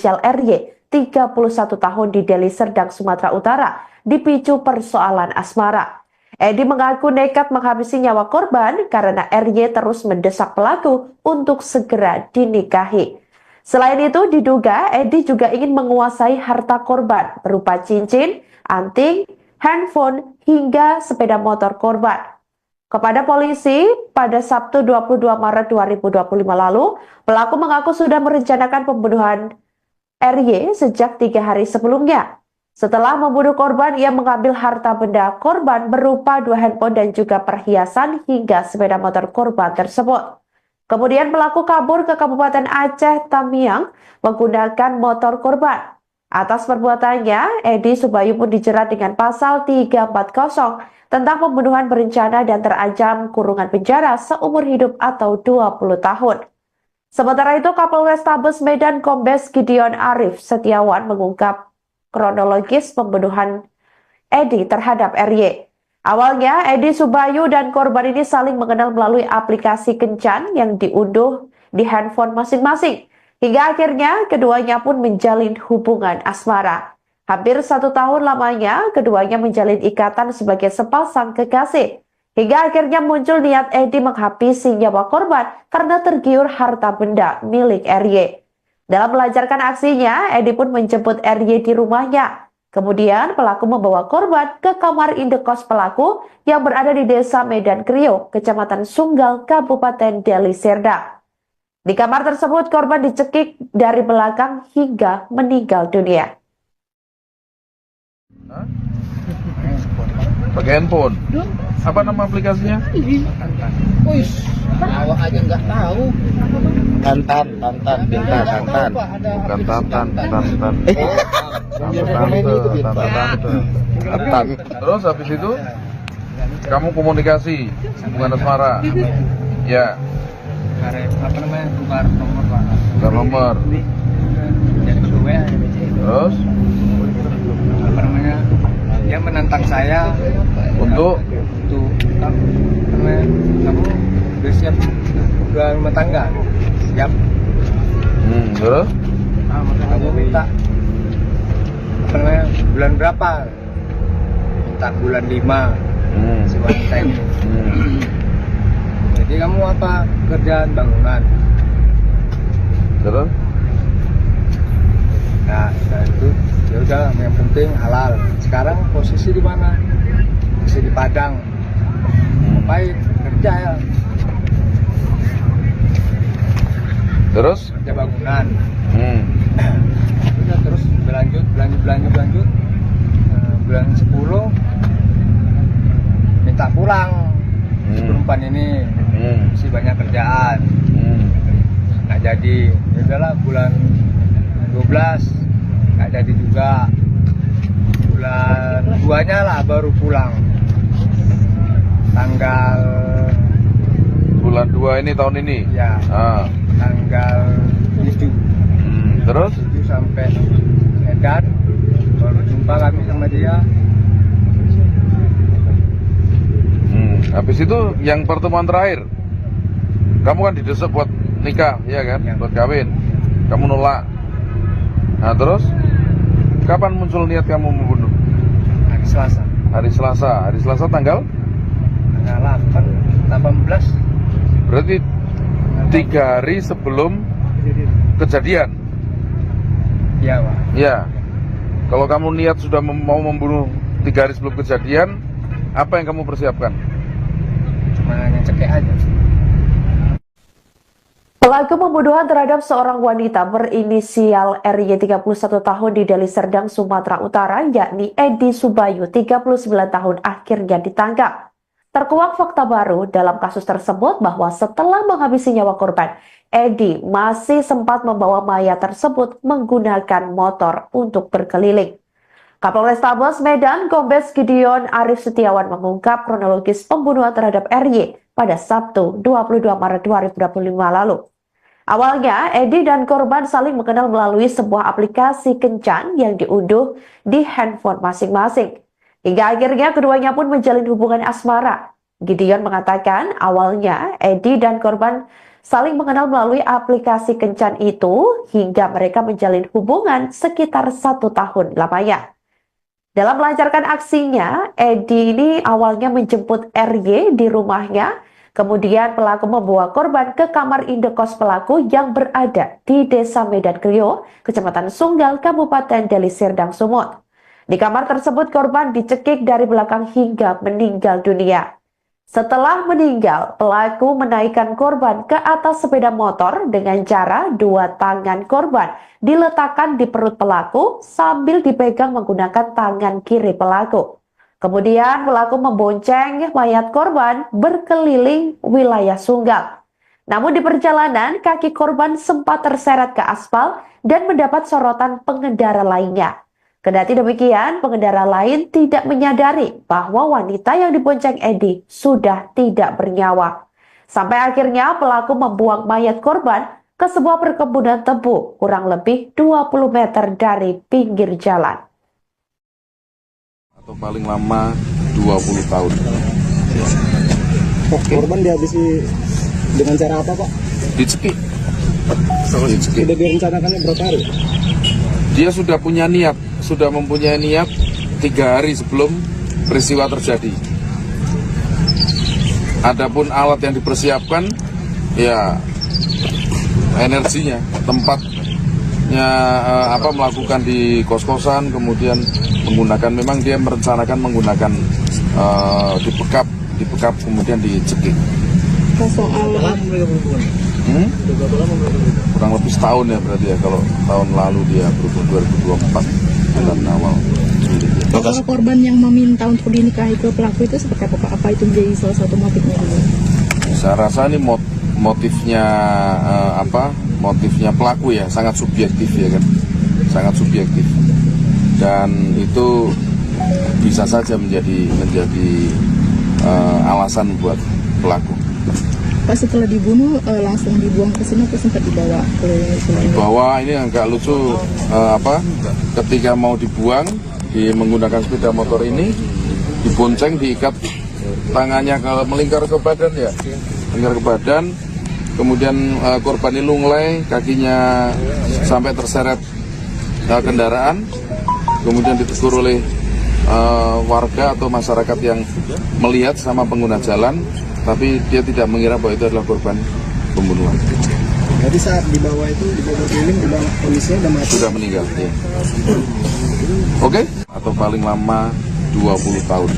berinisial RY, 31 tahun di Deli Serdang, Sumatera Utara, dipicu persoalan asmara. Edi mengaku nekat menghabisi nyawa korban karena RY terus mendesak pelaku untuk segera dinikahi. Selain itu, diduga Edi juga ingin menguasai harta korban berupa cincin, anting, handphone, hingga sepeda motor korban. Kepada polisi, pada Sabtu 22 Maret 2025 lalu, pelaku mengaku sudah merencanakan pembunuhan RY sejak 3 hari sebelumnya. Setelah membunuh korban, ia mengambil harta benda korban berupa 2 handphone dan juga perhiasan hingga sepeda motor korban tersebut. Kemudian pelaku kabur ke Kabupaten Aceh Tamiang menggunakan motor korban. Atas perbuatannya, Edi Subayu pun dijerat dengan pasal 340 tentang pembunuhan berencana dan terancam kurungan penjara seumur hidup atau 20 tahun. Sementara itu, Kapolrestabes Medan Kombes Gideon Arif Setiawan mengungkap kronologis pembunuhan Edi terhadap RY. Awalnya, Edi Subayu dan korban ini saling mengenal melalui aplikasi kencan yang diunduh di handphone masing-masing. Hingga akhirnya, keduanya pun menjalin hubungan asmara. Hampir 1 tahun lamanya, keduanya menjalin ikatan sebagai sepasang kekasih. Hingga akhirnya muncul niat Edi menghabisi nyawa korban karena tergiur harta benda milik RY. Dalam melancarkan aksinya, Edi pun menjemput RY di rumahnya. Kemudian pelaku membawa korban ke kamar indekos pelaku yang berada di Desa Medan Krio, Kecamatan Sunggal, Kabupaten Deli Serdang. Di kamar tersebut korban dicekik dari belakang hingga meninggal dunia. Pakai handphone. Apa nama aplikasinya? Wih, awak aja nggak tahu. Tantan. Bukan Tantan. Terus habis itu kamu komunikasi hubungan asmara. Ya. Apa namanya? Tukar nomor lah. Tukar nomor. Jadi kedua. Terus Apa namanya? Dia menantang saya untuk kamu udah siap udah rumah tangga? Siap. Terus Kamu minta apa namanya? Bulan berapa? Minta bulan 5. Si wanita ini. Jadi kamu apa kerjaan bangunan? terus Nah, itu ya udah yang penting halal. Sekarang posisi di mana? Masih di Padang. Ngapain? Kerja ya. terus Kerja bangunan. Udah terus berlanjut. Bulan 10 minta pulang. Si perempuan ini masih banyak kerjaan. Nggak jadi. Ya udahlah bulan 12 nggak jadi juga. Bulan 2-nya lah baru pulang. Tanggal bulan 2 ini tahun ini. ya tanggal 7. Terus 7 sampai Medan baru jumpa kami sama dia. habis itu yang pertemuan terakhir kamu kan didesak buat nikah, ya kan? Ya. Buat kawin. Kamu nolak. Nah, terus kapan muncul niat kamu membunuh? Hari Selasa. Hari Selasa tanggal 18. berarti 3 hari sebelum kejadian. Iya, Pak. Ya. Kalau kamu niat sudah mau membunuh 3 hari sebelum kejadian, apa yang kamu persiapkan? Cuma ngecekek aja. Pelaku pembunuhan terhadap seorang wanita berinisial RY 31 tahun di Deli Serdang, Sumatera Utara, yakni Edi Subayu 39 tahun akhirnya ditangkap. Terkuak fakta baru dalam kasus tersebut bahwa setelah menghabisi nyawa korban, Edi masih sempat membawa mayat tersebut menggunakan motor untuk berkeliling. Kapolrestabes Medan Kombes Gideon Arif Setiawan mengungkap kronologis pembunuhan terhadap RY pada Sabtu 22 Maret 2025 lalu. Awalnya, Edi dan korban saling mengenal melalui sebuah aplikasi kencan yang diunduh di handphone masing-masing. Hingga akhirnya keduanya pun menjalin hubungan asmara. Gideon mengatakan awalnya Edi dan korban saling mengenal melalui aplikasi kencan itu hingga mereka menjalin hubungan sekitar 1 tahun lamanya. Dalam melancarkan aksinya, Edi ini awalnya menjemput RY di rumahnya, kemudian pelaku membawa korban ke kamar indekos pelaku yang berada di Desa Medan Krio, Kecamatan Sunggal, Kabupaten Deli Serdang, Sumut. Di kamar tersebut korban dicekik dari belakang hingga meninggal dunia. Setelah meninggal, pelaku menaikkan korban ke atas sepeda motor dengan cara dua tangan korban diletakkan di perut pelaku sambil dipegang menggunakan tangan kiri pelaku. Kemudian pelaku membonceng mayat korban berkeliling wilayah Sunggal. Namun di perjalanan, kaki korban sempat terseret ke aspal dan mendapat sorotan pengendara lainnya. Kendati demikian, pengendara lain tidak menyadari bahwa wanita yang dibonceng Edi sudah tidak bernyawa. Sampai akhirnya pelaku membuang mayat korban ke sebuah perkebunan tebu kurang lebih 20 meter dari pinggir jalan. Atau paling lama 20 tahun. Korban dihabisi dengan cara apa, Pak? Dicekik. Dicekik. Sudah direncanakannya berapa hari? Dia sudah punya niat, sudah mempunyai niat 3 hari sebelum peristiwa terjadi. Adapun alat yang dipersiapkan, ya energinya, tempatnya melakukan di kos-kosan, kemudian menggunakan, memang dia merencanakan menggunakan dibekap kemudian dicekik. Kurang lebih setahun ya berarti ya, kalau tahun lalu dia berhubung 2024 bulan awal. Kalau korban yang meminta untuk dinikahi ke pelaku itu seperti apa? Apa itu menjadi salah satu motifnya dulu? Saya rasa ini motifnya motifnya pelaku ya, sangat subjektif ya kan, sangat subjektif, dan itu bisa saja menjadi alasan buat pelaku. Pas setelah dibunuh langsung dibuang ke sini atau sempat dibawa ke Dibawa, ini agak lucu, ketika mau dibuang menggunakan sepeda motor ini, dibonceng, diikat tangannya melingkar ke badan ya, melingkar ke badan, kemudian korban ini lunglai, kakinya sampai terseret kendaraan, kemudian ditegur oleh warga atau masyarakat yang melihat sama pengguna jalan, tapi dia tidak mengira bahwa itu adalah korban pembunuhan. Jadi saat dibawa itu, dibawa keliling, kondisinya sudah mati? Sudah meninggal, ya. Oke? Atau paling lama 20 tahun.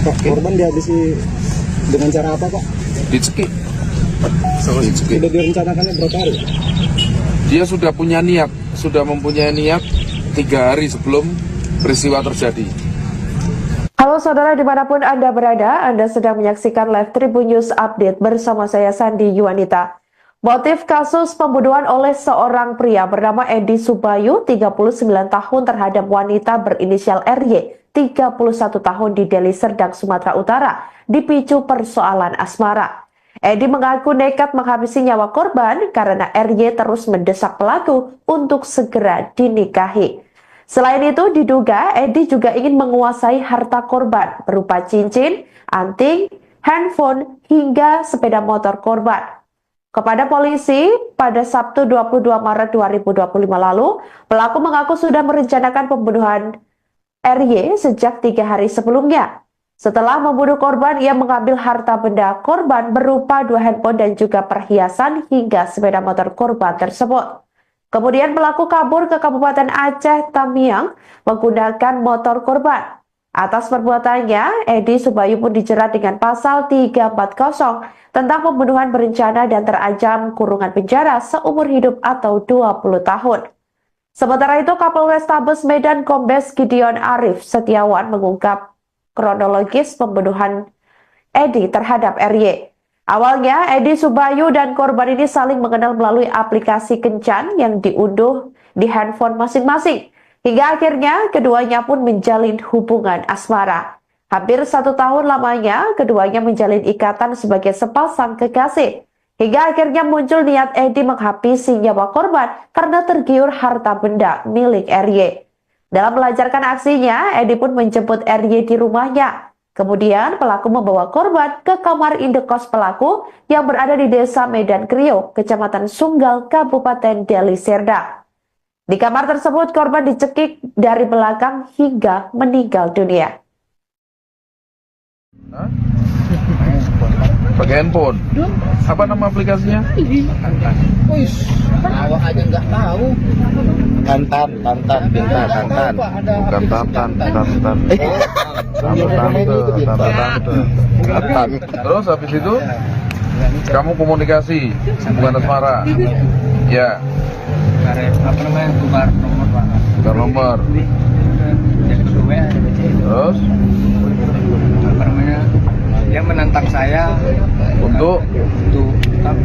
Pak, korban dihabisi dengan cara apa, Pak? Dicekik. Sudah direncanakannya berapa hari? Dia sudah punya niat, sudah mempunyai niat 3 hari sebelum peristiwa terjadi. Halo saudara dimanapun Anda berada, Anda sedang menyaksikan live Tribun News Update bersama saya Sandi Yuwanita. Motif kasus pembunuhan oleh seorang pria bernama Edi Subayu, 39 tahun terhadap wanita berinisial RY, 31 tahun di Deli Serdang, Sumatera Utara, dipicu persoalan asmara. Edi mengaku nekat menghabisi nyawa korban karena RY terus mendesak pelaku untuk segera dinikahi. Selain itu, diduga Edi juga ingin menguasai harta korban berupa cincin, anting, handphone, hingga sepeda motor korban. Kepada polisi, pada Sabtu 22 Maret 2025 lalu, pelaku mengaku sudah merencanakan pembunuhan RY sejak 3 hari sebelumnya. Setelah membunuh korban, ia mengambil harta benda korban berupa 2 handphone dan juga perhiasan hingga sepeda motor korban tersebut. Kemudian pelaku kabur ke Kabupaten Aceh Tamiang menggunakan motor korban. Atas perbuatannya, Edi Subayu pun dijerat dengan pasal 340 tentang pembunuhan berencana dan terancam kurungan penjara seumur hidup atau 20 tahun. Sementara itu, Kapolrestabes Medan Kombes Gideon Arif Setiawan mengungkap kronologis pembunuhan Edi terhadap RY. Awalnya, Edi Subayu dan korban ini saling mengenal melalui aplikasi kencan yang diunduh di handphone masing-masing. Hingga akhirnya, keduanya pun menjalin hubungan asmara. Hampir 1 tahun lamanya, keduanya menjalin ikatan sebagai sepasang kekasih. Hingga akhirnya muncul niat Edi menghabisi nyawa korban karena tergiur harta benda milik RY. Dalam melancarkan aksinya, Edi pun menjemput RY di rumahnya. Kemudian pelaku membawa korban ke kamar indekos pelaku yang berada di Desa Medan Kriyo, Kecamatan Sunggal, Kabupaten Deli Serdang. Di kamar tersebut korban dicekik dari belakang hingga meninggal dunia. Pakai handphone. Apa nama aplikasinya? Awak aja nggak tahu. Tantan. Bukan Tantan. Terus habis itu kamu komunikasi hubungan asmara. Ya. Apa namanya, tukar nomor Pak. Tukar nomor. Jadi kedua, Terus apa namanya, dia menantang saya untuk apa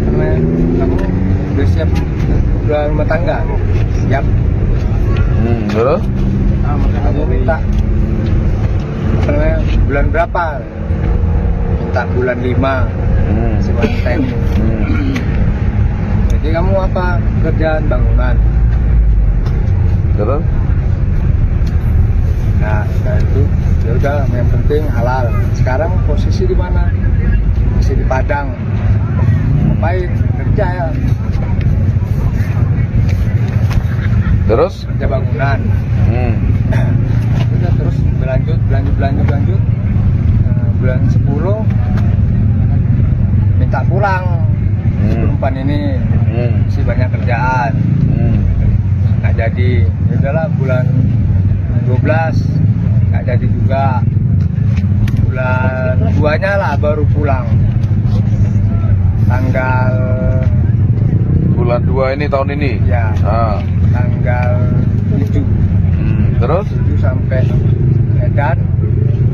namanya, kamu udah siap udah rumah tangga? Siap. Terus Kamu minta apa namanya, bulan berapa? Minta bulan 5 si wanita ini. Jadi kamu apa, kerjaan bangunan? terus Nah, itu ya udah, yang penting halal. Sekarang posisi di mana? Masih di Padang. Ngapain? Kerja ya. terus Kerja bangunan. Udah, terus berlanjut. Bulan 10 minta pulang. Perempuan ini masih banyak kerjaan. Nggak jadi. Ya udahlah, bulan 12 nggak jadi juga. Bulan 2-nya lah baru pulang. Tanggal bulan 2 ini tahun ini. ya tanggal 7 Terus 7 sampai Medan,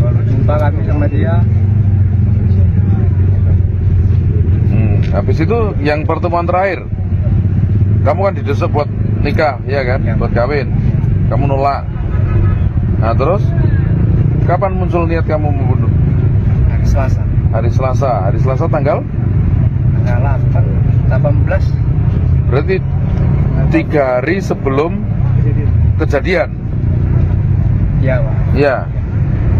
baru jumpa kami sama dia. habis itu yang pertemuan terakhir kamu kan didesak buat nikah, ya kan? Ya. Buat kawin. Kamu nolak. Nah, terus kapan muncul niat kamu membunuh? Hari Selasa Hari Selasa tanggal 18. berarti 3 hari sebelum kejadian. Iya, Pak. Ya.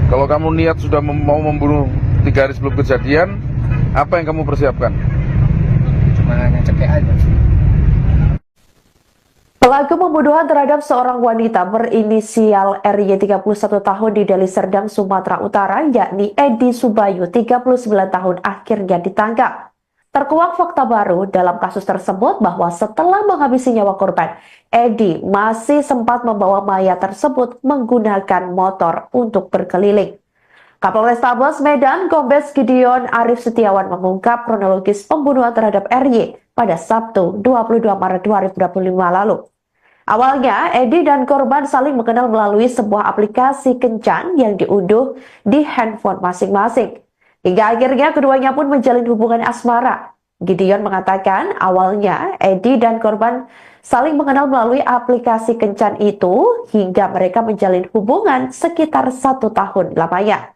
Kalau kamu niat sudah mau membunuh 3 hari sebelum kejadian, apa yang kamu persiapkan? Cuma hanya cekek aja. Pelaku pembunuhan terhadap seorang wanita berinisial RY 31 tahun di Deli Serdang, Sumatera Utara, yakni Edi Subayu 39 tahun akhirnya ditangkap. Terkuak fakta baru dalam kasus tersebut bahwa setelah menghabisi nyawa korban, Edi masih sempat membawa mayat tersebut menggunakan motor untuk berkeliling. Kapolrestabes Medan, Kombes Gideon Arif Setiawan mengungkap kronologis pembunuhan terhadap RY pada Sabtu 22 Maret 2025 lalu. Awalnya, Edi dan korban saling mengenal melalui sebuah aplikasi kencan yang diunduh di handphone masing-masing. Hingga akhirnya keduanya pun menjalin hubungan asmara. Gideon mengatakan awalnya Edi dan korban saling mengenal melalui aplikasi kencan itu hingga mereka menjalin hubungan sekitar 1 tahun lamanya.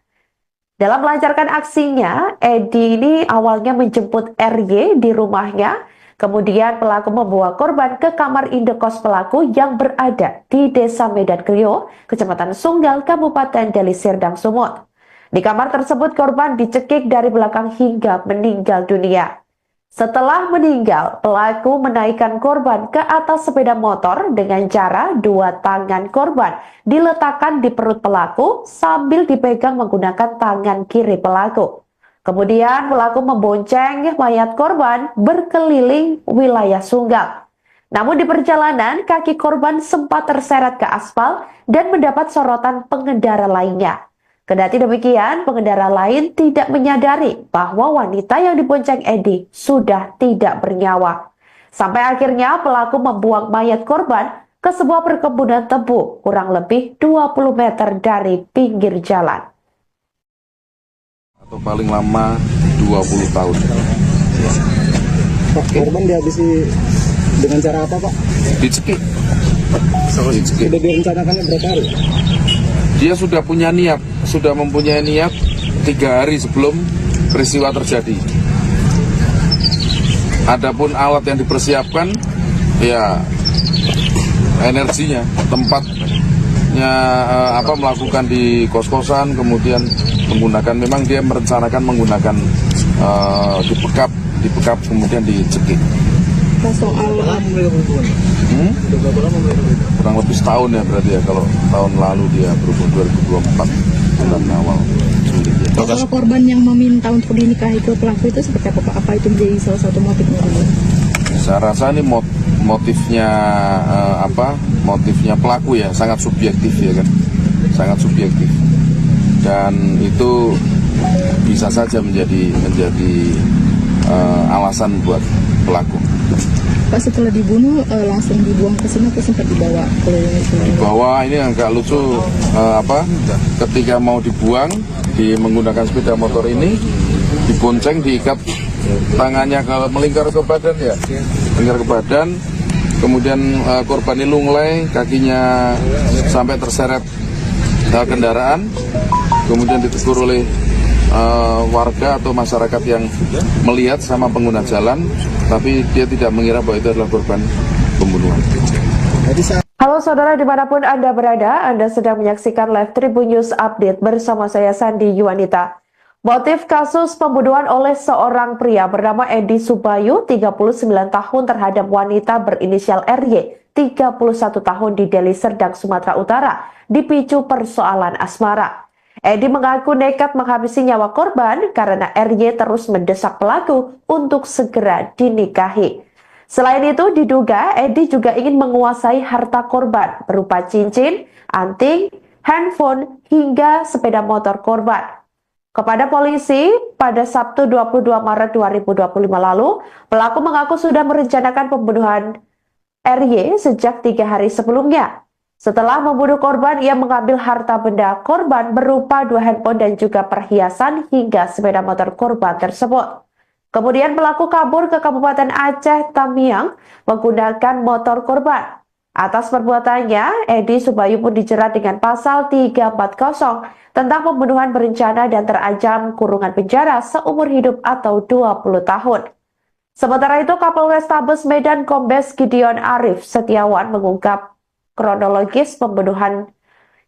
Dalam melancarkan aksinya, Edi ini awalnya menjemput RY di rumahnya, kemudian pelaku membawa korban ke kamar indekos pelaku yang berada di Desa Medan Kriyo, Kecamatan Sunggal, Kabupaten Deli Serdang, Sumut. Di kamar tersebut korban dicekik dari belakang hingga meninggal dunia. Setelah meninggal, pelaku menaikkan korban ke atas sepeda motor dengan cara 2 tangan korban diletakkan di perut pelaku sambil dipegang menggunakan tangan kiri pelaku. Kemudian pelaku membonceng mayat korban berkeliling wilayah Sunggal. Namun di perjalanan, kaki korban sempat terseret ke aspal dan mendapat sorotan pengendara lainnya. Kendati demikian, pengendara lain tidak menyadari bahwa wanita yang dibonceng Edi sudah tidak bernyawa. Sampai akhirnya pelaku membuang mayat korban ke sebuah perkebunan tebu kurang lebih 20 meter dari pinggir jalan. Atau paling lama 20 tahun. Korban dihabisi dengan cara apa, Pak? Dicekik. Sudah direncanakannya berapa hari? Dia sudah punya niat, sudah mempunyai niat 3 hari sebelum peristiwa terjadi. Adapun alat yang dipersiapkan, ya energinya, tempatnya melakukan di kos-kosan, kemudian menggunakan, memang dia merencanakan menggunakan dibekap kemudian dicekik. Soal Kurang lebih setahun ya berarti ya, kalau tahun lalu dia berhubung 2024 bulan awal. soal korban yang meminta untuk dinikahi ke pelaku itu seperti apa Pak? Apa itu menjadi salah satu motifnya dulu? Saya rasa ini motifnya motifnya pelaku ya, sangat subjektif ya kan, sangat subjektif, dan itu bisa saja menjadi alasan buat pelaku. Pak, setelah dibunuh langsung dibuang ke sini atau sempat dibawa ke Di bawah ini agak lucu, ketika mau dibuang menggunakan sepeda motor ini, dibonceng, diikat tangannya melingkar ke badan ya, melingkar ke badan, kemudian korban ini lunglai, kakinya sampai terseret kendaraan, kemudian ditegur oleh warga atau masyarakat yang melihat sama pengguna jalan, tapi dia tidak mengira bahwa itu adalah korban pembunuhan. Halo saudara dimanapun Anda berada, Anda sedang menyaksikan live Tribun News Update bersama saya Sandi Yuwanita. Motif kasus pembunuhan oleh seorang pria bernama Edi Subayu, 39 tahun terhadap wanita berinisial RY, 31 tahun di Deli Serdang, Sumatera Utara, dipicu persoalan asmara. Edi mengaku nekat menghabisi nyawa korban karena RY terus mendesak pelaku untuk segera dinikahi. Selain itu, diduga Edi juga ingin menguasai harta korban berupa cincin, anting, handphone, hingga sepeda motor korban. Kepada polisi, pada Sabtu 22 Maret 2025 lalu, pelaku mengaku sudah merencanakan pembunuhan RY sejak 3 hari sebelumnya. Setelah membunuh korban, ia mengambil harta benda korban berupa 2 handphone dan juga perhiasan hingga sepeda motor korban tersebut. Kemudian pelaku kabur ke Kabupaten Aceh Tamiang menggunakan motor korban. Atas perbuatannya, Edi Subayu pun dijerat dengan pasal 340 tentang pembunuhan berencana dan terancam kurungan penjara seumur hidup atau 20 tahun. Sementara itu, Kapolrestabes Medan Kombes Gideon Arif Setiawan mengungkap kronologis pembunuhan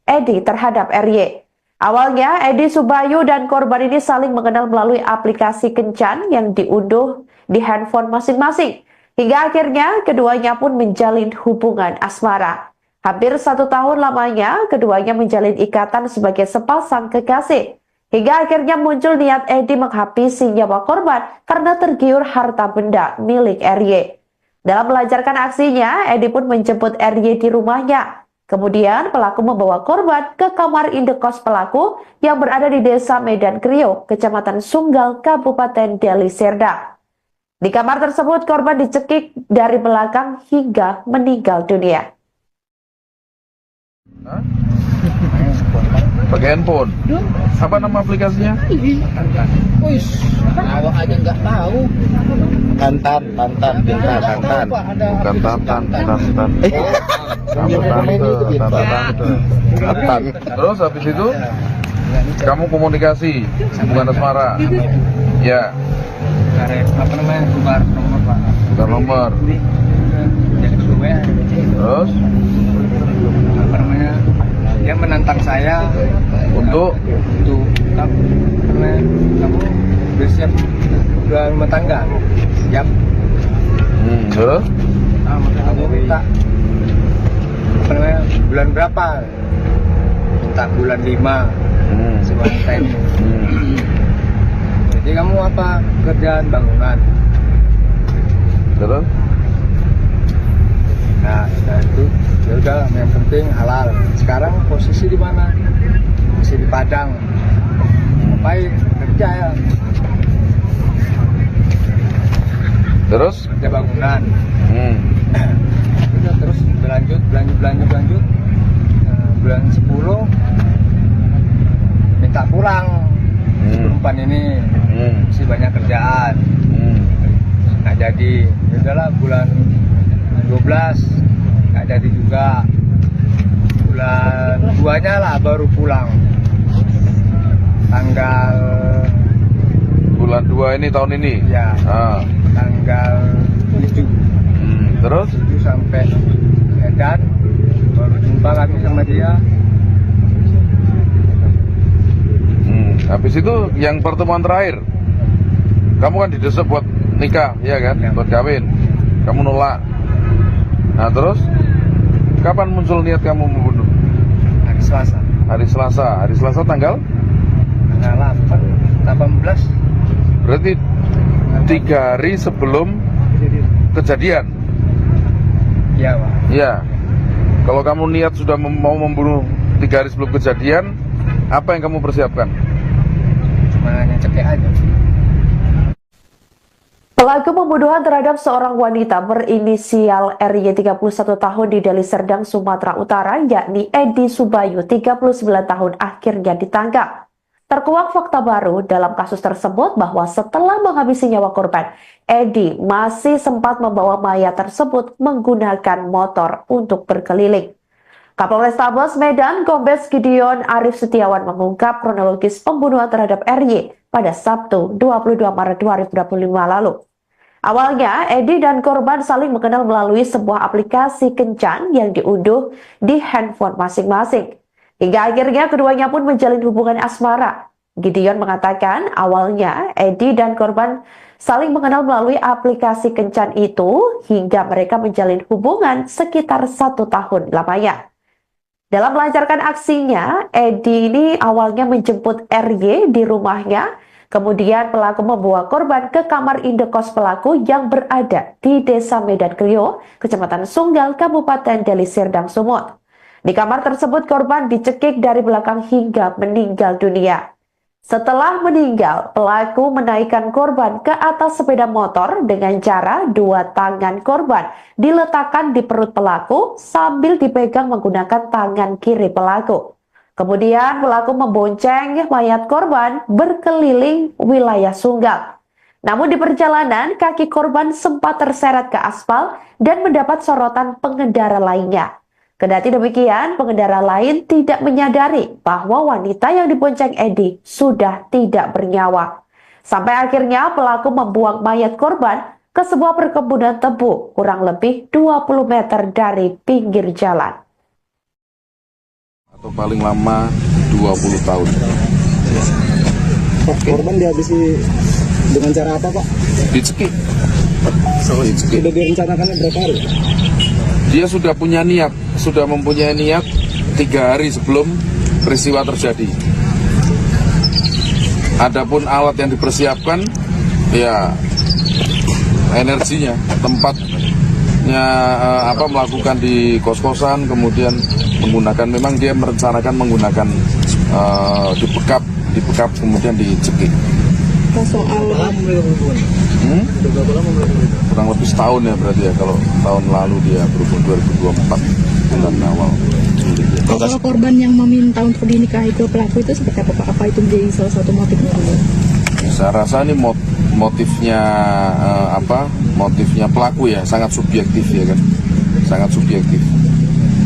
Edi terhadap RY. Awalnya, Edi Subayu dan korban ini saling mengenal melalui aplikasi kencan yang diunduh di handphone masing-masing. Hingga akhirnya, keduanya pun menjalin hubungan asmara. Hampir 1 tahun lamanya, keduanya menjalin ikatan sebagai sepasang kekasih. Hingga akhirnya muncul niat Edi menghabisi nyawa korban karena tergiur harta benda milik RY. Dalam melancarkan aksinya, Edi pun menjemput RY di rumahnya. Kemudian pelaku membawa korban ke kamar indekos pelaku yang berada di Desa Medan Krio, Kecamatan Sunggal, Kabupaten Deli Serdang. Di kamar tersebut korban dicekik dari belakang hingga meninggal dunia. Pakai handphone. Apa nama aplikasinya? Wis, awak aja nggak tahu. Tantan. Bukan Tantan. Terus habis itu kamu komunikasi hubungan asmara. Ya. Apa namanya, tukar nomor Pak. Tukar nomor. Jadi kedua, Terus apa namanya, dia menantang saya untuk kamu bersiap rumah tangga. Siap. Terus Kamu minta apa namanya, bulan berapa? Minta bulan 5 sewanita ini. Jadi kamu apa kerjaan bangunan? terus Nah, itu ya udah, yang penting halal. Sekarang posisi di mana? Masih di Padang. Ngapain? Kerja ya. terus Kerja bangunan. Udah, terus berlanjut. Nah, bulan 10 minta pulang. Perempuan ini masih banyak kerjaan. Nggak jadi. Ya udahlah, bulan 12 nggak jadi juga. Bulan 2-nya lah baru pulang. Tanggal bulan 2 ini tahun ini. ya tanggal 7 Terus 7 sampai Medan, baru jumpa lagi sama dia. Habis itu yang pertemuan terakhir, kamu kan didesak buat nikah, ya kan? Buat kawin. Kamu nolak. Nah terus, kapan muncul niat kamu membunuh? Hari Selasa. Hari Selasa. Hari Selasa tanggal? Tanggal 18. Berarti 3 hari sebelum kejadian. Iya, Pak. Iya. Kalau kamu niat sudah mau membunuh 3 hari sebelum kejadian, apa yang kamu persiapkan? Cuma ngecekek aja. Pelaku pembunuhan terhadap seorang wanita berinisial RY 31 tahun di Deli Serdang, Sumatera Utara, yakni Edi Subayu 39 tahun akhirnya ditangkap. Terkuak fakta baru dalam kasus tersebut bahwa setelah menghabisi nyawa korban, Edi masih sempat membawa mayat tersebut menggunakan motor untuk berkeliling. Kapolrestabes Medan, Kombes Gideon Arif Setiawan mengungkap kronologis pembunuhan terhadap RY pada Sabtu 22 Maret 2025 lalu. Awalnya, Edi dan korban saling mengenal melalui sebuah aplikasi kencan yang diunduh di handphone masing-masing. Hingga akhirnya keduanya pun menjalin hubungan asmara. Gideon mengatakan awalnya Edi dan korban saling mengenal melalui aplikasi kencan itu hingga mereka menjalin hubungan sekitar 1 tahun lamanya. Dalam melancarkan aksinya, Edi ini awalnya menjemput RY di rumahnya. Kemudian pelaku membawa korban ke kamar indekos pelaku yang berada di Desa Medan Krio, Kecamatan Sunggal, Kabupaten Deli Serdang, Sumut. Di kamar tersebut korban dicekik dari belakang hingga meninggal dunia. Setelah meninggal, pelaku menaikkan korban ke atas sepeda motor dengan cara 2 tangan korban diletakkan di perut pelaku sambil dipegang menggunakan tangan kiri pelaku. Kemudian pelaku membonceng mayat korban berkeliling wilayah Sunggal. Namun di perjalanan, kaki korban sempat terseret ke aspal dan mendapat sorotan pengendara lainnya. Kendati demikian, pengendara lain tidak menyadari bahwa wanita yang dibonceng Edi sudah tidak bernyawa. Sampai akhirnya pelaku membuang mayat korban ke sebuah perkebunan tebu kurang lebih 20 meter dari pinggir jalan. Atau paling lama 20 tahun. Pak, korban dihabisi dengan cara apa, Pak? Dicekik. Sudah direncanakannya berapa hari? Dia sudah punya niat, sudah mempunyai niat 3 hari sebelum peristiwa terjadi. Adapun alat yang dipersiapkan, ya energinya, tempatnya melakukan di kos-kosan, kemudian menggunakan, memang dia merencanakan menggunakan dibekap kemudian dicekik. Kurang lebih setahun ya berarti ya, kalau tahun lalu dia berhubung 2024 bulan awal. Kalau korban yang meminta untuk dinikahi ke pelaku itu seperti apa Pak? Apa itu menjadi salah satu motifnya dulu? Saya rasa ini motifnya motifnya pelaku ya, sangat subjektif ya kan, sangat subjektif,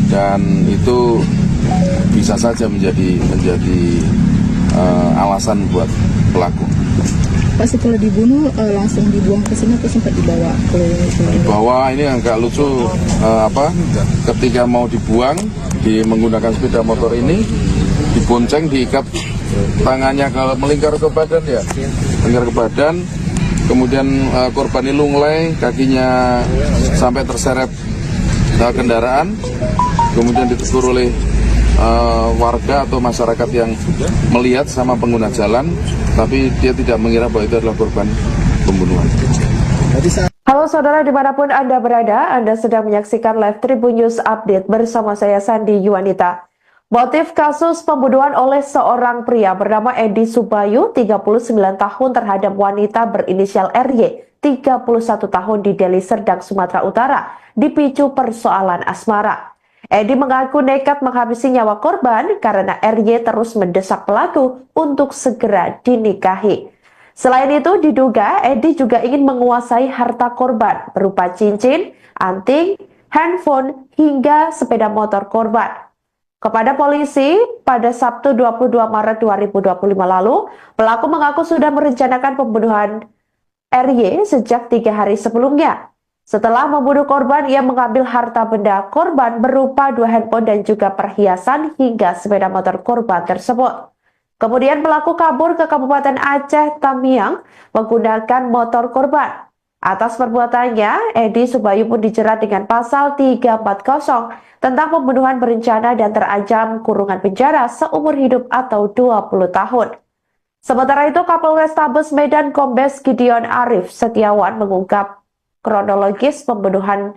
dan itu bisa saja menjadi alasan buat pelaku. Pas setelah dibunuh langsung dibuang ke sini atau sempat dibawa ke? Dibawa, ini agak lucu, ketika mau dibuang menggunakan sepeda motor ini dibonceng, diikat tangannya melingkar ke badan ya, melingkar ke badan, kemudian korban ini lunglai, kakinya sampai terseret kendaraan, kemudian ditegur oleh warga atau masyarakat yang melihat sama pengguna jalan, tapi dia tidak mengira bahwa itu adalah korban pembunuhan. Halo saudara dimanapun Anda berada, Anda sedang menyaksikan live Tribun News Update bersama saya Sandi Yuwanita. Motif kasus pembunuhan oleh seorang pria bernama Edi Subayu, 39 tahun terhadap wanita berinisial RY, 31 tahun di Deli Serdang, Sumatera Utara, dipicu persoalan asmara. Edi mengaku nekat menghabisi nyawa korban karena RY terus mendesak pelaku untuk segera dinikahi. Selain itu, diduga Edi juga ingin menguasai harta korban berupa cincin, anting, handphone, hingga sepeda motor korban. Kepada polisi, pada Sabtu 22 Maret 2025 lalu, pelaku mengaku sudah merencanakan pembunuhan RY sejak 3 hari sebelumnya. Setelah membunuh korban, ia mengambil harta benda korban berupa 2 handphone dan juga perhiasan hingga sepeda motor korban tersebut. Kemudian pelaku kabur ke Kabupaten Aceh Tamiang menggunakan motor korban. Atas perbuatannya, Edi Subayu pun dijerat dengan pasal 340 tentang pembunuhan berencana dan terancam kurungan penjara seumur hidup atau 20 tahun. Sementara itu, Kapolrestabes Medan Kombes Gideon Arif Setiawan mengungkap kronologis pembunuhan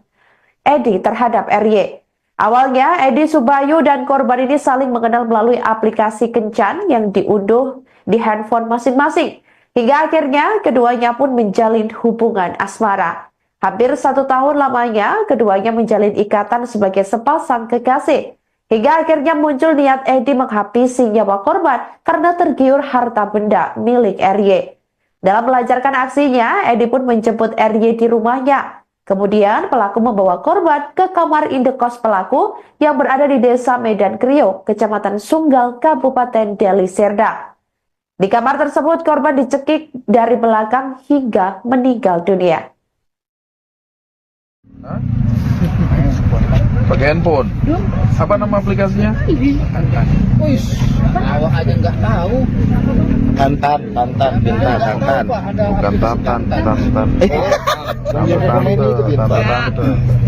Edi terhadap RY. Awalnya, Edi Subayu dan korban ini saling mengenal melalui aplikasi kencan yang diunduh di handphone masing-masing. Hingga akhirnya keduanya pun menjalin hubungan asmara. Hampir 1 tahun lamanya, keduanya menjalin ikatan sebagai sepasang kekasih. Hingga akhirnya muncul niat Edi menghabisi nyawa korban karena tergiur harta benda milik RY. Dalam melancarkan aksinya, Edi pun menjemput RY di rumahnya. Kemudian pelaku membawa korban ke kamar indekos pelaku yang berada di Desa Medan Kriok, Kecamatan Sunggal, Kabupaten Deli Serdang. Di kamar tersebut, korban dicekik dari belakang hingga meninggal dunia. Pakai handphone. Apa nama aplikasinya? Wih, awak aja nggak tahu. Tantan, Bintan. Bukan Tantan.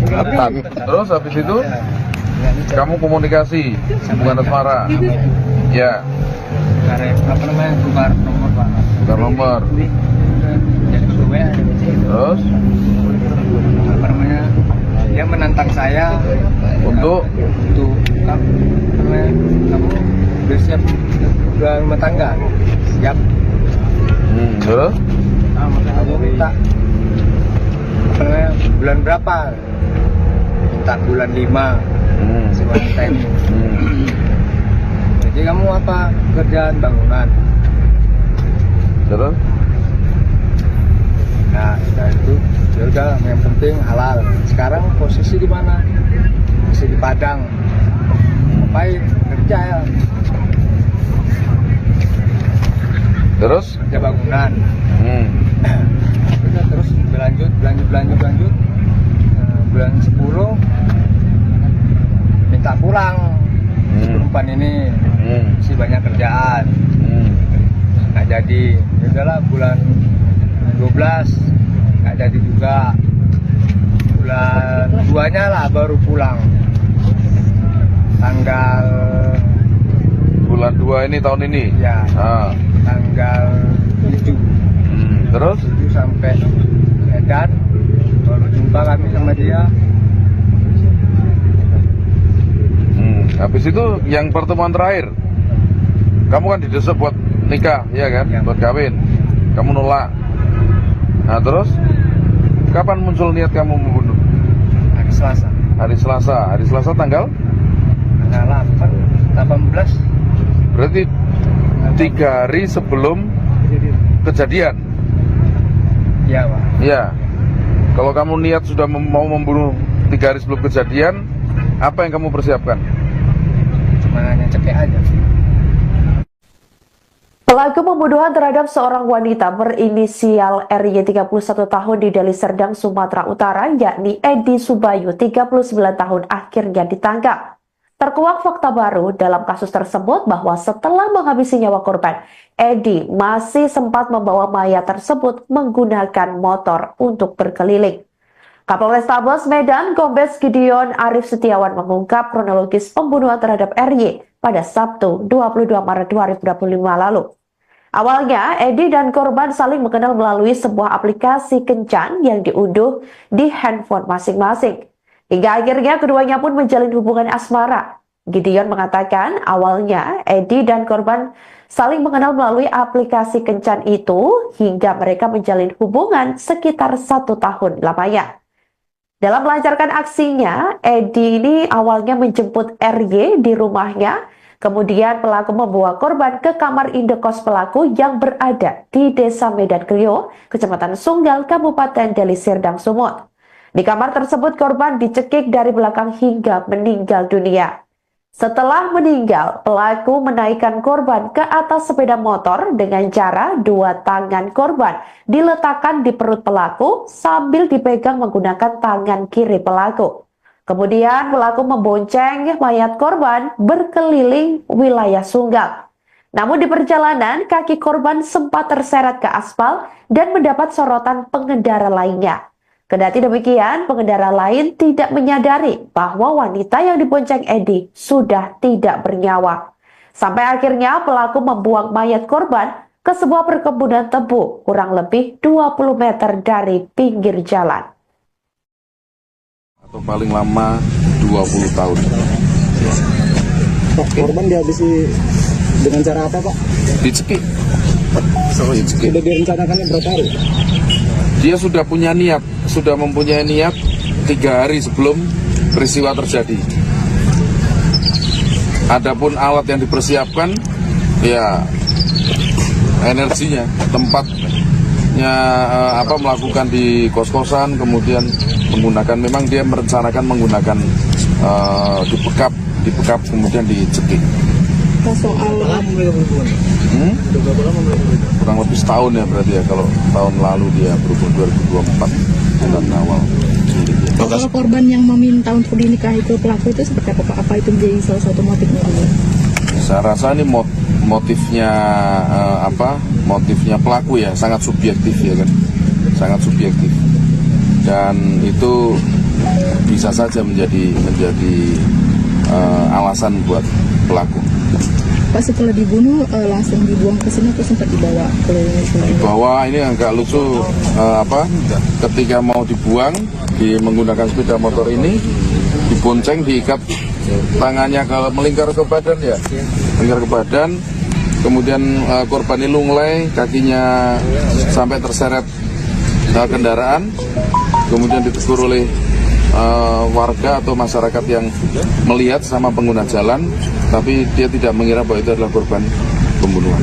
Tantan. Terus habis itu kamu komunikasi hubungan asmara. Ya. Tukar nomor Pak. Tukar nomor. Jadi WA. Terus Dia menantang saya untuk kamu udah siap rumah tangga? Siap. Terus Kamu minta bulan berapa? Minta bulan 5. Si wanita ini. Jadi kamu apa? Kerjaan bangunan. terus Nah, itu ya udah, yang penting halal. Sekarang posisi di mana? Masih di Padang. Ngapain? Kerja ya. terus Kerja bangunan. Udah, terus berlanjut. Bulan 10 minta pulang. Perempuan ini masih banyak kerjaan. Nggak jadi. Ya udahlah, bulan 12 nggak jadi juga. Bulan 2-nya lah baru pulang. Tanggal bulan 2 ini tahun ini. ya tanggal 7. Terus 7 sampai Medan, baru jumpa kami sama dia. habis itu yang pertemuan terakhir kamu kan didesak buat nikah, ya kan? Ya. Buat kawin. Kamu nolak. Nah, terus kapan muncul niat kamu membunuh? Hari Selasa. Hari Selasa tanggal 18. berarti 3 hari sebelum kejadian. Iya, Pak. Iya. Kalau kamu niat sudah mau membunuh 3 hari sebelum kejadian, apa yang kamu persiapkan? Cuma hanya cekek aja. Pelaku pembunuhan terhadap seorang wanita berinisial RY 31 tahun di Deli Serdang, Sumatera Utara, yakni Edi Subayu 39 tahun akhirnya ditangkap. Terkuak fakta baru dalam kasus tersebut bahwa setelah menghabisi nyawa korban, Edi masih sempat membawa mayat tersebut menggunakan motor untuk berkeliling. Kapolrestabes Medan Kombes Gideon Arif Setiawan mengungkap kronologis pembunuhan terhadap RY pada Sabtu 22 Maret 2025 lalu. Awalnya, Edi dan korban saling mengenal melalui sebuah aplikasi kencan yang diunduh di handphone masing-masing. Hingga akhirnya keduanya pun menjalin hubungan asmara. Gideon mengatakan awalnya Edi dan korban saling mengenal melalui aplikasi kencan itu hingga mereka menjalin hubungan sekitar 1 tahun lamanya. Dalam melancarkan aksinya, Edi ini awalnya menjemput RY di rumahnya, kemudian pelaku membawa korban ke kamar indekos pelaku yang berada di Desa Medan Kriok, Kecamatan Sunggal, Kabupaten Deli Serdang, Sumut. Di kamar tersebut korban dicekik dari belakang hingga meninggal dunia. Setelah meninggal, pelaku menaikkan korban ke atas sepeda motor dengan cara 2 tangan korban diletakkan di perut pelaku sambil dipegang menggunakan tangan kiri pelaku. Kemudian pelaku membonceng mayat korban berkeliling wilayah Sunggal. Namun di perjalanan, kaki korban sempat terseret ke aspal dan mendapat sorotan pengendara lainnya. Kendati demikian, pengendara lain tidak menyadari bahwa wanita yang dibonceng Edi sudah tidak bernyawa. Sampai akhirnya pelaku membuang mayat korban ke sebuah perkebunan tebu kurang lebih 20 meter dari pinggir jalan. Atau paling lama 20 tahun. Pak, korban dihabisi dengan cara apa, Pak? Dicekik. Dicekik. Sudah direncanakannya berapa hari? Dia sudah punya niat, sudah mempunyai niat 3 hari sebelum peristiwa terjadi. Adapun alat yang dipersiapkan, ya energinya, tempatnya melakukan di kos-kosan, kemudian menggunakan, memang dia merencanakan menggunakan dipekap kemudian dicekik. Soal Kurang lebih setahun ya berarti ya, kalau tahun lalu dia berhubung 2024 bulan awal. soal korban yang meminta untuk dinikahi ke pelaku itu seperti apa, Pak? Apa itu menjadi salah satu motifnya dulu? Saya rasa ini motifnya motifnya pelaku ya, sangat subjektif ya kan, sangat subjektif, dan itu bisa saja menjadi alasan buat pelaku. Pak, setelah dibunuh langsung dibuang ke sini atau sempat dibawa ke Dibawa, ini agak lucu, ketika mau dibuang menggunakan sepeda motor ini, dibonceng, diikat tangannya melingkar ke badan ya, melingkar ke badan, kemudian korban ini lunglai, kakinya sampai terseret kendaraan, kemudian ditegur oleh warga atau masyarakat yang melihat sama pengguna jalan, tapi dia tidak mengira bahwa itu adalah korban pembunuhan.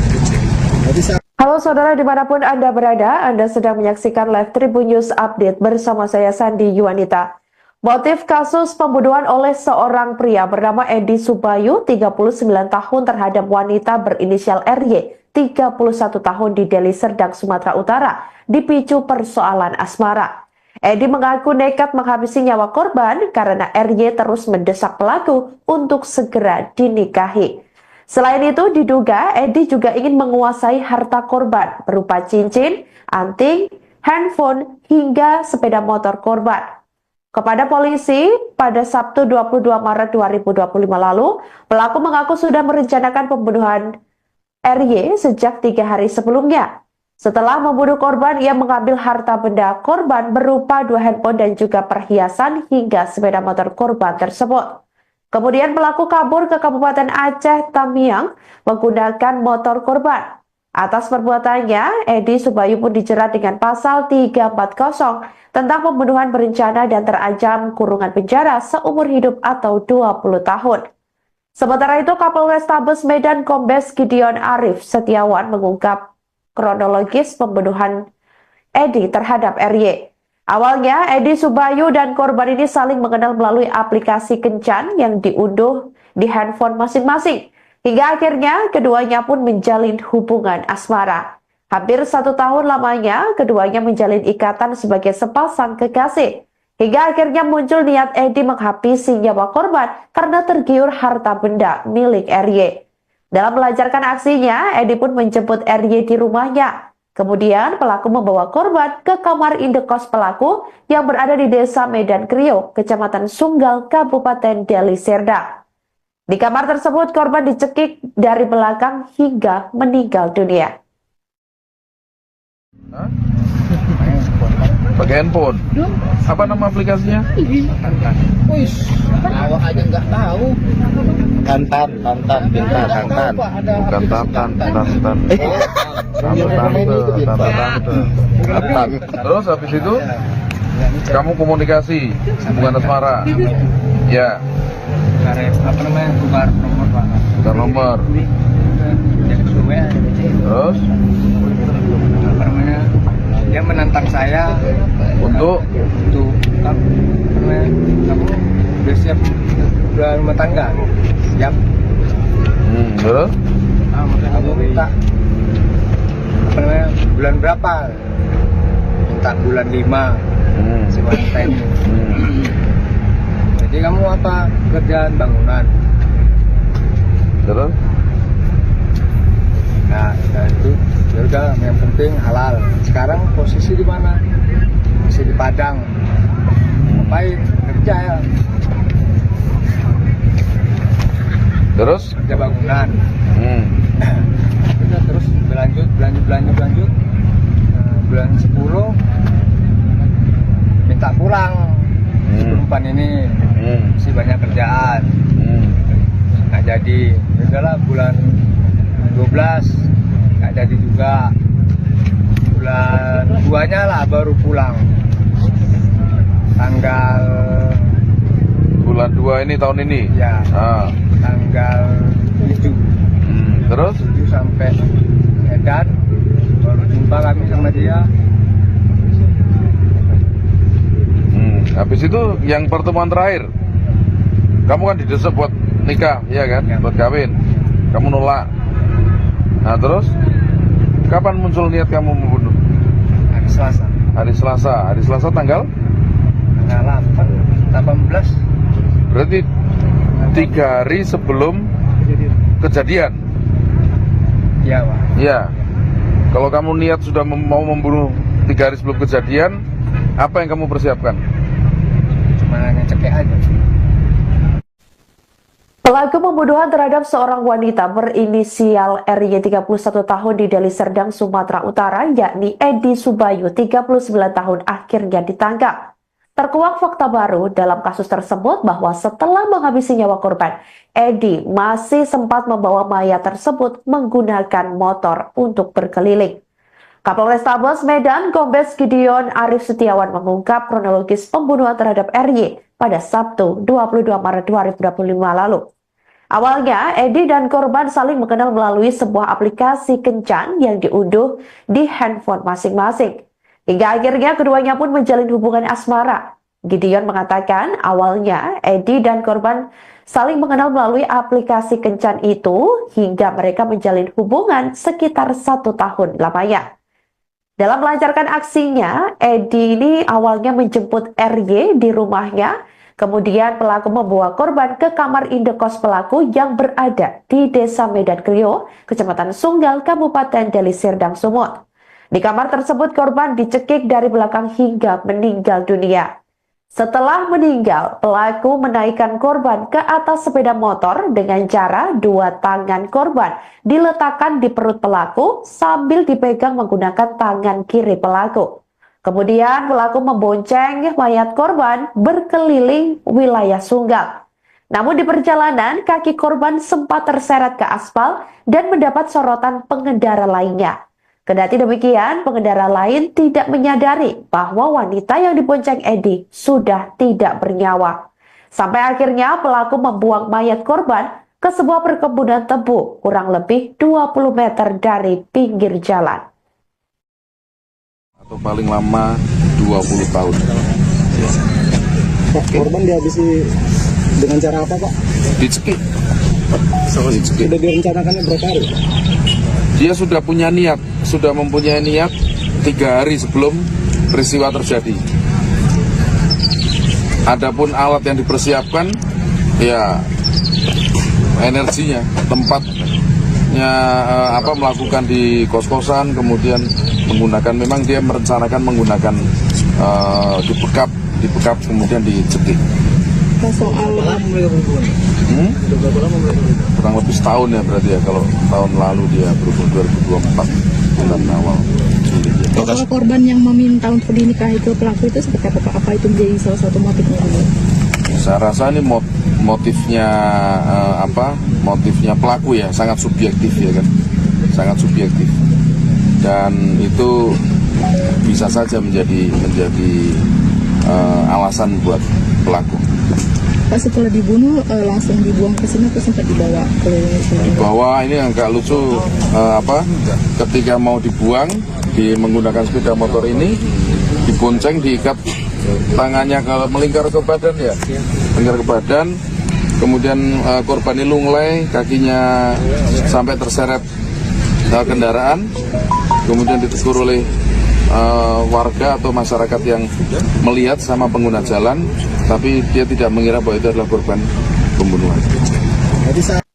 Halo saudara dimanapun Anda berada, Anda sedang menyaksikan live Tribun News Update bersama saya Sandi Yuwanita. Motif kasus pembunuhan oleh seorang pria bernama Edi Subayu, 39 tahun terhadap wanita berinisial RY, 31 tahun di Deli Serdang, Sumatera Utara, dipicu persoalan asmara. Edi mengaku nekat menghabisi nyawa korban karena RY terus mendesak pelaku untuk segera dinikahi. Selain itu, diduga Edi juga ingin menguasai harta korban berupa cincin, anting, handphone, hingga sepeda motor korban. Kepada polisi, pada Sabtu 22 Maret 2025 lalu, pelaku mengaku sudah merencanakan pembunuhan RY sejak 3 hari sebelumnya. Setelah membunuh korban, ia mengambil harta benda korban berupa 2 handphone dan juga perhiasan hingga sepeda motor korban tersebut. Kemudian pelaku kabur ke Kabupaten Aceh Tamiang menggunakan motor korban. Atas perbuatannya, Edi Subayu pun dijerat dengan pasal 340 tentang pembunuhan berencana dan terancam kurungan penjara seumur hidup atau 20 tahun. Sementara itu, Kapolrestabes Medan Kombes Gideon Arif Setiawan mengungkap kronologis pembunuhan Edi terhadap RY. Awalnya, Edi Subayu dan korban ini saling mengenal melalui aplikasi kencan yang diunduh di handphone masing-masing. Hingga akhirnya, keduanya pun menjalin hubungan asmara. Hampir 1 tahun lamanya, keduanya menjalin ikatan sebagai sepasang kekasih. Hingga akhirnya muncul niat Edi menghabisi nyawa korban karena tergiur harta benda milik RY. Dalam melancarkan aksinya, Edi pun menjemput RY di rumahnya. Kemudian pelaku membawa korban ke kamar indekos pelaku yang berada di Desa Medan Kriok, Kecamatan Sunggal, Kabupaten Deli Serdang. Di kamar tersebut korban dicekik dari belakang hingga meninggal dunia. Pakai handphone. Apa nama aplikasinya? Wih, awak aja nggak tahu. Tantan. Bukan Tantan. Terus habis itu kamu komunikasi hubungan asmara. Ya. Tukar nomor, Pak. Tukar nomor. Terus dia menantang saya untuk kamu udah siap rumah tangga, siap. Terus Kamu minta bulan berapa? Minta bulan 5 si wanita ini. Jadi kamu apa? Kerjaan bangunan. terus Nah, itu ya udah, yang penting halal. Sekarang posisi di mana? Masih di Padang. Ngapain? Kerja ya. Terus? Kerja bangunan. Udah, terus berlanjut. Nah, bulan 10 minta pulang. Perempuan ini masih banyak kerjaan. Nggak jadi. Ya udahlah, bulan 12 nggak jadi juga. Bulan 2-nya lah baru pulang. Tanggal Bulan 2 ini tahun ini? ya tanggal 7. Terus? 7 sampai Medan, baru jumpa kami sama dia. Habis itu yang pertemuan terakhir, kamu kan didesak buat nikah, ya kan? Ya. Buat kawin. Kamu nolak. Nah terus, kapan muncul niat kamu membunuh? Hari Selasa. Hari Selasa tanggal? Tanggal 18. Berarti 3 hari sebelum kejadian? Iya, Pak. Iya. Kalau kamu niat sudah mau membunuh 3 hari sebelum kejadian, apa yang kamu persiapkan? Cuma ngecekek aja. Pelaku pembunuhan terhadap seorang wanita berinisial RY 31 tahun di Deli Serdang, Sumatera Utara, yakni Edi Subayu 39 tahun akhirnya ditangkap. Terkuak fakta baru dalam kasus tersebut bahwa setelah menghabisi nyawa korban, Edi masih sempat membawa mayat tersebut menggunakan motor untuk berkeliling. Kapolrestabes Medan, Kombes Gideon Arif Setiawan mengungkap kronologis pembunuhan terhadap RY pada Sabtu 22 Maret 2025 lalu. Awalnya, Edi dan korban saling mengenal melalui sebuah aplikasi kencan yang diunduh di handphone masing-masing. Hingga akhirnya keduanya pun menjalin hubungan asmara. Gideon mengatakan awalnya Edi dan korban saling mengenal melalui aplikasi kencan itu hingga mereka menjalin hubungan sekitar 1 tahun lamanya. Dalam melancarkan aksinya, Edi ini awalnya menjemput RY di rumahnya, kemudian pelaku membawa korban ke kamar indekos pelaku yang berada di Desa Medan Krio, Kecamatan Sunggal, Kabupaten Deli Serdang, Sumut. Di kamar tersebut korban dicekik dari belakang hingga meninggal dunia. Setelah meninggal, pelaku menaikkan korban ke atas sepeda motor dengan cara 2 tangan korban diletakkan di perut pelaku sambil dipegang menggunakan tangan kiri pelaku. Kemudian pelaku membonceng mayat korban berkeliling wilayah Sunggal. Namun di perjalanan, kaki korban sempat terseret ke aspal dan mendapat sorotan pengendara lainnya. Kendati demikian, pengendara lain tidak menyadari bahwa wanita yang dibonceng Edi sudah tidak bernyawa. Sampai akhirnya pelaku membuang mayat korban ke sebuah perkebunan tebu kurang lebih 20 meter dari pinggir jalan. Atau paling lama 20 tahun. Pak, korban dihabisi dengan cara apa, Pak? Dicekik. Sudah direncanakannya berapa hari? Dia sudah punya niat, sudah mempunyai niat 3 hari sebelum peristiwa terjadi. Adapun alat yang dipersiapkan, ya energinya, tempatnya melakukan di kos-kosan, kemudian menggunakan, memang dia merencanakan menggunakan dibekap kemudian dicekik. Soal Kurang lebih setahun ya berarti ya, kalau tahun lalu dia berhubung 2024 bulan awal. soal korban yang meminta untuk dinikahi ke pelaku itu seperti apa, Pak? Apa itu menjadi salah satu motifnya dulu? Saya rasa ini motifnya motifnya pelaku ya, sangat subjektif ya kan, sangat subjektif, dan itu bisa saja menjadi alasan buat pelaku. Pak, setelah dibunuh langsung dibuang ke sini atau sempat dibawa ke Dibawa, ini agak lucu, ketika mau dibuang menggunakan sepeda motor ini, dibonceng, diikat tangannya melingkar ke badan ya, melingkar ke badan, kemudian korban ini lunglai, kakinya sampai terseret kendaraan, kemudian ditegur oleh warga atau masyarakat yang melihat sama pengguna jalan, tapi dia tidak mengira bahwa itu adalah korban pembunuhan.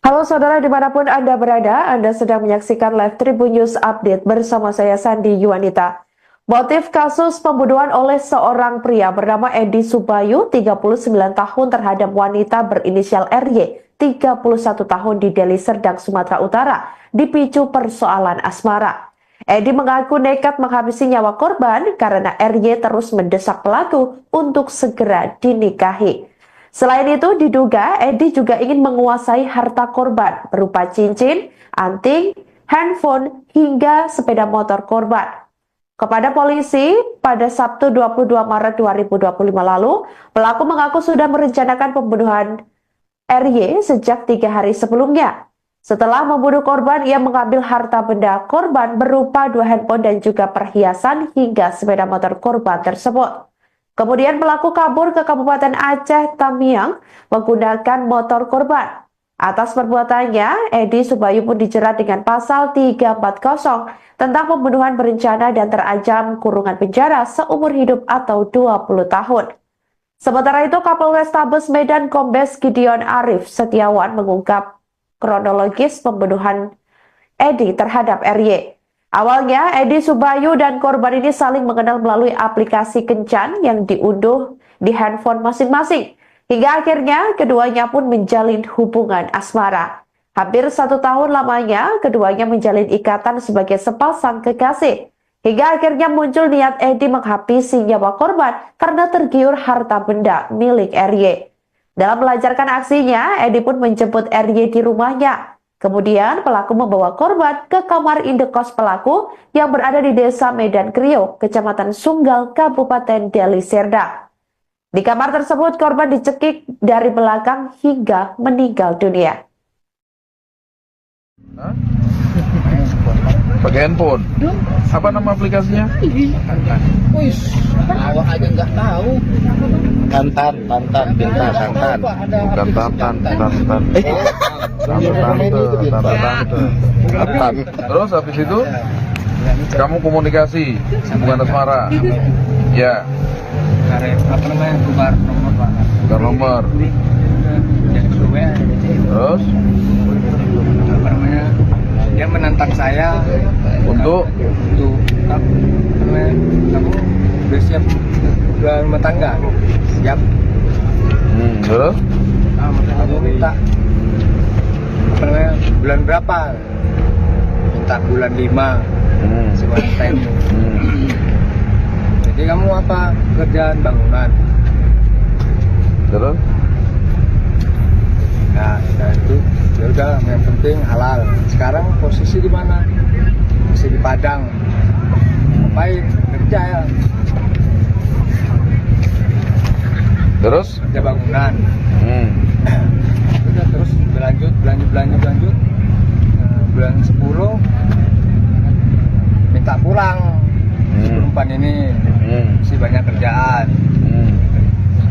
Halo saudara dimanapun Anda berada, Anda sedang menyaksikan live Tribun News Update bersama saya Sandi Yuwanita. Motif kasus pembunuhan oleh seorang pria bernama Edi Subayu, 39 tahun terhadap wanita berinisial RY, 31 tahun di Deli Serdang, Sumatera Utara, dipicu persoalan asmara. Edi mengaku nekat menghabisi nyawa korban karena RY terus mendesak pelaku untuk segera dinikahi. Selain itu, diduga Edi juga ingin menguasai harta korban berupa cincin, anting, handphone, hingga sepeda motor korban. Kepada polisi, pada Sabtu 22 Maret 2025 lalu, pelaku mengaku sudah merencanakan pembunuhan RY sejak 3 hari sebelumnya. Setelah membunuh korban, ia mengambil harta benda korban berupa 2 handphone dan juga perhiasan hingga sepeda motor korban tersebut. Kemudian pelaku kabur ke Kabupaten Aceh Tamiang menggunakan motor korban. Atas perbuatannya, Edi Subayu pun dijerat dengan pasal 340 tentang pembunuhan berencana dan terancam kurungan penjara seumur hidup atau 20 tahun. Sementara itu, Kapolrestabes Medan Kombes Gideon Arif Setiawan mengungkap kronologis pembunuhan Edi terhadap RY. Awalnya, Edi Subayu dan korban ini saling mengenal melalui aplikasi kencan yang diunduh di handphone masing-masing. Hingga akhirnya, keduanya pun menjalin hubungan asmara. Hampir 1 tahun lamanya, keduanya menjalin ikatan sebagai sepasang kekasih. Hingga akhirnya muncul niat Edi menghabisi nyawa korban karena tergiur harta benda milik RY. Dalam melancarkan aksinya, Edi pun menjemput RY di rumahnya. Kemudian pelaku membawa korban ke kamar indekos pelaku yang berada di Desa Medan Kriok, Kecamatan Sunggal, Kabupaten Deli Serdang. Di kamar tersebut korban dicekik dari belakang hingga meninggal dunia. Pakai handphone. Apa nama aplikasinya? Wih, awak aja nggak tahu. Tantan, pintar tantan. Bukan Tantan. Terus habis itu kamu komunikasi hubungan asmara. Ya. Apa namanya, tukar nomor Pak. Tukar nomor. Jadi gue Terus apa namanya, dia menantang saya untuk apa namanya, kamu udah siap jual rumah tangga? Siap. Terus Kamu minta apa namanya, bulan berapa? Minta bulan 5 sebulan time. Jadi kamu apa, kerjaan bangunan? terus Nah, itu ya udah, yang penting halal. Sekarang posisi di mana? Masih di Padang. Ngapain? Kerja ya. terus Kerja bangunan. Udah, terus berlanjut. Bulan 10 minta pulang. Perempuan ini masih banyak kerjaan.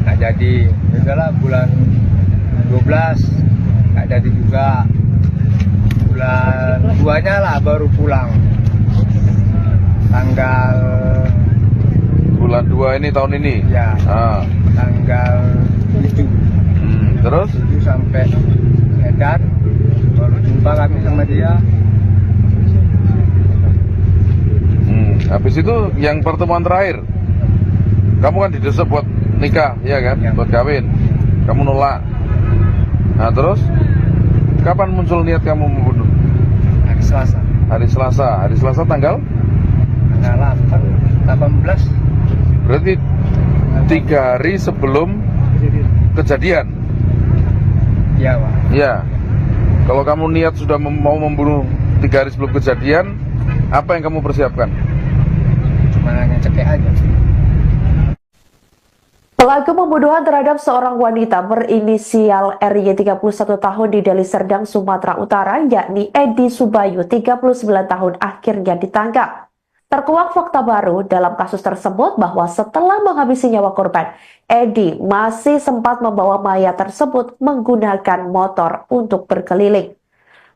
Nggak jadi. Ya udahlah, bulan 12 nggak jadi juga. Bulan 2-nya lah baru pulang. Tanggal bulan 2 ini tahun ini. ya tanggal 7 Terus 7 sampai Medan baru jumpa kami sama dia. habis itu yang pertemuan terakhir kamu kan didesak buat nikah, ya kan? Ya. Buat kawin. Kamu nolak. Nah, terus kapan muncul niat kamu membunuh? Hari Selasa. Hari Selasa tanggal 18. berarti 3 hari sebelum kejadian. Iya, Pak. Ya. Kalau kamu niat sudah mau membunuh 3 hari sebelum kejadian, apa yang kamu persiapkan? Cuma ngecekek aja. Pelaku pembunuhan terhadap seorang wanita berinisial RY 31 tahun di Deli Serdang, Sumatera Utara, yakni Edi Subayu 39 tahun akhirnya ditangkap. Terkuak fakta baru dalam kasus tersebut bahwa setelah menghabisi nyawa korban, Edi masih sempat membawa mayat tersebut menggunakan motor untuk berkeliling.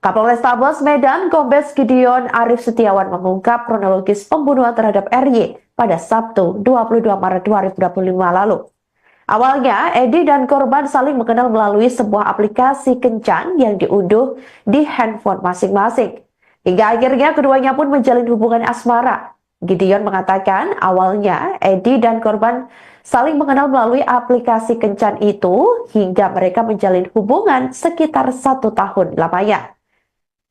Kapolrestabes Medan Kombes Gideon Arif Setiawan mengungkap kronologis pembunuhan terhadap RY pada Sabtu 22 Maret 2025 lalu. Awalnya, Edi dan korban saling mengenal melalui sebuah aplikasi kencan yang diunduh di handphone masing-masing. Hingga akhirnya keduanya pun menjalin hubungan asmara. Gideon mengatakan awalnya Edi dan korban saling mengenal melalui aplikasi kencan itu hingga mereka menjalin hubungan sekitar 1 tahun lamanya.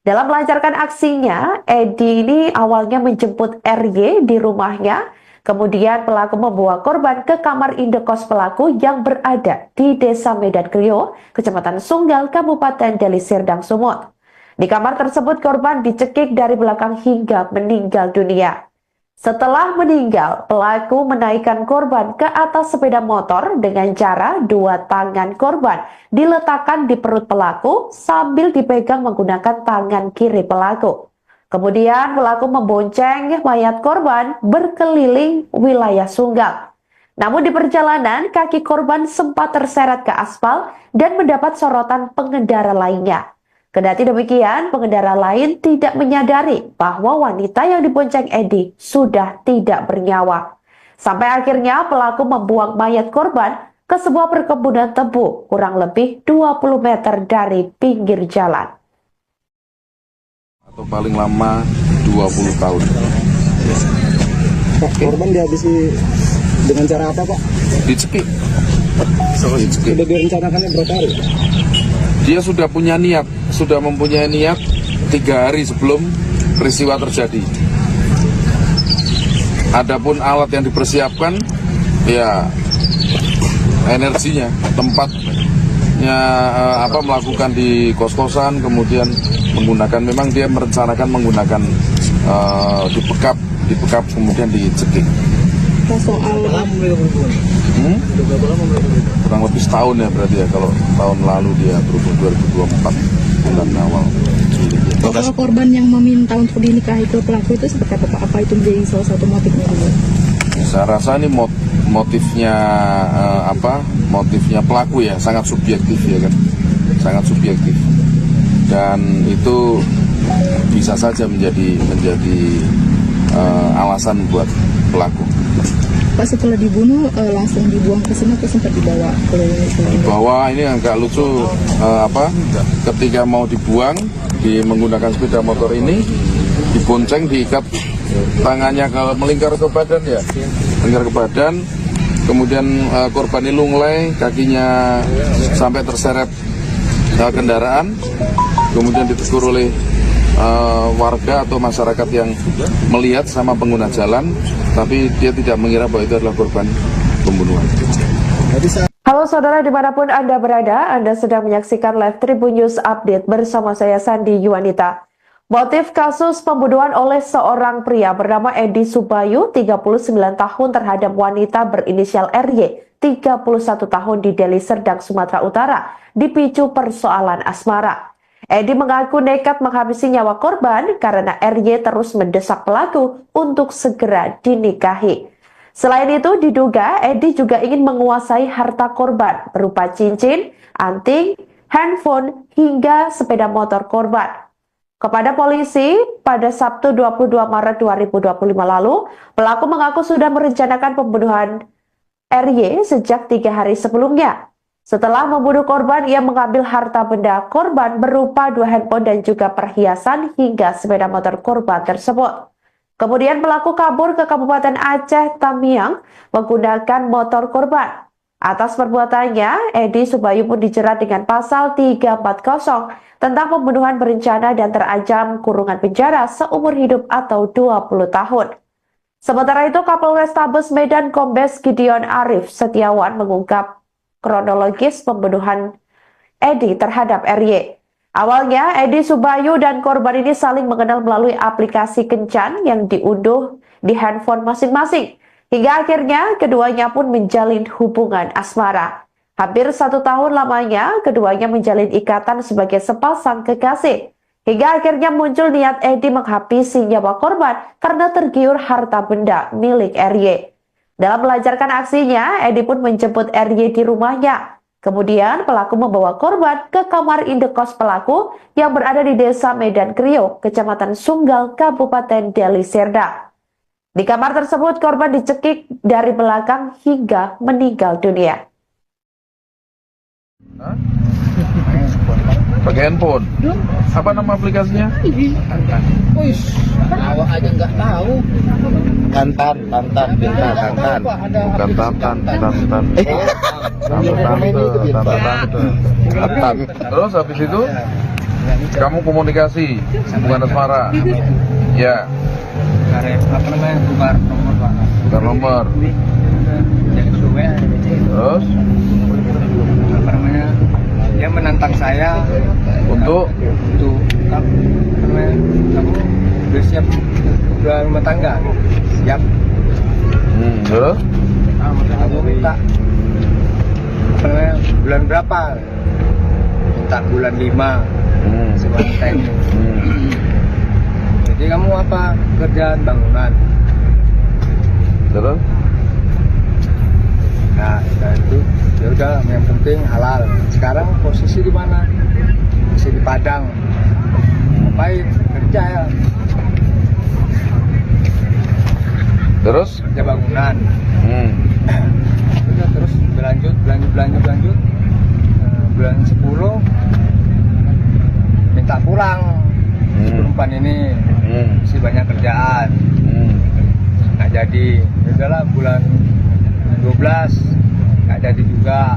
Dalam melancarkan aksinya, Edi ini awalnya menjemput RY di rumahnya. Kemudian pelaku membawa korban ke kamar indekos pelaku yang berada di Desa Medan Krio, Kecamatan Sunggal, Kabupaten Deli Serdang, Sumut. Di kamar tersebut korban dicekik dari belakang hingga meninggal dunia. Setelah meninggal, pelaku menaikkan korban ke atas sepeda motor dengan cara 2 tangan korban diletakkan di perut pelaku sambil dipegang menggunakan tangan kiri pelaku. Kemudian pelaku membonceng mayat korban berkeliling wilayah Sunggal. Namun di perjalanan, kaki korban sempat terseret ke aspal dan mendapat sorotan pengendara lainnya. Kendati demikian, pengendara lain tidak menyadari bahwa wanita yang dibonceng Edi sudah tidak bernyawa. Sampai akhirnya pelaku membuang mayat korban ke sebuah perkebunan tebu kurang lebih 20 meter dari pinggir jalan. Atau paling lama 20 tahun. Pak, korban dihabisi dengan cara apa, Pak? Dicekik. Sudah direncanakannya berapa hari? Dia sudah mempunyai niat 3 hari sebelum peristiwa terjadi. Adapun alat yang dipersiapkan, ya energinya, tempatnya melakukan di kos-kosan, kemudian memang dia merencanakan menggunakan dibekap kemudian dicekik. Kurang lebih setahun ya berarti ya, kalau tahun lalu dia berhubung 2024 bulan awal. Kalau korban yang meminta untuk dinikahi ke pelaku itu seperti apa, Pak? Apa itu menjadi salah satu motifnya dulu? Saya rasa ini motifnya pelaku ya, sangat subjektif ya kan, sangat subjektif, dan itu bisa saja menjadi alasan buat pelaku. Pak, setelah dibunuh langsung dibuang ke sini atau sempat dibawa ke Dibawa, ini agak lucu, ketika mau dibuang menggunakan sepeda motor ini dibonceng, diikat tangannya melingkar ke badan ya, melingkar ke badan, kemudian korban ini lunglai, kakinya sampai terseret kendaraan, kemudian ditegur oleh warga atau masyarakat yang melihat sama pengguna jalan, tapi dia tidak mengira bahwa itu adalah korban pembunuhan. Halo saudara dimanapun Anda berada, Anda sedang menyaksikan live Tribun News Update bersama saya Sandi Yuwanita. Motif kasus pembunuhan oleh seorang pria bernama Edi Subayu, 39 tahun terhadap wanita berinisial RY, 31 tahun di Deli Serdang, Sumatera Utara, dipicu persoalan asmara. Edi mengaku nekat menghabisi nyawa korban karena RY terus mendesak pelaku untuk segera dinikahi. Selain itu, diduga Edi juga ingin menguasai harta korban berupa cincin, anting, handphone, hingga sepeda motor korban. Kepada polisi, pada Sabtu 22 Maret 2025 lalu, pelaku mengaku sudah merencanakan pembunuhan RY sejak 3 hari sebelumnya. Setelah membunuh korban, ia mengambil harta benda korban berupa 2 handphone dan juga perhiasan hingga sepeda motor korban tersebut. Kemudian pelaku kabur ke Kabupaten Aceh Tamiang menggunakan motor korban. Atas perbuatannya, Edi Subayu pun dijerat dengan pasal 340 tentang pembunuhan berencana dan terancam kurungan penjara seumur hidup atau 20 tahun. Sementara itu, Kapolrestabes Medan Kombes Gideon Arif Setiawan mengungkap kronologis pembunuhan Edi terhadap RY. Awalnya, Edi Subayu dan korban ini saling mengenal melalui aplikasi kencan yang diunduh di handphone masing-masing. Hingga akhirnya, keduanya pun menjalin hubungan asmara. Hampir 1 tahun lamanya, keduanya menjalin ikatan sebagai sepasang kekasih. Hingga akhirnya muncul niat Edi menghabisi nyawa korban karena tergiur harta benda milik RY. Dalam melancarkan aksinya, Edi pun menjemput RY di rumahnya. Kemudian pelaku membawa korban ke kamar indekos pelaku yang berada di Desa Medan Krio, Kecamatan Sunggal, Kabupaten Deli Serdang. Di kamar tersebut korban dicekik dari belakang hingga meninggal dunia. Hah? Pakai handphone. Apa nama aplikasinya? Wih, awak aja nggak tahu. Tantan, Binta, Tantan. Bukan Tantan. Tantan. Terus habis itu kamu komunikasi hubungan asmara. Ya, apa namanya, tukar nomor Pak. bukan nomor. Jadi suwe, Terus apa namanya, dia menantang saya untuk apa namanya, kamu udah siap udah rumah tangga, siap. terus Aku minta apa namanya, bulan berapa, minta bulan 5 sebantai. Jadi kamu apa, kerjaan bangunan. terus Nah, itu ya udah, yang penting halal. Sekarang posisi di mana? Masih di Padang. Ngapain? Kerja ya. terus Kerja bangunan. Udah, terus berlanjut. Bulan 10 minta pulang. Perempuan ini masih banyak kerjaan. Nggak jadi. Ya udahlah, bulan 12 nggak jadi juga.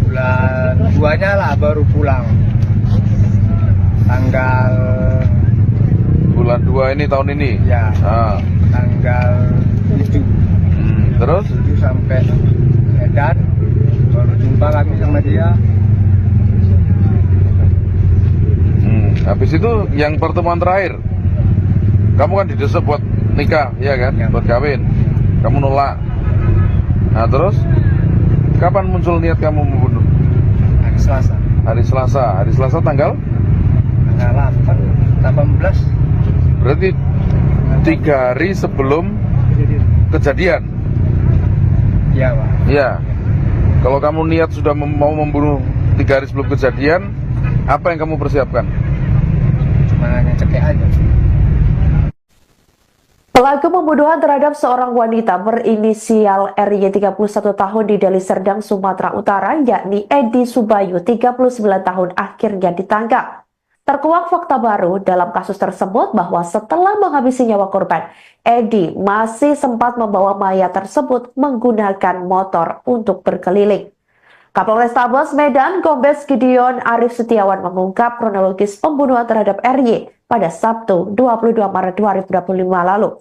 Bulan 2-nya lah baru pulang. Tanggal bulan 2 ini tahun ini. ya Ah. tanggal 7 Terus 7 sampai Medan, baru jumpa lagi sama dia. habis itu yang pertemuan terakhir kamu kan didesak buat nikah, ya kan? Ya. Buat kawin. Kamu nolak. Nah, terus kapan muncul niat kamu membunuh? Hari Selasa Hari Selasa tanggal? tanggal 18. Berarti 3 hari sebelum kejadian. Iya Pak. Iya. Kalau kamu niat sudah mau membunuh 3 hari sebelum kejadian, apa yang kamu persiapkan? Cuma ngecekek aja. Pelaku pembunuhan terhadap seorang wanita berinisial RY 31 tahun di Deli Serdang, Sumatera Utara, yakni Edi Subayu 39 tahun akhirnya ditangkap. Terkuak fakta baru dalam kasus tersebut bahwa setelah menghabisi nyawa korban, Edi masih sempat membawa mayat tersebut menggunakan motor untuk berkeliling. Kapolrestabes Medan, Kombes Gideon Arif Setiawan mengungkap kronologis pembunuhan terhadap RY pada Sabtu 22 Maret 2025 lalu.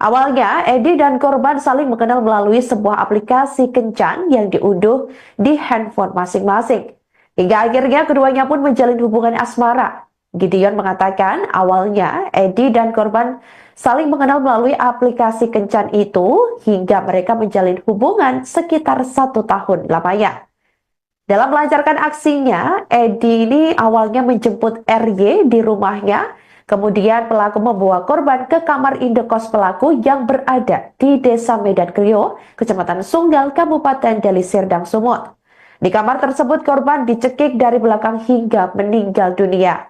Awalnya, Edi dan korban saling mengenal melalui sebuah aplikasi kencan yang diunduh di handphone masing-masing. Hingga akhirnya keduanya pun menjalin hubungan asmara. Gideon mengatakan awalnya Edi dan korban saling mengenal melalui aplikasi kencan itu hingga mereka menjalin hubungan sekitar 1 tahun lamanya. Dalam melancarkan aksinya, Edi ini awalnya menjemput RY di rumahnya, kemudian pelaku membawa korban ke kamar indekos pelaku yang berada di Desa Medan Krio, Kecamatan Sunggal, Kabupaten Deli Serdang, Sumut. Di kamar tersebut korban dicekik dari belakang hingga meninggal dunia.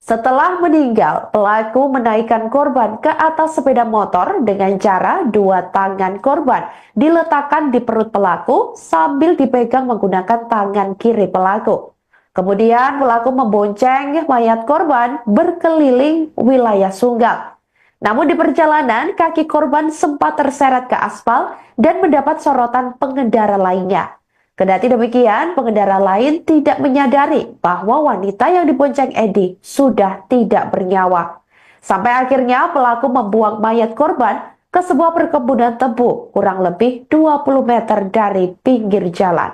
Setelah meninggal, pelaku menaikkan korban ke atas sepeda motor dengan cara 2 tangan korban diletakkan di perut pelaku sambil dipegang menggunakan tangan kiri pelaku. Kemudian pelaku membonceng mayat korban berkeliling wilayah Sunggal. Namun di perjalanan, kaki korban sempat terseret ke aspal dan mendapat sorotan pengendara lainnya. Kendati demikian, pengendara lain tidak menyadari bahwa wanita yang dibonceng Edi sudah tidak bernyawa. Sampai akhirnya pelaku membuang mayat korban ke sebuah perkebunan tebu kurang lebih 20 meter dari pinggir jalan.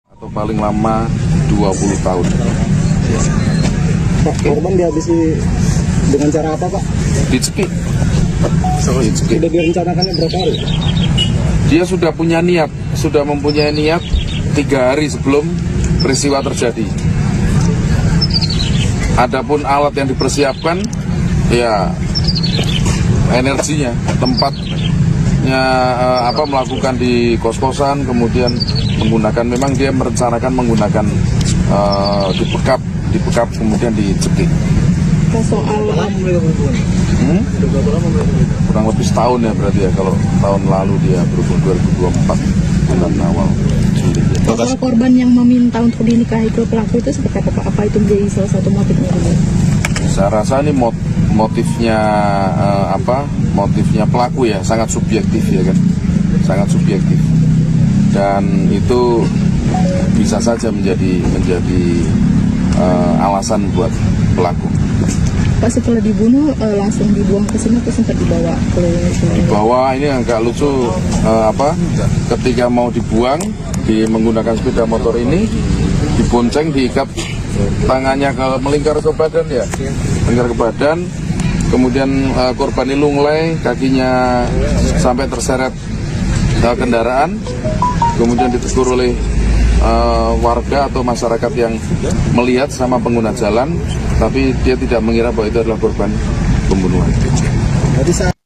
Atau paling lama 20 tahun. Pak, korban dihabisi dengan cara apa, Pak? Dicekik. Sudah direncanakannya berapa hari? Dia sudah punya niat, sudah mempunyai niat 3 hari sebelum peristiwa terjadi. Adapun alat yang dipersiapkan, ya energinya, tempatnya melakukan di kos-kosan, kemudian menggunakan, memang dia merencanakan menggunakan dibekap kemudian dicekik. Soal Kurang lebih setahun ya berarti ya, kalau tahun lalu dia berhubung 2024 bulan awal. Kalau korban yang meminta untuk dinikahi ke pelaku itu seperti apa Pak? Apa itu menjadi salah satu motifnya dulu? Saya rasa ini motifnya motifnya pelaku ya, sangat subjektif ya kan, sangat subjektif, dan itu bisa saja menjadi alasan buat pelaku. Pak, setelah dibunuh langsung dibuang ke sini atau sempat dibawa ke Di bawah ini agak lucu ketika mau dibuang menggunakan sepeda motor ini dibonceng, diikat tangannya melingkar ke badan ya, melingkar ke badan, kemudian korban ini lunglai, kakinya sampai terseret kendaraan, kemudian ditegur oleh warga atau masyarakat yang melihat sama pengguna jalan, tapi dia tidak mengira bahwa itu adalah korban pembunuhan.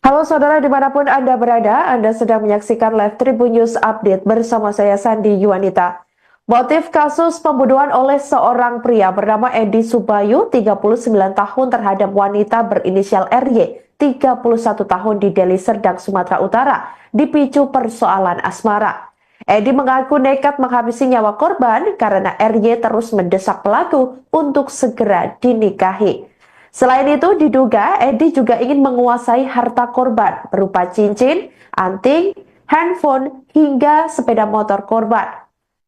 Halo saudara dimanapun Anda berada, Anda sedang menyaksikan live Tribun News Update bersama saya Sandi Yuwanita. Motif kasus pembunuhan oleh seorang pria bernama Edi Subayu, 39 tahun terhadap wanita berinisial RY, 31 tahun di Deli Serdang, Sumatera Utara, dipicu persoalan asmara. Edi mengaku nekat menghabisi nyawa korban karena RY terus mendesak pelaku untuk segera dinikahi. Selain itu, diduga Edi juga ingin menguasai harta korban berupa cincin, anting, handphone, hingga sepeda motor korban.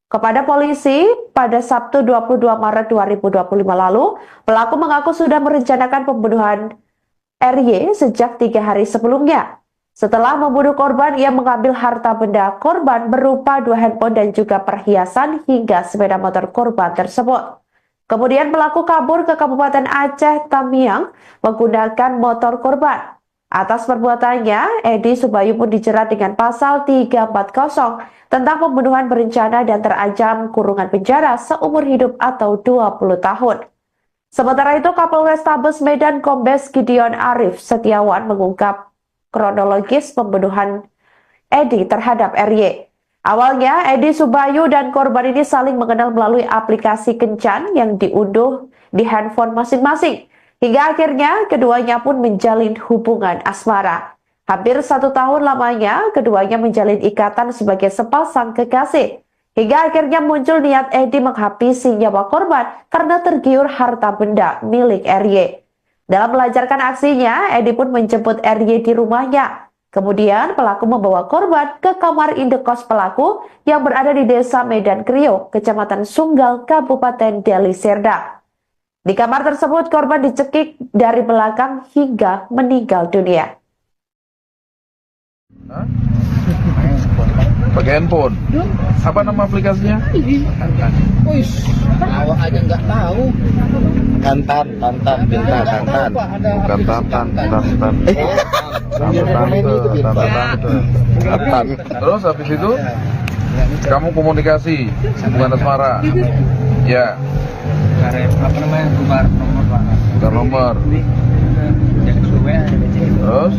Kepada polisi, pada Sabtu 22 Maret 2025 lalu, pelaku mengaku sudah merencanakan pembunuhan RY sejak 3 hari sebelumnya. Setelah membunuh korban, ia mengambil harta benda korban berupa 2 handphone dan juga perhiasan hingga sepeda motor korban tersebut. Kemudian pelaku kabur ke Kabupaten Aceh Tamiang menggunakan motor korban. Atas perbuatannya, Edi Subayu pun dijerat dengan pasal 340 tentang pembunuhan berencana dan terancam kurungan penjara seumur hidup atau 20 tahun. Sementara itu, Kapolrestabes Medan Kombes Gideon Arif Setiawan mengungkap kronologis pembunuhan Edi terhadap RY. Awalnya, Edi Subayu dan korban ini saling mengenal melalui aplikasi kencan yang diunduh di handphone masing-masing. Hingga akhirnya keduanya pun menjalin hubungan asmara. Hampir 1 tahun lamanya keduanya menjalin ikatan sebagai sepasang kekasih. Hingga akhirnya muncul niat Edi menghabisi nyawa korban karena tergiur harta benda milik RY. Dalam melancarkan aksinya, Edi pun menjemput RY di rumahnya. Kemudian pelaku membawa korban ke kamar indekos pelaku yang berada di Desa Medan Krio, Kecamatan Sunggal, Kabupaten Deli Serdang. Di kamar tersebut, korban dicekik dari belakang hingga meninggal dunia. Pakai handphone. Apa nama aplikasinya? Awak aja nggak tahu. Tantan, pintar, tantan. Bukan tantan. Terus habis itu kamu komunikasi hubungan asmara. Ya. Tukar nomor Pak. Tukar nomor. Terus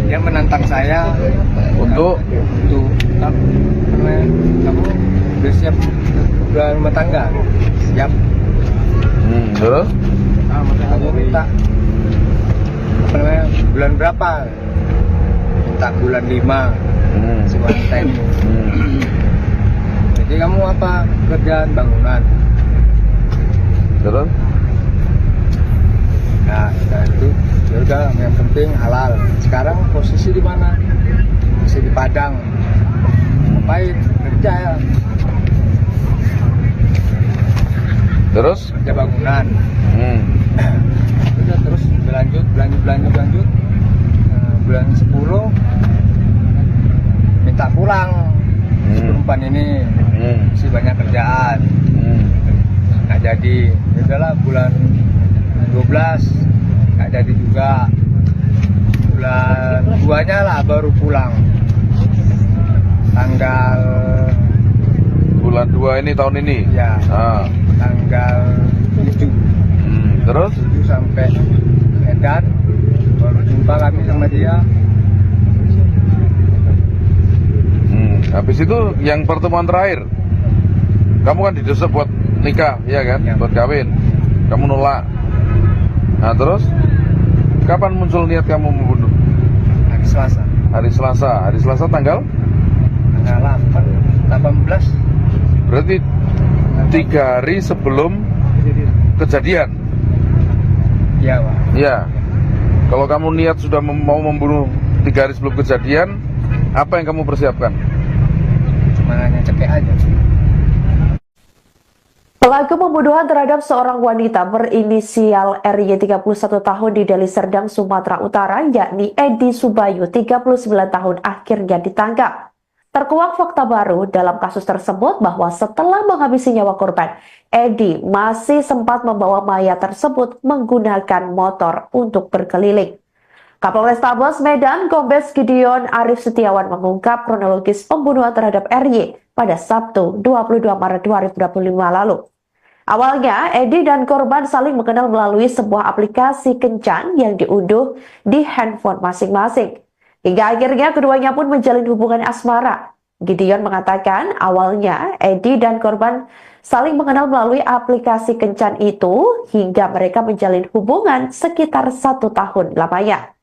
dia menantang saya untuk kamu udah siap rumah tangga, siap. Terus Kamu minta bulan berapa? Minta bulan 5 si wanita ini. Jadi kamu apa kerjaan bangunan? Terus Nah, itu ya udah, yang penting halal. Sekarang posisi di mana? Masih di Padang. Ngapain? Kerja ya. Terus Kerja bangunan. Udah terus berlanjut. Bulan 10 minta pulang. Si perempuan ini masih banyak kerjaan. Nggak jadi. Ya udahlah, bulan 12 nggak jadi juga. Bulan 2-nya lah baru pulang. Tanggal bulan 2 ini tahun ini. ya tanggal 7. Terus 7 sampai Medan baru jumpa kami sama dia. Habis itu yang pertemuan terakhir, kamu kan didesak buat nikah, ya kan? Ya. Buat kawin. Kamu nolak. Nah terus, kapan muncul niat kamu membunuh? Hari Selasa. Hari Selasa tanggal? Tanggal 18. Berarti 3 hari sebelum kejadian. Iya, Pak. Ya. Kalau kamu niat sudah mau membunuh 3 hari sebelum kejadian, apa yang kamu persiapkan? Cuma hanya cekek aja. Pelaku pembunuhan terhadap seorang wanita berinisial RY 31 tahun di Deli Serdang, Sumatera Utara, yakni Edi Subayu 39 tahun akhirnya ditangkap. Terkuak fakta baru dalam kasus tersebut bahwa setelah menghabisi nyawa korban, Edi masih sempat membawa mayat tersebut menggunakan motor untuk berkeliling. Kapolrestabes Medan, Kombes Gideon Arif Setiawan mengungkap kronologis pembunuhan terhadap RY pada Sabtu 22 Maret 2025 lalu. Awalnya, Edi dan korban saling mengenal melalui sebuah aplikasi kencan yang diunduh di handphone masing-masing. Hingga akhirnya keduanya pun menjalin hubungan asmara. Gideon mengatakan awalnya Edi dan korban saling mengenal melalui aplikasi kencan itu hingga mereka menjalin hubungan sekitar 1 tahun lamanya.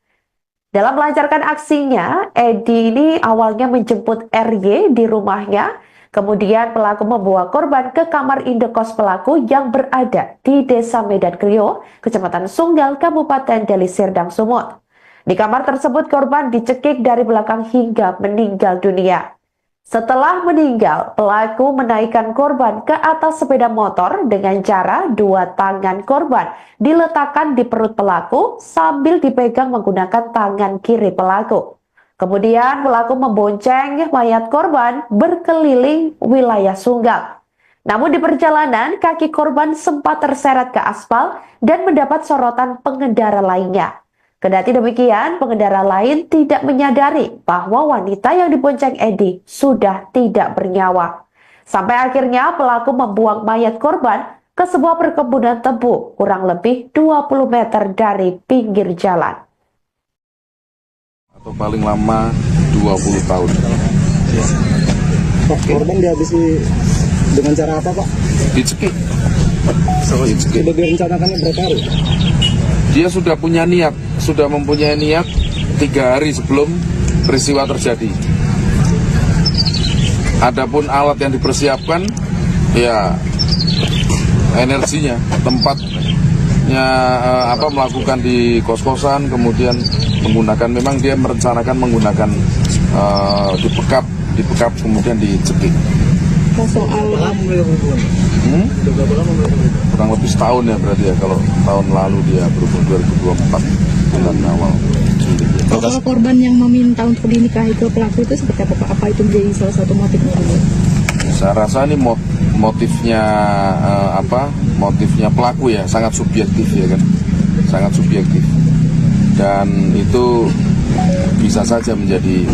Dalam melancarkan aksinya, Edi ini awalnya menjemput RY di rumahnya. Kemudian pelaku membawa korban ke kamar indekos pelaku yang berada di Desa Medan Krio, Kecamatan Sunggal, Kabupaten Deli Serdang, Sumut. Di kamar tersebut korban dicekik dari belakang hingga meninggal dunia. Setelah meninggal, pelaku menaikkan korban ke atas sepeda motor dengan cara 2 tangan korban diletakkan di perut pelaku sambil dipegang menggunakan tangan kiri pelaku. Kemudian pelaku membonceng mayat korban berkeliling wilayah Sunggal. Namun di perjalanan, kaki korban sempat terseret ke aspal dan mendapat sorotan pengendara lainnya. Kendati demikian, pengendara lain tidak menyadari bahwa wanita yang dibonceng Edi sudah tidak bernyawa. Sampai akhirnya pelaku membuang mayat korban ke sebuah perkebunan tebu kurang lebih 20 meter dari pinggir jalan. Atau paling lama 20 tahun. Pak, korban dihabisi dengan cara apa, Pak? Dicekik. Sudah direncanakannya berapa hari? Dia sudah punya niat, sudah mempunyai niat 3 hari sebelum peristiwa terjadi. Adapun alat yang dipersiapkan, ya energinya, tempatnya melakukan di kos-kosan, kemudian menggunakan, memang dia merencanakan menggunakan dipekap kemudian dicekik. Soal Kurang lebih setahun ya berarti ya, kalau tahun lalu dia berhubung 2024 bulan awal. soal korban yang meminta untuk dinikahi ke pelaku itu seperti apa, Pak? Apa itu menjadi salah satu motifnya dulu? Saya rasa ini motifnya motifnya pelaku ya, sangat subjektif ya kan, sangat subjektif, dan itu bisa saja menjadi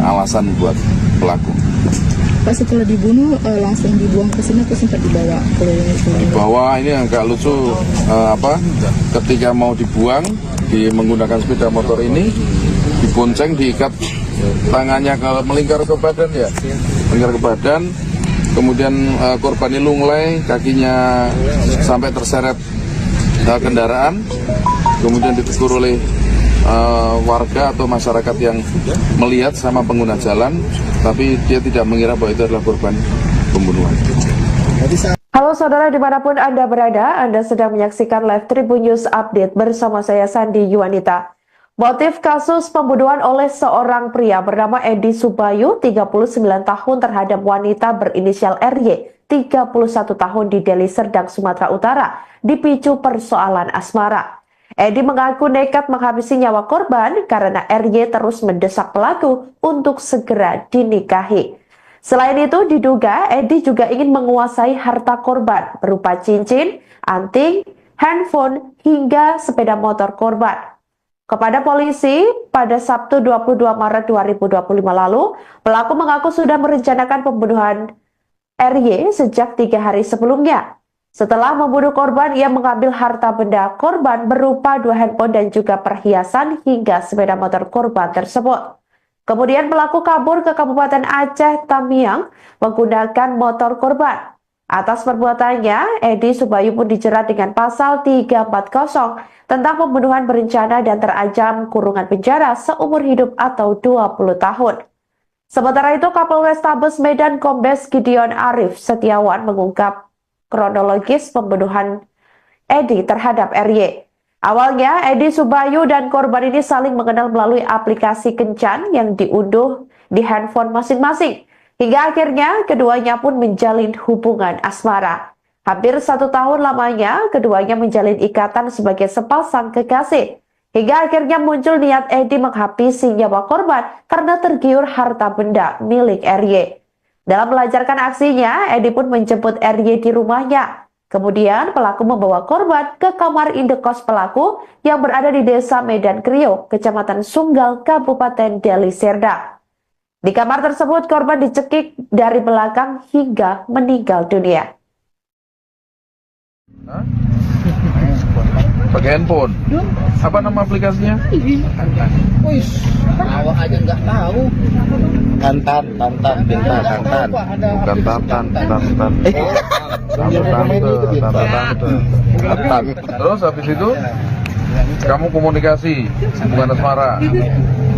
alasan buat pelaku. Pak, setelah dibunuh langsung dibuang ke sini atau sempat dibawa ke Bahwa ini agak lucu, ketika mau dibuang menggunakan sepeda motor ini, dibonceng, diikat tangannya melingkar ke badan ya, melingkar ke badan, kemudian korban ini lunglai, kakinya sampai terseret kendaraan, kemudian ditegur oleh warga atau masyarakat yang melihat sama pengguna jalan, tapi dia tidak mengira bahwa itu adalah korban pembunuhan. Halo saudara dimanapun Anda berada, Anda sedang menyaksikan live Tribun News Update bersama saya Sandi Yuwanita. Motif kasus pembunuhan oleh seorang pria bernama Edi Subayu, 39 tahun terhadap wanita berinisial RY, 31 tahun di Deli Serdang, Sumatera Utara, dipicu persoalan asmara. Edi mengaku nekat menghabisi nyawa korban karena RY terus mendesak pelaku untuk segera dinikahi. Selain itu, diduga Edi juga ingin menguasai harta korban berupa cincin, anting, handphone, hingga sepeda motor korban. Kepada polisi, pada Sabtu 22 Maret 2025 lalu, pelaku mengaku sudah merencanakan pembunuhan RY sejak 3 hari sebelumnya. Setelah membunuh korban, ia mengambil harta benda korban berupa 2 handphone dan juga perhiasan hingga sepeda motor korban tersebut. Kemudian pelaku kabur ke Kabupaten Aceh Tamiang menggunakan motor korban. Atas perbuatannya, Edi Subayu pun dijerat dengan pasal 340 tentang pembunuhan berencana dan terancam kurungan penjara seumur hidup atau 20 tahun. Sementara itu, Kapolrestabes Medan Kombes Gideon Arif Setiawan mengungkap kronologis pembunuhan Edi terhadap RY. Awalnya, Edi Subayu dan korban ini saling mengenal melalui aplikasi kencan yang diunduh di handphone masing-masing. Hingga akhirnya, keduanya pun menjalin hubungan asmara. Hampir 1 tahun lamanya, keduanya menjalin ikatan sebagai sepasang kekasih. Hingga akhirnya muncul niat Edi menghabisi nyawa korban karena tergiur harta benda milik RY. Dalam melancarkan aksinya, Edi pun menjemput RY di rumahnya. Kemudian pelaku membawa korban ke kamar indekos pelaku yang berada di Desa Medan Kriok, Kecamatan Sunggal, Kabupaten Deli Serdang. Di kamar tersebut korban dicekik dari belakang hingga meninggal dunia. Pakai handphone. Apa nama aplikasinya? Wih, awak aja nggak tahu. Tantan, tinta, tantan. Bukan tantan. Tantan. Terus habis itu kamu komunikasi hubungan asmara.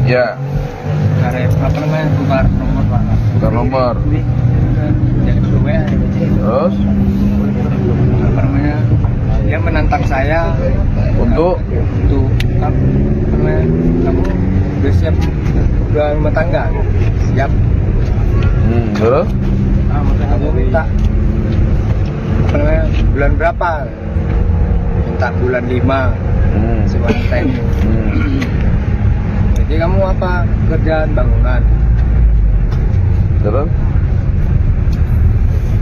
Ya. Apa namanya, tukar nomor Pak. Bukan nomor. Jadi WA. Terus Apa namanya, dia menantang saya untuk apa namanya, kamu udah siap udah rumah tangga? Siap. terus Kamu minta apa namanya, bulan berapa? Minta bulan 5 si wanita ini. Jadi kamu apa, kerjaan bangunan? terus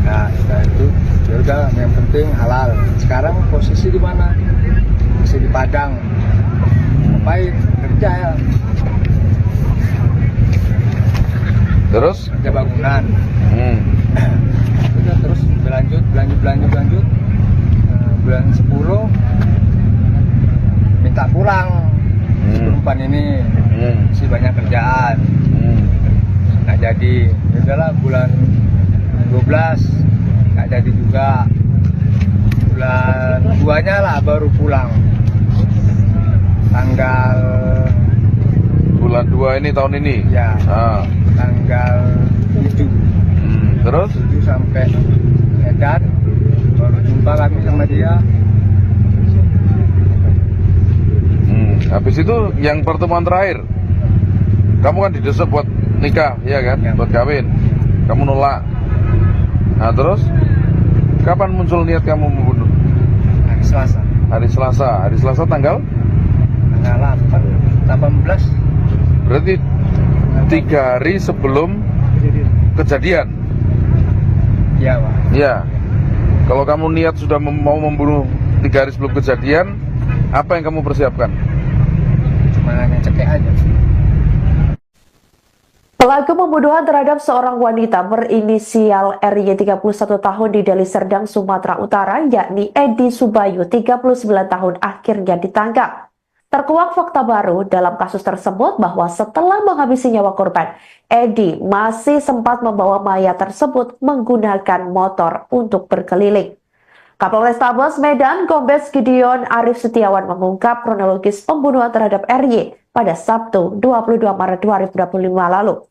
Nah, setelah itu ya udah, yang penting halal. Sekarang posisi di mana? Masih di Padang. Ngapain? Kerja ya. terus Kerja bangunan. Udah, terus berlanjut. Bulan 10 minta pulang. Si perempuan ini masih banyak kerjaan. Nggak jadi. Ya udahlah, bulan 12 nggak jadi juga. Bulan 2-nya lah baru pulang. Tanggal bulan 2 ini tahun ini. ya tanggal 7 Terus 7 sampai Medan, baru jumpa kami sama dia. habis itu yang pertemuan terakhir kamu kan didesak buat nikah, ya kan? Ya. Buat kawin. Kamu nolak. Nah, terus kapan muncul niat kamu membunuh? Hari Selasa. Hari Selasa tanggal 18. berarti 3 hari sebelum kejadian. Iya, Pak. Ya. Kalau kamu niat sudah mau membunuh 3 hari sebelum kejadian, apa yang kamu persiapkan? Cuma hanya cekek aja. Pelaku pembunuhan terhadap seorang wanita berinisial RY 31 tahun di Deli Serdang, Sumatera Utara, yakni Edi Subayu 39 tahun akhirnya ditangkap. Terkuak fakta baru dalam kasus tersebut bahwa setelah menghabisi nyawa korban, Edi masih sempat membawa mayat tersebut menggunakan motor untuk berkeliling. Kapolrestabes Medan Kombes Gideon Arif Setiawan mengungkap kronologis pembunuhan terhadap RY pada Sabtu 22 Maret 2025 lalu.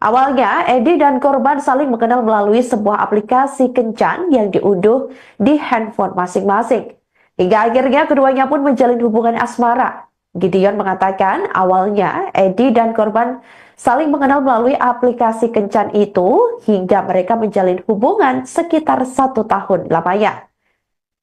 Awalnya, Edi dan korban saling mengenal melalui sebuah aplikasi kencan yang diunduh di handphone masing-masing. Hingga akhirnya keduanya pun menjalin hubungan asmara. Gideon mengatakan awalnya Edi dan korban saling mengenal melalui aplikasi kencan itu hingga mereka menjalin hubungan sekitar 1 tahun lamanya.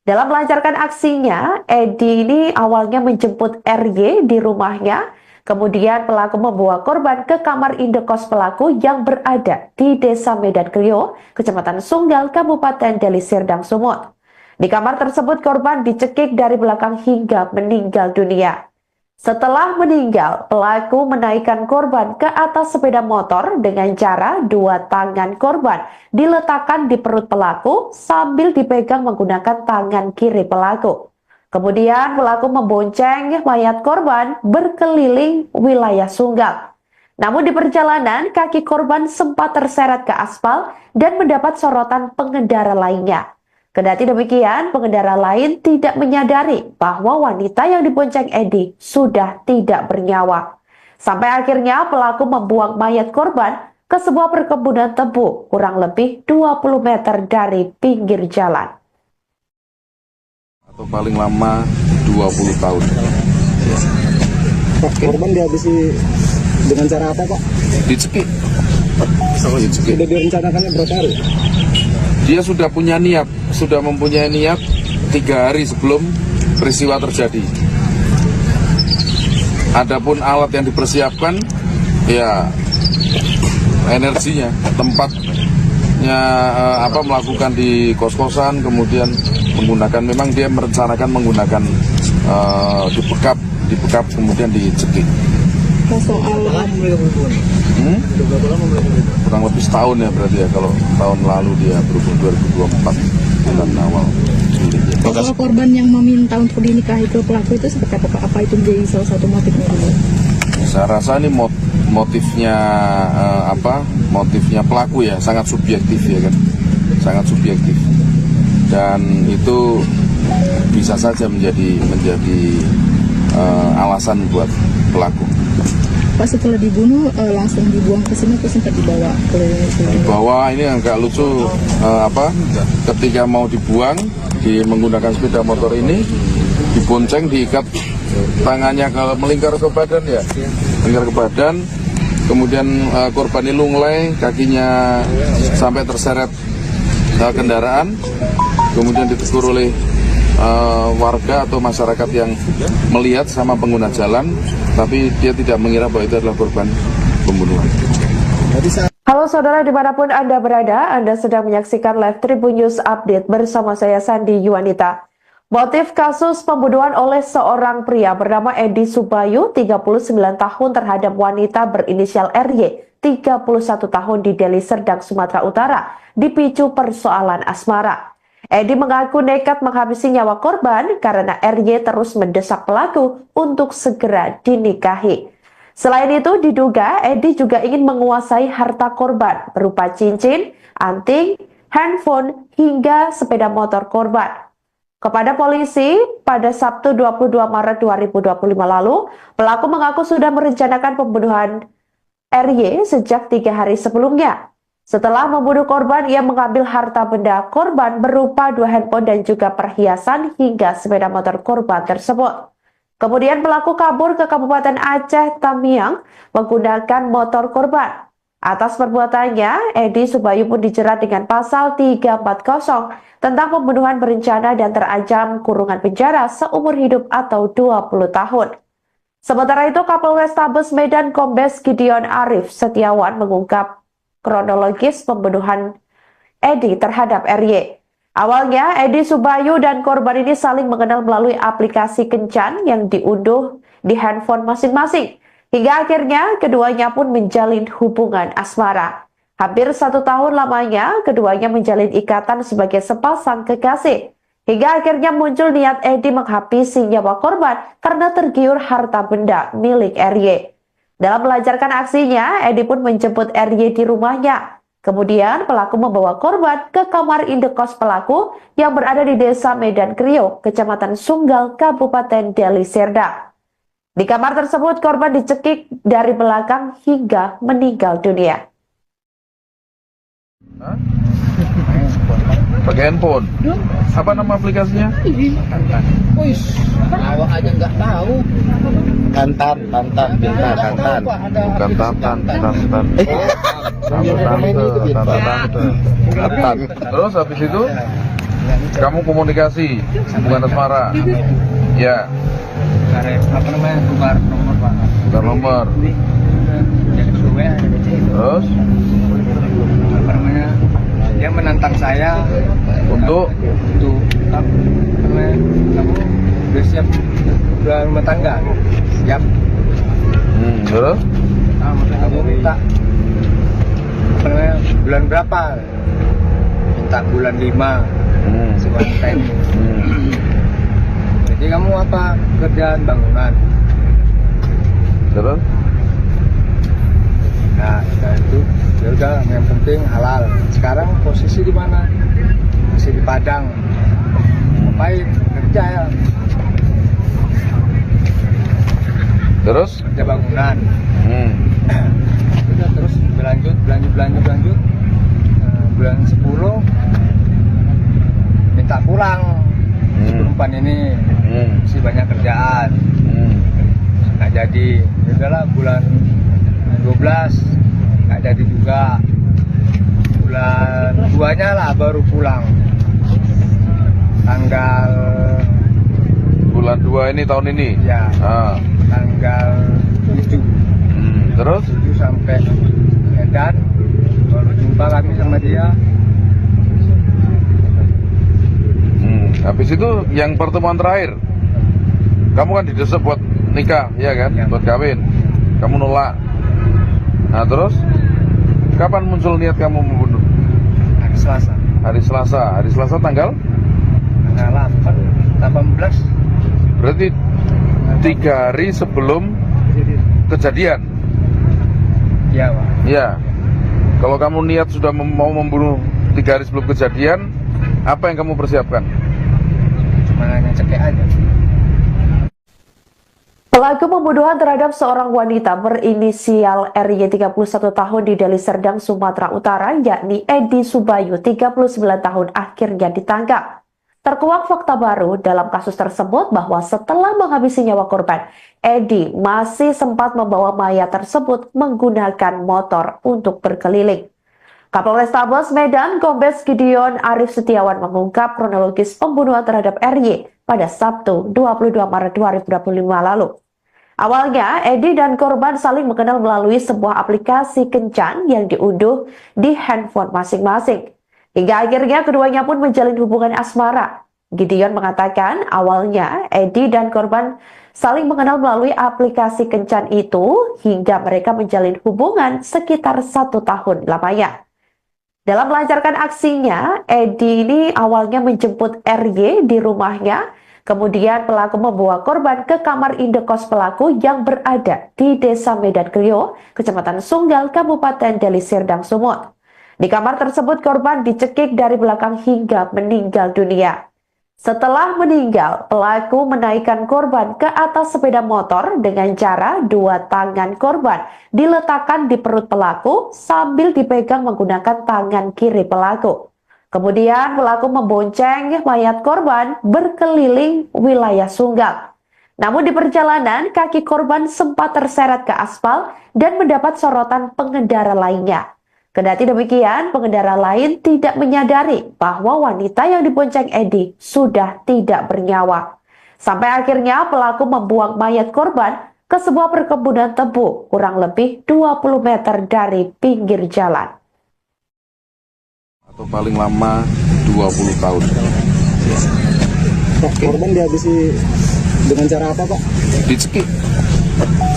Dalam melancarkan aksinya, Edi ini awalnya menjemput RY di rumahnya. Kemudian pelaku membawa korban ke kamar indekos pelaku yang berada di Desa Medan Kriok, Kecamatan Sunggal, Kabupaten Deli Serdang, Sumut. Di kamar tersebut korban dicekik dari belakang hingga meninggal dunia. Setelah meninggal, pelaku menaikkan korban ke atas sepeda motor dengan cara 2 tangan korban diletakkan di perut pelaku sambil dipegang menggunakan tangan kiri pelaku. Kemudian pelaku membonceng mayat korban berkeliling wilayah Sunggal. Namun di perjalanan, kaki korban sempat terseret ke aspal dan mendapat sorotan pengendara lainnya. Kendati demikian, pengendara lain tidak menyadari bahwa wanita yang dibonceng Edi sudah tidak bernyawa. Sampai akhirnya pelaku membuang mayat korban ke sebuah perkebunan tebu kurang lebih 20 meter dari pinggir jalan. Atau paling lama 20 tahun. Pak, korban dihabisi dengan cara apa, Pak? Dicekik. Dicekik. Sudah direncanakannya berapa hari? Dia sudah mempunyai niat 3 hari sebelum peristiwa terjadi. Adapun alat yang dipersiapkan, ya energinya, tempatnya melakukan di kos-kosan, kemudian memang dia merencanakan menggunakan dibekap kemudian dicekik. Kurang lebih setahun ya berarti ya, kalau tahun lalu dia berhubung 2024 bulan awal Juli. Kalau korban yang meminta untuk dinikahi ke pelaku itu seperti apa, Pak? Apa itu menjadi salah satu motifnya dulu? Saya rasa ini motifnya motifnya pelaku ya, sangat subjektif ya kan, sangat subjektif, dan itu bisa saja menjadi alasan buat pelaku. Pak, setelah dibunuh langsung dibuang ke sini atau sempat dibawa ke Dibawa, ini agak lucu, ketika mau dibuang menggunakan sepeda motor ini, dibonceng, diikat tangannya melingkar ke badan ya, melingkar ke badan, kemudian korban ini lunglai, kakinya sampai terseret kendaraan, kemudian ditegur oleh warga atau masyarakat yang melihat sama pengguna jalan, tapi dia tidak mengira bahwa itu adalah korban pembunuhan. Halo saudara dimanapun Anda berada, Anda sedang menyaksikan live Tribun News Update bersama saya Sandi Yuwanita. Motif kasus pembunuhan oleh seorang pria bernama Edi Subayu, 39 tahun terhadap wanita berinisial RY, 31 tahun di Deli Serdang, Sumatera Utara, dipicu persoalan asmara. Edi mengaku nekat menghabisi nyawa korban karena RY terus mendesak pelaku untuk segera dinikahi. Selain itu, diduga Edi juga ingin menguasai harta korban berupa cincin, anting, handphone, hingga sepeda motor korban. Kepada polisi, pada Sabtu 22 Maret 2025 lalu, pelaku mengaku sudah merencanakan pembunuhan RY sejak 3 hari sebelumnya. Setelah membunuh korban, ia mengambil harta benda korban berupa 2 handphone dan juga perhiasan hingga sepeda motor korban tersebut. Kemudian pelaku kabur ke Kabupaten Aceh Tamiang menggunakan motor korban. Atas perbuatannya, Edi Subayu pun dijerat dengan pasal 340 tentang pembunuhan berencana dan terancam kurungan penjara seumur hidup atau 20 tahun. Sementara itu, Kapolrestabes Medan Kombes Gideon Arif Setiawan mengungkap kronologis pembunuhan Edi terhadap RY. Awalnya, Edi Subayu dan korban ini saling mengenal melalui aplikasi kencan yang diunduh di handphone masing-masing. Hingga akhirnya, keduanya pun menjalin hubungan asmara. Hampir 1 tahun lamanya, keduanya menjalin ikatan sebagai sepasang kekasih. Hingga akhirnya muncul niat Edi menghabisi nyawa korban karena tergiur harta benda milik RY. Dalam melancarkan aksinya, Edi pun menjemput RY di rumahnya. Kemudian pelaku membawa korban ke kamar indekos pelaku yang berada di Desa Medan Kriok, Kecamatan Sunggal, Kabupaten Deli Serdang. Di kamar tersebut korban dicekik dari belakang hingga meninggal dunia. Pakai handphone. Apa nama aplikasinya? Awak aja nggak tahu. Tantan. Bukan Tantan. Terus habis itu kamu komunikasi hubungan asmara. Ya. Tukar nomor, Pak. Tukar nomor. Terus dia menantang saya untuk kamu udah siap rumah tangga, siap. Terus Kamu minta bulan berapa? Minta bulan 5 sebantai. Jadi kamu apa kerjaan bangunan? terus Nah, itu ya udah, yang penting halal. Sekarang posisi di mana? Masih di Padang. Ngapain? Kerja ya. terus Kerja bangunan. Udah, terus berlanjut. Bulan 10 minta pulang. Perempuan ini masih banyak kerjaan, nggak jadi. Ya udahlah, bulan 12 nggak jadi juga. Bulan 2-nya lah baru pulang. Tanggal Bulan 2 ini tahun ini? ya, tanggal 7. Terus? 7 sampai Medan, baru jumpa kami sama dia. Habis itu yang pertemuan terakhir, kamu kan didesak buat nikah, ya kan? Ya. Buat kawin. Kamu nolak. Nah terus, kapan muncul niat kamu membunuh? Hari Selasa. Hari Selasa tanggal? Tanggal 18. Berarti 3 hari sebelum kejadian? Iya, Pak. Iya. Kalau kamu niat sudah mau membunuh 3 hari sebelum kejadian, apa yang kamu persiapkan? Cuma hanya cekek aja. Pelaku pembunuhan terhadap seorang wanita berinisial RY 31 tahun di Deli Serdang, Sumatera Utara, yakni Edi Subayu 39 tahun akhirnya ditangkap. Terkuak fakta baru dalam kasus tersebut bahwa setelah menghabisi nyawa korban, Edi masih sempat membawa mayat tersebut menggunakan motor untuk berkeliling. Kapolrestabes Medan, Kombes Gideon Arif Setiawan mengungkap kronologis pembunuhan terhadap RY pada Sabtu 22 Maret 2025 lalu. Awalnya, Edi dan korban saling mengenal melalui sebuah aplikasi kencan yang diunduh di handphone masing-masing. Hingga akhirnya keduanya pun menjalin hubungan asmara. Gideon mengatakan awalnya Edi dan korban saling mengenal melalui aplikasi kencan itu hingga mereka menjalin hubungan sekitar 1 tahun lamanya. Dalam melancarkan aksinya, Edi ini awalnya menjemput RY di rumahnya, kemudian pelaku membawa korban ke kamar indekos pelaku yang berada di Desa Medan Krio, Kecamatan Sunggal, Kabupaten Deli Serdang, Sumut. Di kamar tersebut korban dicekik dari belakang hingga meninggal dunia. Setelah meninggal, pelaku menaikkan korban ke atas sepeda motor dengan cara 2 tangan korban diletakkan di perut pelaku sambil dipegang menggunakan tangan kiri pelaku. Kemudian pelaku membonceng mayat korban berkeliling wilayah Sunggal. Namun di perjalanan, kaki korban sempat terseret ke aspal dan mendapat sorotan pengendara lainnya. Kendati demikian, pengendara lain tidak menyadari bahwa wanita yang dibonceng Edi sudah tidak bernyawa. Sampai akhirnya pelaku membuang mayat korban ke sebuah perkebunan tebu kurang lebih 20 meter dari pinggir jalan. Atau paling lama 20 tahun. Pak, korban dihabisi dengan cara apa, Pak? Dicekik.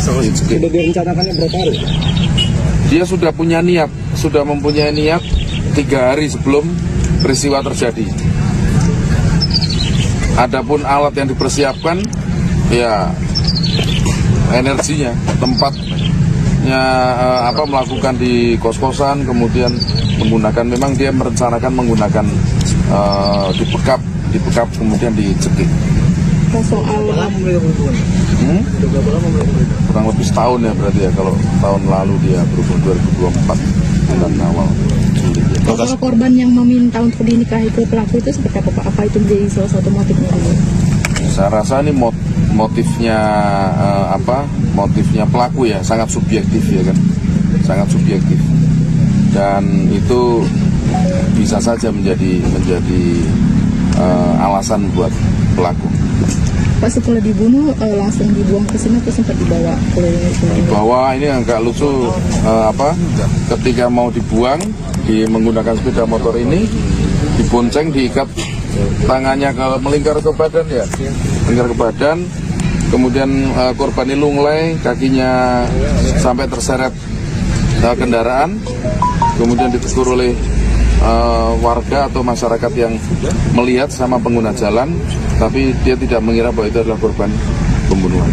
Sudah direncanakannya berapa hari? Dia sudah punya niat, sudah mempunyai niat 3 hari sebelum peristiwa terjadi. Adapun alat yang dipersiapkan, ya energinya, tempatnya melakukan di kos-kosan, kemudian menggunakan, memang dia merencanakan menggunakan dipekap kemudian dicekik. Kurang lebih setahun ya berarti ya, kalau tahun lalu dia berhubung 2024 bulan awal. Kalau korban yang meminta untuk dinikahi ke pelaku itu seperti apa Pak? Apa itu menjadi salah satu motifnya dulu? Saya rasa ini motifnya motifnya pelaku ya, sangat subjektif ya kan, sangat subjektif, dan itu bisa saja menjadi alasan buat pelaku. Pak, setelah dibunuh langsung dibuang ke sini atau sempat dibawa Dibawa, ini agak lucu, ketika mau dibuang menggunakan sepeda motor ini, dibonceng, diikat tangannya melingkar ke badan ya, melingkar ke badan, kemudian korban ini lunglai, kakinya sampai terseret kendaraan, kemudian ditegur oleh warga atau masyarakat yang melihat sama pengguna jalan, tapi dia tidak mengira bahwa itu adalah korban pembunuhan.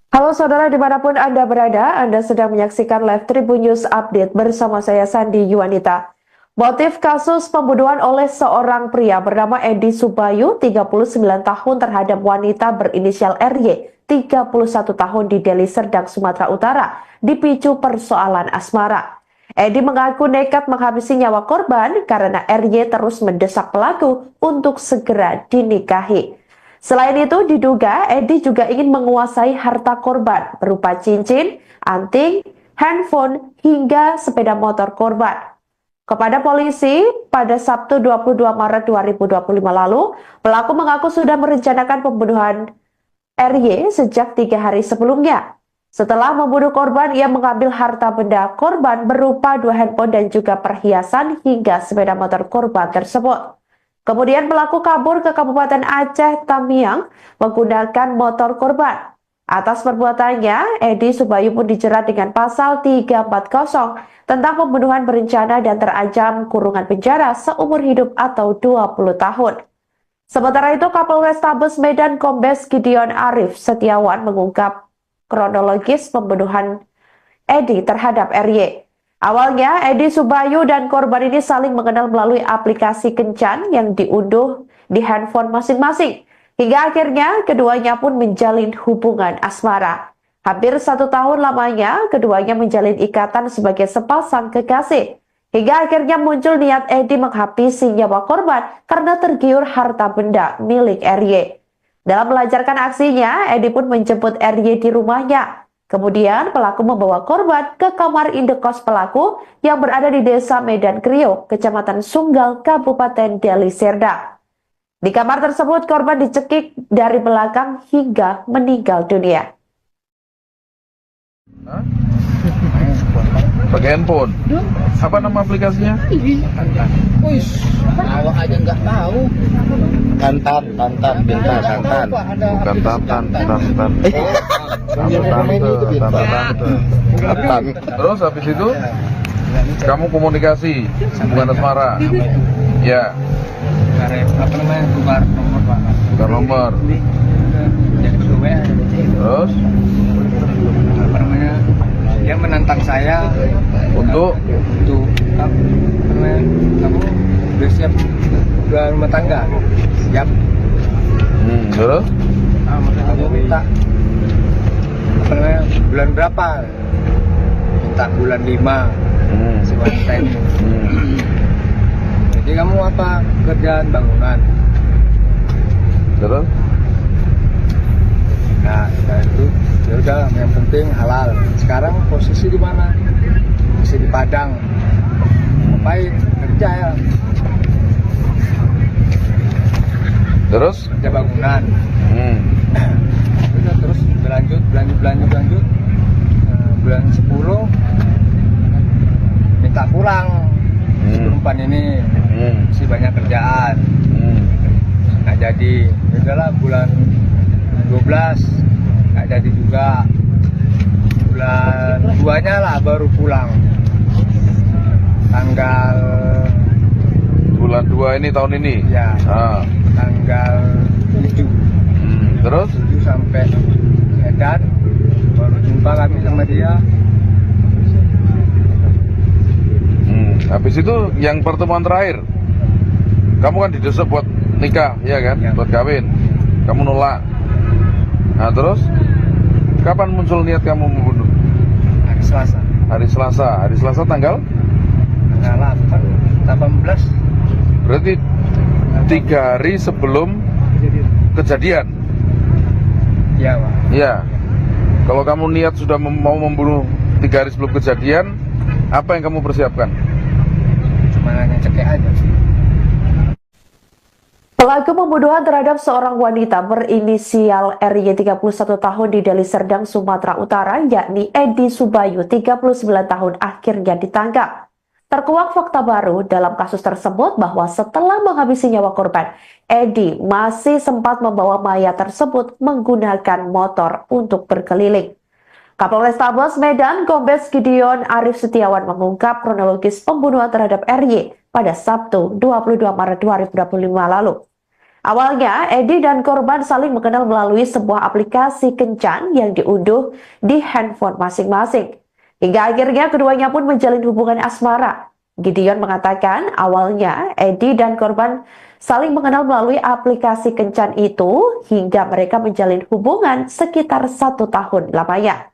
Halo saudara, dimanapun Anda berada, Anda sedang menyaksikan live Tribun News Update bersama saya Sandi Yuwanita. Motif kasus pembunuhan oleh seorang pria bernama Edi Subayu, 39 tahun terhadap wanita berinisial RY, 31 tahun di Deli Serdang, Sumatera Utara, dipicu persoalan asmara. Edi mengaku nekat menghabisi nyawa korban karena RY terus mendesak pelaku untuk segera dinikahi. Selain itu, diduga Edi juga ingin menguasai harta korban berupa cincin, anting, handphone, hingga sepeda motor korban. Kepada polisi, pada Sabtu 22 Maret 2025 lalu, pelaku mengaku sudah merencanakan pembunuhan RY sejak 3 hari sebelumnya. Setelah membunuh korban, ia mengambil harta benda korban berupa 2 handphone dan juga perhiasan hingga sepeda motor korban tersebut. Kemudian pelaku kabur ke Kabupaten Aceh Tamiang menggunakan motor korban. Atas perbuatannya, Edi Subayu pun dijerat dengan pasal 340 tentang pembunuhan berencana dan terancam kurungan penjara seumur hidup atau 20 tahun. Sementara itu, Kapolrestabes Medan Kombes Gideon Arif Setiawan mengungkap kronologis pembunuhan Edi terhadap RY. Awalnya, Edi Subayu dan korban ini saling mengenal melalui aplikasi kencan yang diunduh di handphone masing-masing. Hingga akhirnya keduanya pun menjalin hubungan asmara. Hampir 1 tahun lamanya keduanya menjalin ikatan sebagai sepasang kekasih. Hingga akhirnya muncul niat Edi menghabisi nyawa korban karena tergiur harta benda milik RY. Dalam melancarkan aksinya, Edi pun menjemput RY di rumahnya. Kemudian pelaku membawa korban ke kamar indekos pelaku yang berada di Desa Medan Kriok, Kecamatan Sunggal, Kabupaten Deli Serdang. Di kamar tersebut, korban dicekik dari belakang hingga meninggal dunia. Pakai handphone. Apa nama aplikasinya? Awak aja nggak tahu. Tantan, bintang, tantan. Bukan tantan. Tantan. Terus habis itu kamu komunikasi hubungan asmara. Ya. Apa namanya, tukar nomor Pak. Tukar nomor. Jadi WA. Terus Apa namanya, dia menantang saya untuk apa namanya, kamu udah siap udah rumah tangga? Siap. terus Kamu minta apa namanya, bulan berapa? Minta bulan 5. Si wanita ini. Jadi kamu apa, kerjaan bangunan? terus Nah, itu ya udah, yang penting halal. Sekarang posisi di mana? Masih di Padang. Ngapain? Kerja ya. terus Kerja bangunan. Udah, terus berlanjut. Bulan 10 minta pulang. Si perempuan ini masih banyak kerjaan. Nggak jadi. Ya udahlah, bulan 12 nggak jadi juga. Bulan 2-nya lah baru pulang. Tanggal bulan 2 ini tahun ini. ya tanggal 7. Terus 7 sampai Medan baru jumpa kami sama dia. habis itu yang pertemuan terakhir kamu kan didesak buat nikah, ya kan? Ya. Buat kawin. Kamu nolak. Nah, terus kapan muncul niat kamu membunuh? Hari Selasa. Hari Selasa tanggal 18. berarti 3 hari sebelum kejadian. Iya, Pak. Iya. Kalau kamu niat sudah mau membunuh 3 hari sebelum kejadian, apa yang kamu persiapkan? Cuma hanya cekek aja. Pelaku pembunuhan terhadap seorang wanita berinisial RY 31 tahun di Deli Serdang, Sumatera Utara, yakni Edi Subayu 39 tahun akhirnya ditangkap. Terkuak fakta baru dalam kasus tersebut bahwa setelah menghabisi nyawa korban, Edi masih sempat membawa mayat tersebut menggunakan motor untuk berkeliling. Kapolrestabes Medan Kombes Gideon Arif Setiawan mengungkap kronologis pembunuhan terhadap RY pada Sabtu 22 Maret 2025 lalu. Awalnya, Edi dan korban saling mengenal melalui sebuah aplikasi kencan yang diunduh di handphone masing-masing. Hingga akhirnya keduanya pun menjalin hubungan asmara. Gideon mengatakan awalnya Edi dan korban saling mengenal melalui aplikasi kencan itu hingga mereka menjalin hubungan sekitar 1 tahun lamanya.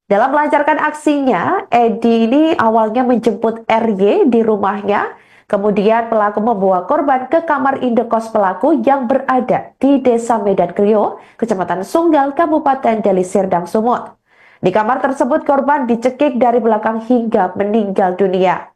Dalam melancarkan aksinya, Edi ini awalnya menjemput RY di rumahnya, kemudian pelaku membawa korban ke kamar indekos pelaku yang berada di Desa Medan Krio, Kecamatan Sunggal, Kabupaten Deli Serdang, Sumut. Di kamar tersebut korban dicekik dari belakang hingga meninggal dunia.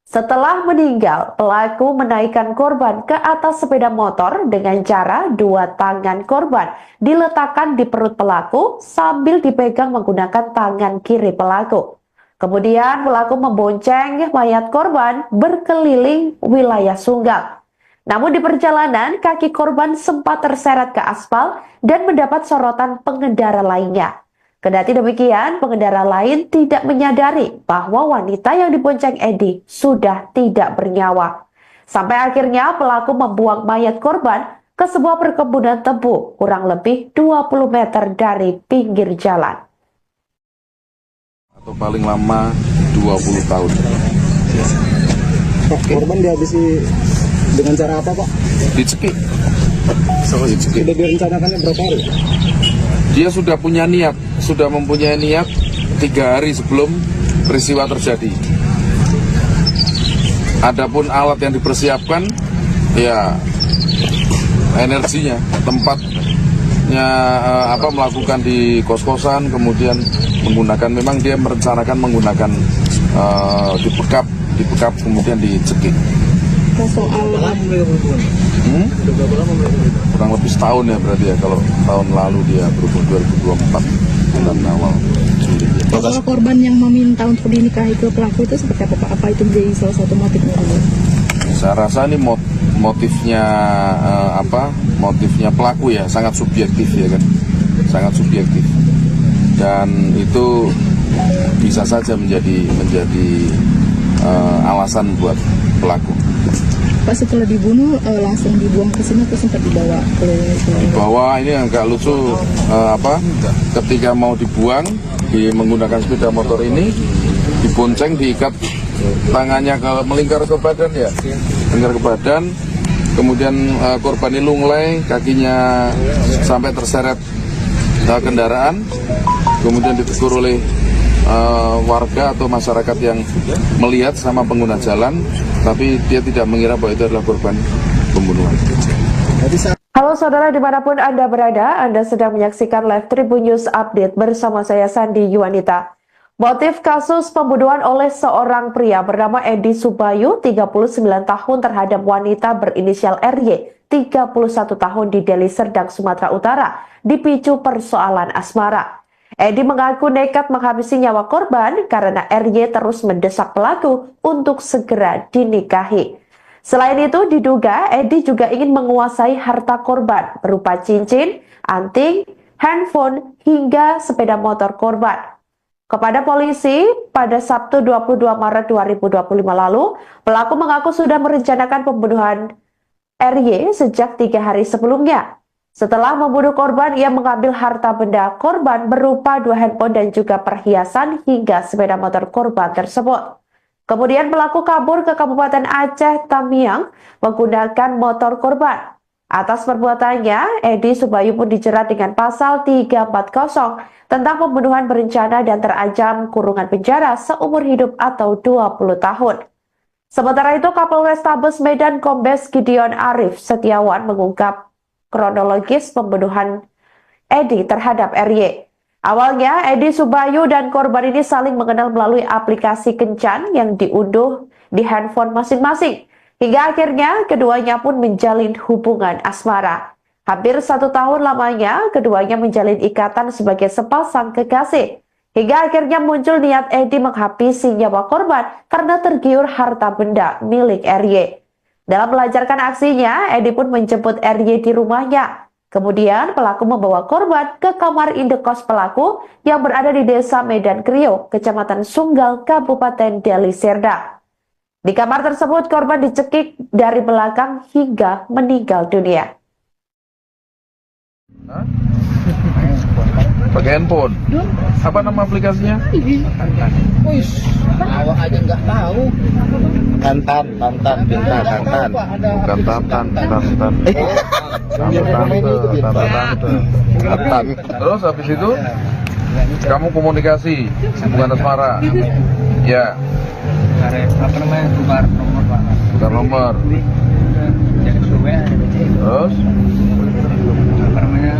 Setelah meninggal, pelaku menaikkan korban ke atas sepeda motor dengan cara 2 tangan korban diletakkan di perut pelaku sambil dipegang menggunakan tangan kiri pelaku. Kemudian pelaku membonceng mayat korban berkeliling wilayah Sunggal. Namun di perjalanan, kaki korban sempat terseret ke aspal dan mendapat sorotan pengendara lainnya. Kendati demikian, pengendara lain tidak menyadari bahwa wanita yang dibonceng Edi sudah tidak bernyawa. Sampai akhirnya pelaku membuang mayat korban ke sebuah perkebunan tebu kurang lebih 20 meter dari pinggir jalan. Atau paling lama 20 tahun. Pak, korban dihabisi dengan cara apa, Pak? Dicekik. Dicekik. Sudah direncanakannya berapa hari? Dia sudah punya niat, sudah mempunyai niat 3 hari sebelum peristiwa terjadi. Adapun alat yang dipersiapkan, ya energinya, tempatnya melakukan di kos-kosan, kemudian menggunakan, memang dia merencanakan menggunakan dibekap kemudian dicekik. Kurang lebih setahun ya berarti ya, kalau tahun lalu dia berhubung 2024 bulan awal. Kalau korban yang meminta untuk dinikahi ke pelaku itu seperti apa Pak? Apa itu menjadi salah satu motifnya dulu? Saya rasa ini motifnya motifnya pelaku ya, sangat subjektif ya kan, sangat subjektif, dan itu bisa saja menjadi alasan buat pelaku. Pak, setelah dibunuh langsung dibuang ke sini atau sempat dibawa ke Dibawa, ini agak lucu, ketika mau dibuang menggunakan sepeda motor ini, dibonceng, diikat tangannya melingkar ke badan ya, melingkar ke badan, kemudian korban ini lunglai, kakinya sampai terseret kendaraan, kemudian ditegur oleh warga atau masyarakat yang melihat sama pengguna jalan, tapi dia tidak mengira bahwa itu adalah korban pembunuhan. Halo saudara dimanapun Anda berada, Anda sedang menyaksikan live Tribun News Update bersama saya Sandi Yuwanita. Motif kasus pembunuhan oleh seorang pria bernama Edi Subayu, 39 tahun terhadap wanita berinisial RY, 31 tahun di Deli Serdang, Sumatera Utara, dipicu persoalan asmara. Edi mengaku nekat menghabisi nyawa korban karena RY terus mendesak pelaku untuk segera dinikahi. Selain itu, diduga Edi juga ingin menguasai harta korban berupa cincin, anting, handphone, hingga sepeda motor korban. Kepada polisi, pada Sabtu 22 Maret 2025 lalu, pelaku mengaku sudah merencanakan pembunuhan RY sejak 3 hari sebelumnya. Setelah membunuh korban, ia mengambil harta benda korban berupa 2 handphone dan juga perhiasan hingga sepeda motor korban tersebut. Kemudian pelaku kabur ke Kabupaten Aceh Tamiang menggunakan motor korban. Atas perbuatannya, Edi Subayu pun dijerat dengan pasal 340 tentang pembunuhan berencana dan terancam kurungan penjara seumur hidup atau 20 tahun. Sementara itu, Kapolrestabes Medan Kombes Gideon Arif Setiawan mengungkap kronologis pembunuhan Edi terhadap RY. Awalnya, Edi Subayu dan korban ini saling mengenal melalui aplikasi kencan yang diunduh di handphone masing-masing. Hingga akhirnya, keduanya pun menjalin hubungan asmara. Hampir 1 tahun lamanya, keduanya menjalin ikatan sebagai sepasang kekasih. Hingga akhirnya muncul niat Edi menghabisi nyawa korban karena tergiur harta benda milik RY. Dalam melancarkan aksinya, Edi pun menjemput RY di rumahnya. Kemudian pelaku membawa korban ke kamar indekos pelaku yang berada di Desa Medan Krio, Kecamatan Sunggal, Kabupaten Deli Serdang. Di kamar tersebut korban dicekik dari belakang hingga meninggal dunia. Pakai handphone. Apa nama aplikasinya? Wis, awak aja nggak tahu. Tantan, tinta, tantan. Bukan Tantan. Terus habis itu kamu komunikasi hubungan asmara. Ya, apa namanya, tukar nomor Pak. bukan nomor. Jadi WA. Terus Apa namanya,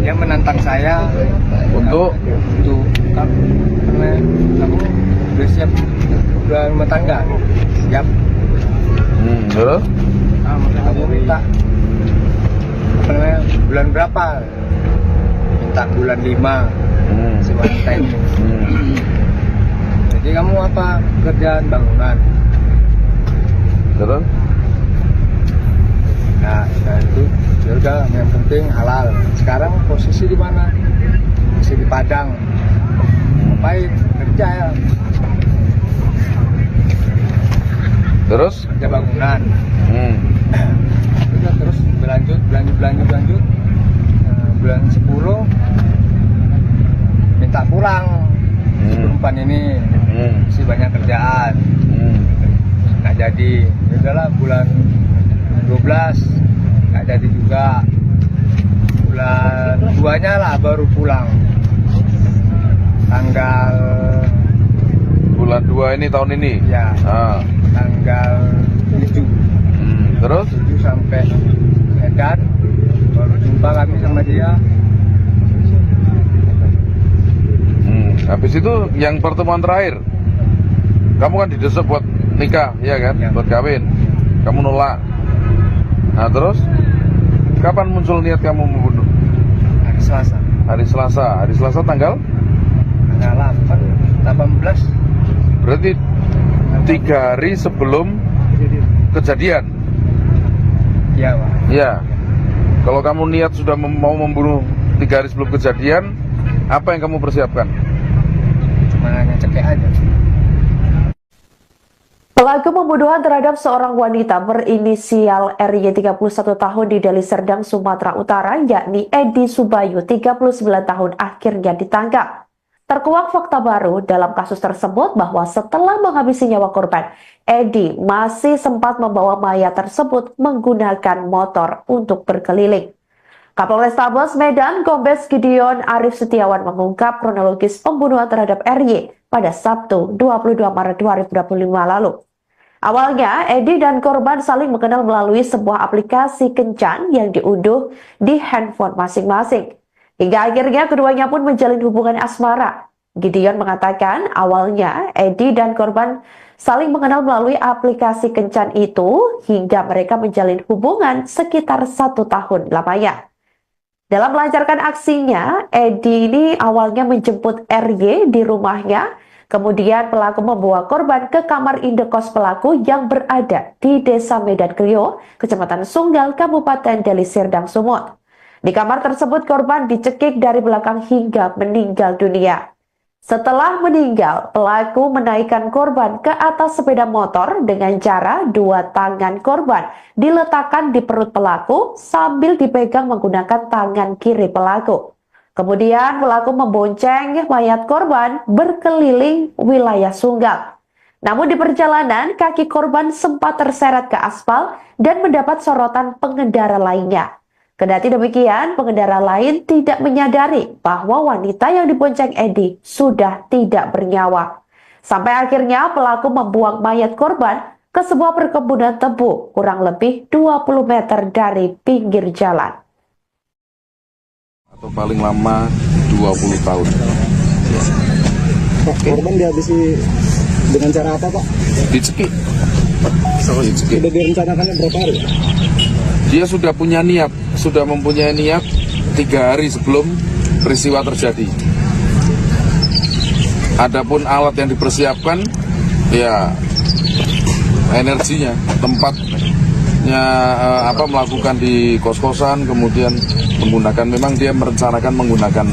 dia menantang saya untuk apa namanya, kamu udah siap, udah rumah tangga, siap. terus Kamu minta apa namanya, bulan berapa? Minta bulan 5 si wanita ini. Jadi kamu apa, kerjaan bangunan? terus Nah, itu ya udah, yang penting halal. Sekarang posisi di mana? Masih di Padang. Ngapain? Kerja ya. terus Kerja bangunan. Udah, terus berlanjut. Nah, bulan 10 minta pulang. Si perempuan ini masih banyak kerjaan. Nggak jadi. Ya udahlah, bulan 12 nggak jadi juga. Bulan 2-nya lah baru pulang. Tanggal bulan 2 ini tahun ini. ya tanggal 7 Terus 7 sampai Medan, baru jumpa kami sama dia. habis itu yang pertemuan terakhir kamu kan didesak buat nikah, ya kan? Ya. Buat kawin. Kamu nolak. Nah, terus kapan muncul niat kamu membunuh? Hari Selasa. Hari Selasa tanggal 18. berarti 3 hari sebelum kejadian. Iya Pak. Ya. Kalau kamu niat sudah mau membunuh 3 hari sebelum kejadian, apa yang kamu persiapkan? Cuma ngecekek aja. Pelaku pembunuhan terhadap seorang wanita berinisial RY 31 tahun di Deli Serdang, Sumatera Utara, yakni Edi Subayu 39 tahun, akhirnya ditangkap. Terkuak fakta baru dalam kasus tersebut bahwa setelah menghabisi nyawa korban, Edi masih sempat membawa mayat tersebut menggunakan motor untuk berkeliling. Kapolrestabes Medan, Kombes Gideon Arif Setiawan mengungkap kronologis pembunuhan terhadap RY pada Sabtu 22 Maret 2025 lalu. Awalnya, Edi dan korban saling mengenal melalui sebuah aplikasi kencan yang diunduh di handphone masing-masing. Hingga akhirnya keduanya pun menjalin hubungan asmara. Gideon mengatakan awalnya Edi dan korban saling mengenal melalui aplikasi kencan itu hingga mereka menjalin hubungan sekitar 1 tahun lamanya. Dalam melancarkan aksinya, Edi ini awalnya menjemput RY di rumahnya. Kemudian pelaku membawa korban ke kamar indekos pelaku yang berada di Desa Medan Krio, Kecamatan Sunggal, Kabupaten Deli Serdang, Sumut. Di kamar tersebut korban dicekik dari belakang hingga meninggal dunia. Setelah meninggal, pelaku menaikkan korban ke atas sepeda motor dengan cara 2 tangan korban diletakkan di perut pelaku sambil dipegang menggunakan tangan kiri pelaku. Kemudian pelaku membonceng mayat korban berkeliling wilayah Sunggal. Namun di perjalanan, kaki korban sempat terseret ke aspal dan mendapat sorotan pengendara lainnya. Kendati demikian, pengendara lain tidak menyadari bahwa wanita yang dibonceng Edi sudah tidak bernyawa. Sampai akhirnya pelaku membuang mayat korban ke sebuah perkebunan tebu kurang lebih 20 meter dari pinggir jalan. Atau paling lama 20 tahun. Korban dihabisi dengan cara apa, Pak? Dicekik. Sudah direncanakannya berapa hari? Dia sudah punya niat, sudah mempunyai niat 3 hari sebelum peristiwa terjadi. Adapun alat yang dipersiapkan, ya energinya, tempatnya melakukan di kos-kosan, kemudian menggunakan, memang dia merencanakan menggunakan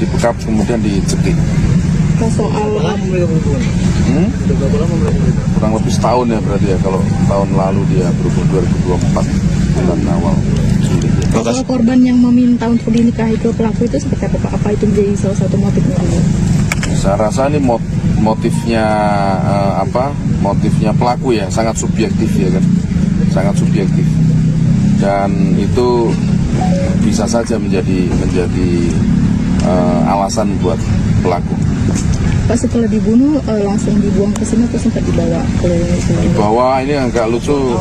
dibekap kemudian dicekik. Kurang lebih setahun ya berarti ya, kalau tahun lalu dia berhubung 2024 bulan awal Juli. Kalau korban yang meminta untuk dinikahi ke pelaku itu seperti apa Pak? Apa itu menjadi salah satu motifnya dulu? Saya rasa ini motifnya motifnya pelaku ya, sangat subjektif ya kan, sangat subjektif, dan itu bisa saja menjadi alasan buat pelaku. Pas setelah dibunuh langsung dibuang ke sini atau sempat dibawa ke Di bawah ini agak lucu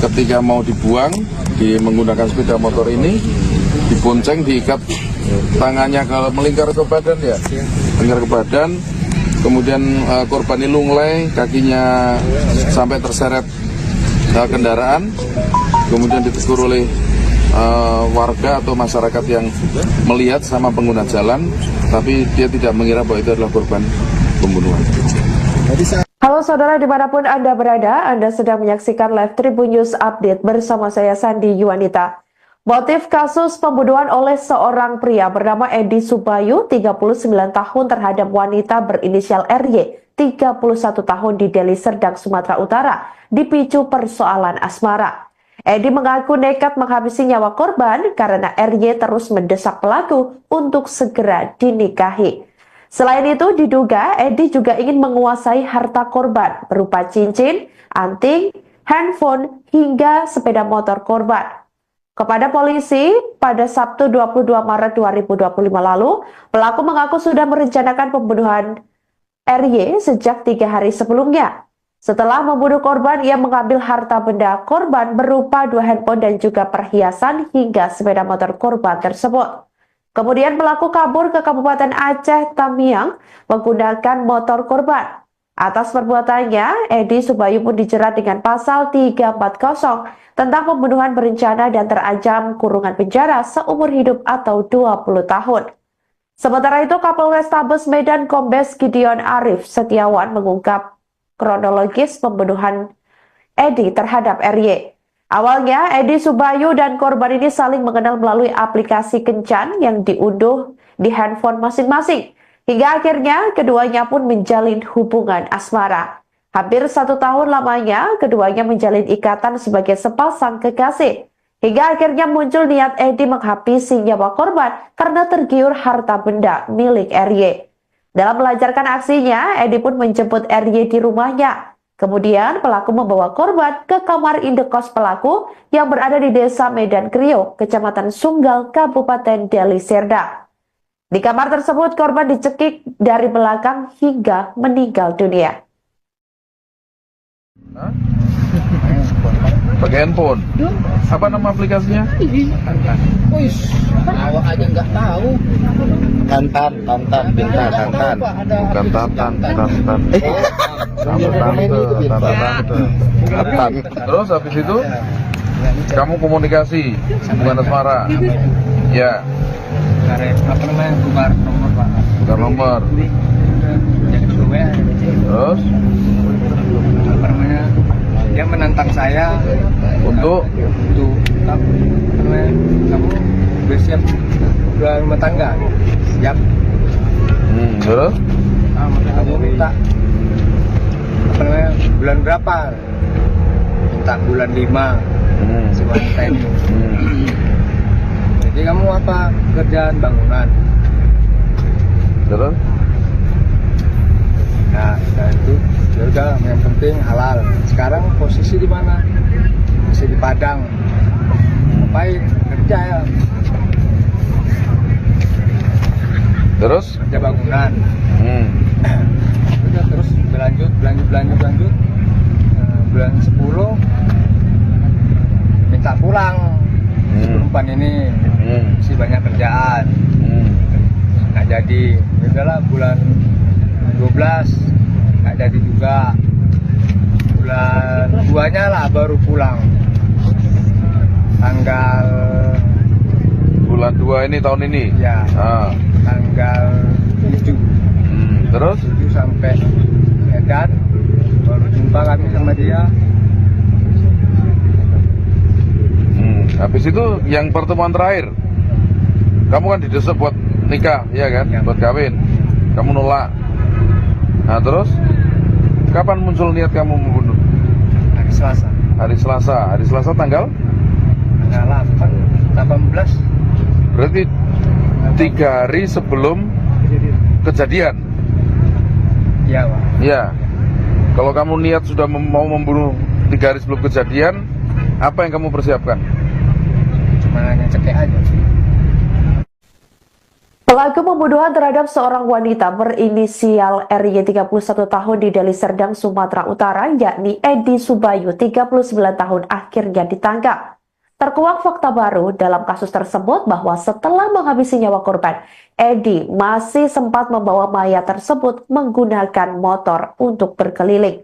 ketika mau dibuang menggunakan sepeda motor ini dibonceng, diikat tangannya melingkar ke badan ya, melingkar ke badan, kemudian korban ini lunglai, kakinya sampai terseret kendaraan, kemudian ditegur oleh warga atau masyarakat yang melihat sama pengguna jalan, tapi dia tidak mengira bahwa itu adalah korban pembunuhan. Halo saudara dimanapun Anda berada, Anda sedang menyaksikan live Tribun News Update bersama saya Sandi Yuwanita. Motif kasus pembunuhan oleh seorang pria bernama Edi Subayu, 39 tahun terhadap wanita berinisial RY, 31 tahun di Deli Serdang, Sumatera Utara, dipicu persoalan asmara. Edi mengaku nekat menghabisi nyawa korban karena RY terus mendesak pelaku untuk segera dinikahi. Selain itu, diduga Edi juga ingin menguasai harta korban berupa cincin, anting, handphone, hingga sepeda motor korban. Kepada polisi, pada Sabtu 22 Maret 2025 lalu, pelaku mengaku sudah merencanakan pembunuhan RY sejak 3 hari sebelumnya. Setelah membunuh korban, ia mengambil harta benda korban berupa 2 handphone dan juga perhiasan hingga sepeda motor korban tersebut. Kemudian pelaku kabur ke Kabupaten Aceh Tamiang menggunakan motor korban. Atas perbuatannya, Edi Subayu pun dijerat dengan pasal 340 tentang pembunuhan berencana dan terancam kurungan penjara seumur hidup atau 20 tahun. Sementara itu, Kapolrestabes Medan Kombes Gideon Arif Setiawan mengungkap kronologis pembunuhan Edi terhadap RY. Awalnya, Edi Subayu dan korban ini saling mengenal melalui aplikasi kencan yang diunduh di handphone masing-masing. Hingga akhirnya, keduanya pun menjalin hubungan asmara. Hampir 1 tahun lamanya, keduanya menjalin ikatan sebagai sepasang kekasih. Hingga akhirnya muncul niat Edi menghabisi nyawa korban karena tergiur harta benda milik RY. Dalam melancarkan aksinya, Edi pun menjemput RY di rumahnya. Kemudian pelaku membawa korban ke kamar indekos pelaku yang berada di Desa Medan Kriok, Kecamatan Sunggal, Kabupaten Deli Serdang. Di kamar tersebut korban dicekik dari belakang hingga meninggal dunia. Pakai handphone. Apa nama aplikasinya? Awak aja nggak tahu. Tantan, Binta, Tantan. Bukan Tantan. Tantan. Terus habis itu kamu komunikasi hubungan asmara. Ya. Tukar nomor Pak. Tukar nomor. Jadi gue. Terus dia menantang saya untuk kamu bersiap rumah tangga, siap. Terus Kamu minta bulan berapa? Minta bulan 5 si wanita ini. Jadi kamu apa kerjaan bangunan? terus Nah, itu ya udah, yang penting halal. Sekarang posisi di mana? Masih di Padang. Ngapain? Kerja ya. terus Kerja bangunan. Udah terus berlanjut. Bulan 10 minta pulang. Perempuan ini masih banyak kerjaan. Nggak jadi. Ya udahlah, bulan 12 nggak jadi juga. Bulan 2-nya lah baru pulang. Tanggal bulan 2 ini tahun ini ya tanggal 7 terus 7 sampai Medan baru jumpa kami sama dia. Habis itu yang pertemuan terakhir kamu kan didesak buat nikah ya kan, buat kawin, kamu nolak. Nah terus kapan muncul niat kamu membunuh? Hari Selasa Hari Selasa tanggal 8 18. Berarti 3 hari sebelum kejadian. Iya, Pak. Ya. Kalau kamu niat sudah mau membunuh 3 hari sebelum kejadian, apa yang kamu persiapkan? Cuma hanya cekek aja. Pelaku pembunuhan terhadap seorang wanita berinisial RY 31 tahun di Deli Serdang, Sumatera Utara, yakni Edi Subayu 39 tahun akhirnya ditangkap. Terkuak fakta baru dalam kasus tersebut bahwa setelah menghabisi nyawa korban, Edi masih sempat membawa mayat tersebut menggunakan motor untuk berkeliling.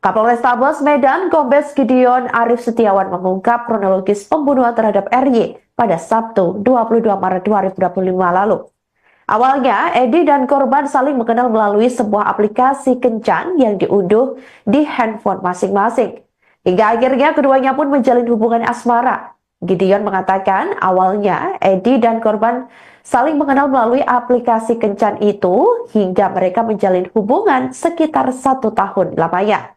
Kapolrestabes Medan, Kombes Gideon Arif Setiawan mengungkap kronologis pembunuhan terhadap RY pada Sabtu 22 Maret 2025 lalu. Awalnya, Edi dan korban saling mengenal melalui sebuah aplikasi kencan yang diunduh di handphone masing-masing. Hingga akhirnya keduanya pun menjalin hubungan asmara. Gideon mengatakan awalnya Edi dan korban saling mengenal melalui aplikasi kencan itu hingga mereka menjalin hubungan sekitar 1 tahun lamanya.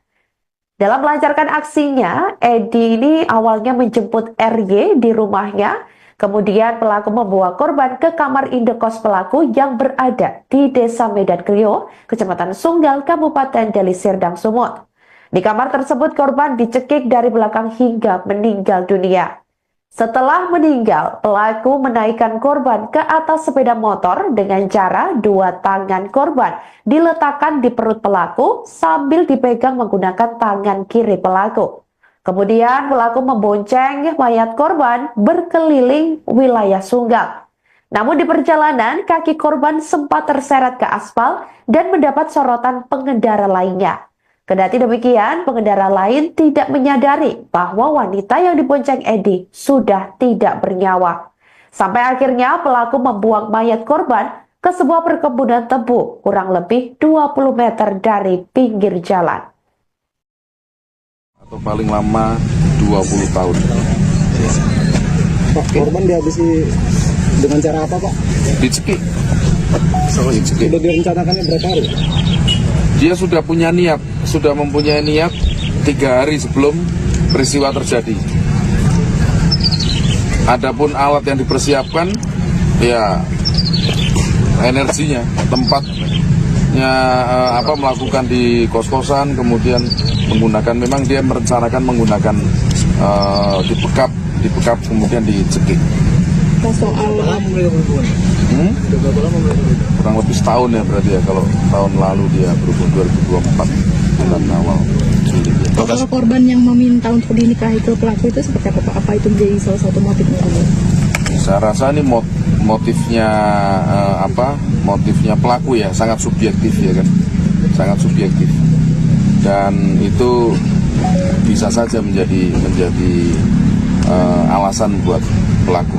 Dalam melancarkan aksinya, Edi ini awalnya menjemput RY di rumahnya. Kemudian pelaku membawa korban ke kamar indekos pelaku yang berada di Desa Medan Krio, Kecamatan Sunggal, Kabupaten Deli Serdang, Sumut. Di kamar tersebut korban dicekik dari belakang hingga meninggal dunia. Setelah meninggal, pelaku menaikkan korban ke atas sepeda motor dengan cara 2 tangan korban diletakkan di perut pelaku sambil dipegang menggunakan tangan kiri pelaku. Kemudian pelaku membonceng mayat korban berkeliling wilayah Sunggal. Namun di perjalanan, kaki korban sempat terseret ke aspal dan mendapat sorotan pengendara lainnya. Kendati demikian, pengendara lain tidak menyadari bahwa wanita yang dibonceng Edi sudah tidak bernyawa. Sampai akhirnya pelaku membuang mayat korban ke sebuah perkebunan tebu kurang lebih 20 meter dari pinggir jalan. Atau paling lama 20 tahun. Pak, korban dihabisi dengan cara apa, Pak? Dicekik. Sudah direncanakannya berapa hari? Dia sudah punya niat, sudah mempunyai niat 3 hari sebelum peristiwa terjadi. Adapun alat yang dipersiapkan, ya energinya, tempatnya melakukan di kos-kosan, kemudian menggunakan, memang dia merencanakan menggunakan dipekap kemudian dicekik. Kurang lebih setahun ya berarti ya, kalau tahun lalu dia berhubung 2024 bulan awal. Kalau korban yang meminta untuk dinikahi ke pelaku itu seperti apa, Pak? Apa itu menjadi salah satu motifnya? Saya rasa ini motifnya motifnya pelaku ya, sangat subjektif ya kan, sangat subjektif, dan itu bisa saja menjadi alasan buat pelaku.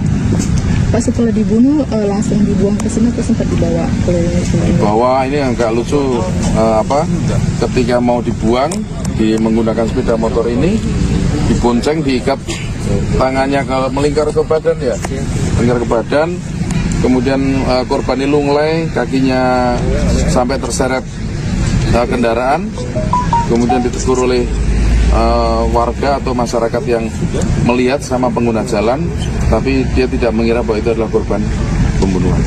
Pak, setelah dibunuh langsung dibuang ke sini atau sempat dibawa ke Dibawa, ini yang agak lucu ketika mau dibuang menggunakan sepeda motor ini dibonceng, diikat tangannya melingkar ke badan ya, melingkar ke badan, kemudian korban ini lunglai, kakinya sampai terseret kendaraan, kemudian ditegur oleh warga atau masyarakat yang melihat sama pengguna jalan, tapi dia tidak mengira bahwa itu adalah korban pembunuhan.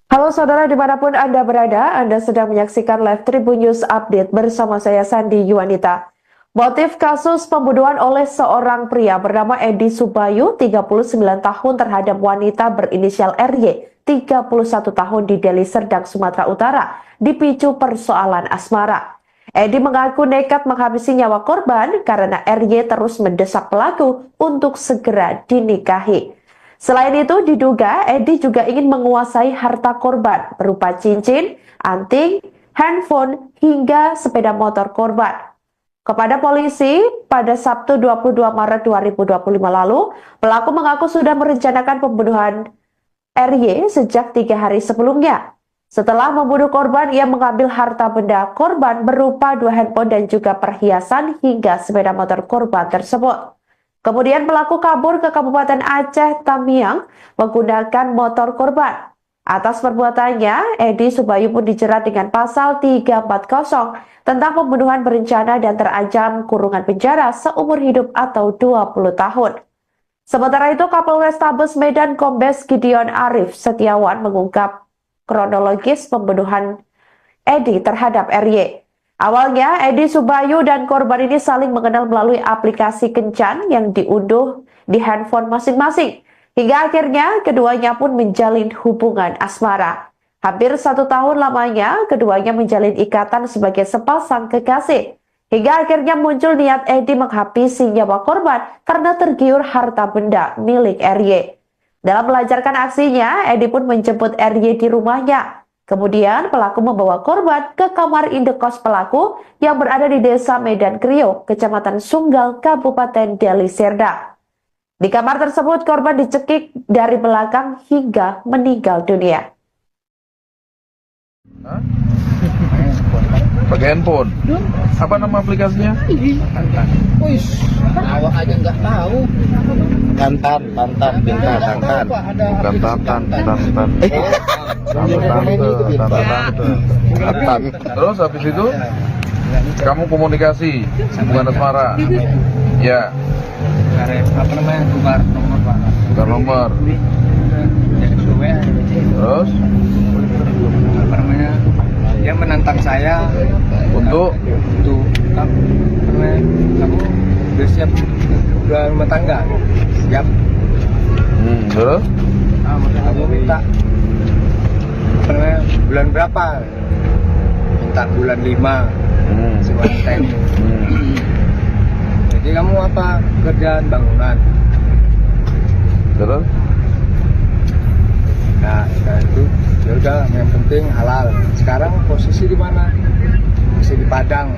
Halo saudara dimanapun Anda berada, Anda sedang menyaksikan live Tribun News Update bersama saya Sandi Yuwanita. Motif kasus pembunuhan oleh seorang pria bernama Edi Subayu, 39 tahun terhadap wanita berinisial RY, 31 tahun di Deli Serdang, Sumatera Utara, dipicu persoalan asmara. Edi mengaku nekat menghabisi nyawa korban karena RY terus mendesak pelaku untuk segera dinikahi. Selain itu, diduga Edi juga ingin menguasai harta korban berupa cincin, anting, handphone, hingga sepeda motor korban. Kepada polisi, pada Sabtu 22 Maret 2025 lalu, pelaku mengaku sudah merencanakan pembunuhan RY sejak 3 hari sebelumnya. Setelah membunuh korban, ia mengambil harta benda korban berupa 2 handphone dan juga perhiasan hingga sepeda motor korban tersebut. Kemudian pelaku kabur ke Kabupaten Aceh Tamiang menggunakan motor korban. Atas perbuatannya, Edi Subayu pun dijerat dengan pasal 340 tentang pembunuhan berencana dan terancam kurungan penjara seumur hidup atau 20 tahun. Sementara itu, Kapolrestabes Medan Kombes Gideon Arif Setiawan mengungkap kronologis pembunuhan Edi terhadap RY. Awalnya, Edi Subayu dan korban ini saling mengenal melalui aplikasi kencan yang diunduh di handphone masing-masing. Hingga akhirnya, keduanya pun menjalin hubungan asmara. Hampir 1 tahun lamanya, keduanya menjalin ikatan sebagai sepasang kekasih. Hingga akhirnya muncul niat Edi menghabisi nyawa korban karena tergiur harta benda milik RY. Dalam melancarkan aksinya, Edi pun menjemput RY di rumahnya. Kemudian pelaku membawa korban ke kamar indekos pelaku yang berada di Desa Medan Kriok, Kecamatan Sunggal, Kabupaten Deli Serdang. Di kamar tersebut korban dicekik dari belakang hingga meninggal dunia. Pakai handphone. Apa nama aplikasinya? Wih, awak aja nggak tahu. Tantan, tinta, tantan. Bukan tantan. Terus habis itu kamu komunikasi hubungan asmara. Ya. Apa namanya, tukar nomor Pak. Tukar nomor. Jadi WA. Terus Apa namanya, dia menantang saya untuk kamu udah siap udah rumah tangga, siap. Terus Kamu minta apa namanya, bulan berapa? Minta bulan 5 si wanita ini. Jadi kamu apa kerjaan bangunan? terus Nah, itu ya udah, yang penting halal. Sekarang posisi di mana? Masih di Padang.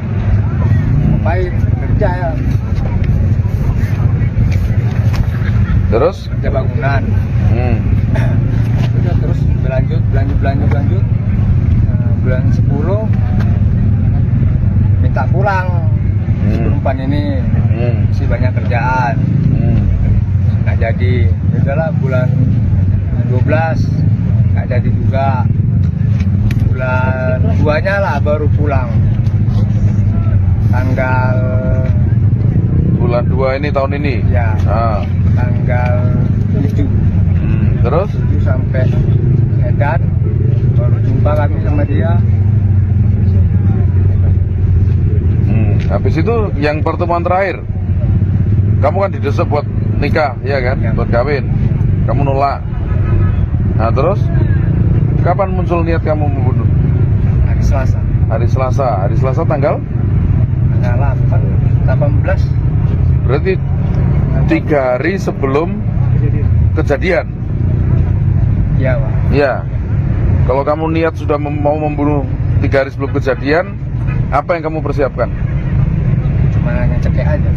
Ngapain? Kerja ya. terus Kerja bangunan. Udah, terus berlanjut. Nah, bulan 10 minta pulang. Si perempuan ini masih banyak kerjaan. Nggak jadi. Ya udahlah, bulan 12 nggak jadi juga. Bulan 2-nya lah baru pulang. Tanggal bulan 2 ini tahun ini. ya tanggal 7 Terus 7 sampai Medan, baru jumpa lagi sama dia. habis itu yang pertemuan terakhir kamu kan didesak buat nikah, ya kan? Ya. Buat kawin. Kamu nolak. Nah, terus kapan muncul niat kamu membunuh? Hari Selasa. Hari Selasa tanggal? Tanggal 18. Berarti 3 hari sebelum kejadian. Iya, Pak. Ya. Kalau kamu niat sudah mau membunuh 3 hari sebelum kejadian, apa yang kamu persiapkan? Cuma ngecekek aja.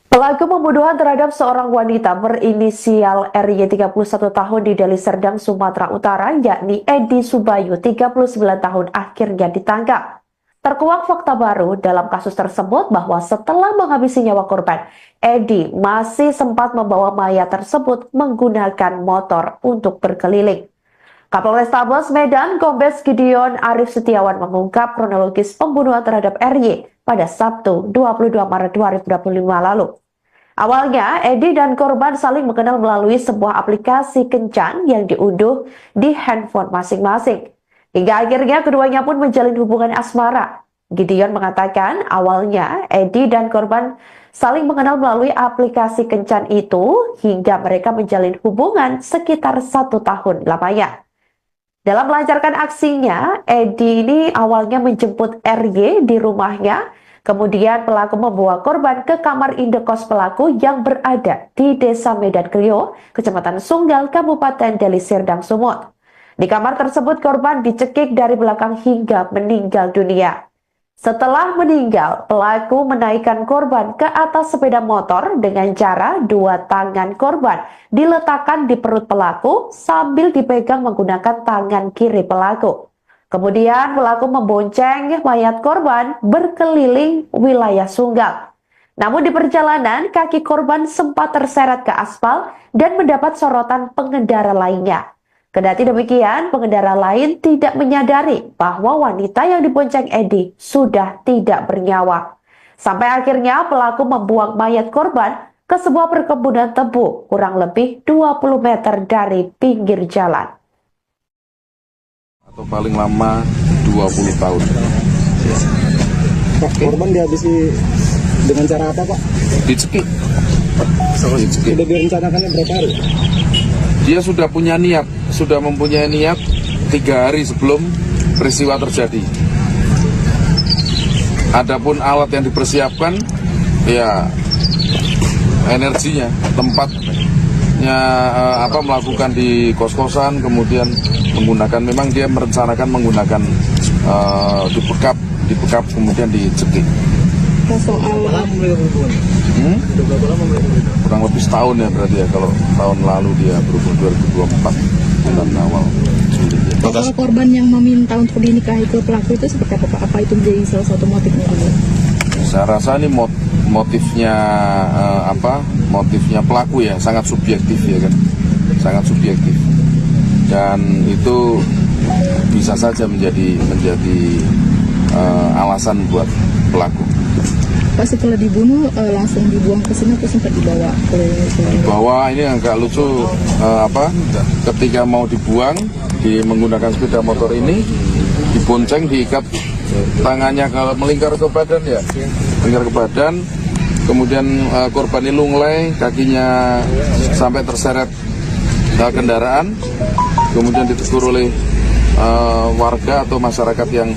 Pelaku pembunuhan terhadap seorang wanita berinisial RY 31 tahun di Deli Serdang, Sumatera Utara, yakni Edi Subayu 39 tahun akhirnya ditangkap. Terkuak fakta baru dalam kasus tersebut bahwa setelah menghabisi nyawa korban, Edi masih sempat membawa mayat tersebut menggunakan motor untuk berkeliling. Kapolrestabes Medan Kombes Gideon Arif Setiawan mengungkap kronologis pembunuhan terhadap RY pada Sabtu 22 Maret 2025 lalu. Awalnya, Edi dan korban saling mengenal melalui sebuah aplikasi kencan yang diunduh di handphone masing-masing. Hingga akhirnya keduanya pun menjalin hubungan asmara. Gideon mengatakan awalnya Edi dan korban saling mengenal melalui aplikasi kencan itu hingga mereka menjalin hubungan sekitar 1 tahun lamanya. Dalam melancarkan aksinya, Edi ini awalnya menjemput RY di rumahnya. Kemudian pelaku membawa korban ke kamar indekos pelaku yang berada di Desa Medan Kriok, Kecamatan Sunggal, Kabupaten Deli Serdang, Sumut. Di kamar tersebut korban dicekik dari belakang hingga meninggal dunia. Setelah meninggal, pelaku menaikkan korban ke atas sepeda motor dengan cara 2 tangan korban diletakkan di perut pelaku sambil dipegang menggunakan tangan kiri pelaku. Kemudian pelaku membonceng mayat korban berkeliling wilayah Sunggal. Namun di perjalanan, kaki korban sempat terseret ke aspal dan mendapat sorotan pengendara lainnya. Kendati demikian, pengendara lain tidak menyadari bahwa wanita yang dibonceng Edi sudah tidak bernyawa. Sampai akhirnya pelaku membuang mayat korban ke sebuah perkebunan tebu kurang lebih 20 meter dari pinggir jalan. Atau paling lama 20 tahun. Pak, korban dihabisi dengan cara apa, Pak? Dicekik. Dicekik. Sudah direncanakannya berapa hari? Dia sudah punya niat, sudah mempunyai niat 3 hari sebelum peristiwa terjadi. Adapun alat yang dipersiapkan, ya energinya, tempatnya melakukan di kos-kosan, kemudian menggunakan, memang dia merencanakan menggunakan dibekap kemudian dicekik. Soal Kurang lebih setahun ya berarti ya, kalau tahun lalu dia berhubung 2024 bulan awal. soal korban yang meminta untuk dinikahi ke pelaku itu seperti apa, Pak? Apa itu menjadi salah satu motifnya dulu? Saya rasa ini motifnya motifnya pelaku ya, sangat subjektif ya kan, sangat subjektif, dan itu bisa saja menjadi alasan buat pelaku. Pas setelah dibunuh langsung dibuang ke sini atau sempat dibawa ke Bahwa ini agak lucu, ketika mau dibuang menggunakan sepeda motor ini, dibonceng, diikat tangannya melingkar ke badan ya, melingkar ke badan, kemudian korban ini lunglai, kakinya sampai terseret kendaraan, kemudian ditegur oleh warga atau masyarakat yang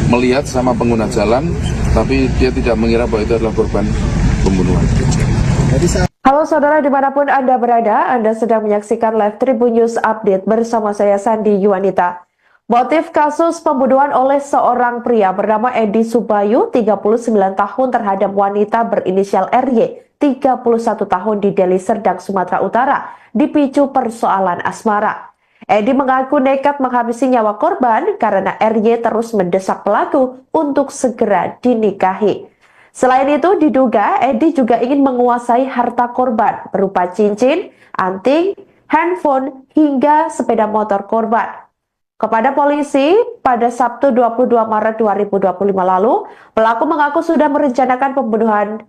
melihat sama pengguna jalan, tapi dia tidak mengira bahwa itu adalah korban pembunuhan. Halo saudara dimanapun Anda berada, Anda sedang menyaksikan live Tribun News Update bersama saya Sandi Yuwanita. Motif kasus pembunuhan oleh seorang pria bernama Edi Subayu, 39 tahun terhadap wanita berinisial RY, 31 tahun di Deli Serdang, Sumatera Utara, dipicu persoalan asmara. Edi mengaku nekat menghabisi nyawa korban karena RY terus mendesak pelaku untuk segera dinikahi. Selain itu, diduga Edi juga ingin menguasai harta korban berupa cincin, anting, handphone, hingga sepeda motor korban. Kepada polisi, pada Sabtu 22 Maret 2025 lalu, pelaku mengaku sudah merencanakan pembunuhan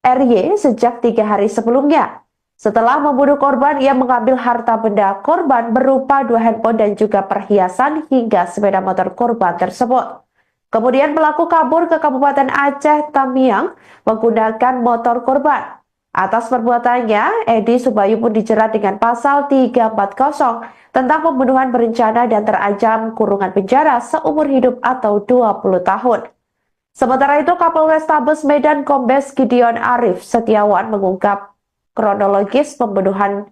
RY sejak 3 hari sebelumnya. Setelah membunuh korban, ia mengambil harta benda korban berupa 2 handphone dan juga perhiasan hingga sepeda motor korban tersebut. Kemudian pelaku kabur ke Kabupaten Aceh Tamiang menggunakan motor korban. Atas perbuatannya, Edi Subayu pun dijerat dengan pasal 340 tentang pembunuhan berencana dan terancam kurungan penjara seumur hidup atau 20 tahun. Sementara itu, Kapolrestabes Medan Kombes Gideon Arif Setiawan mengungkap kronologis pembunuhan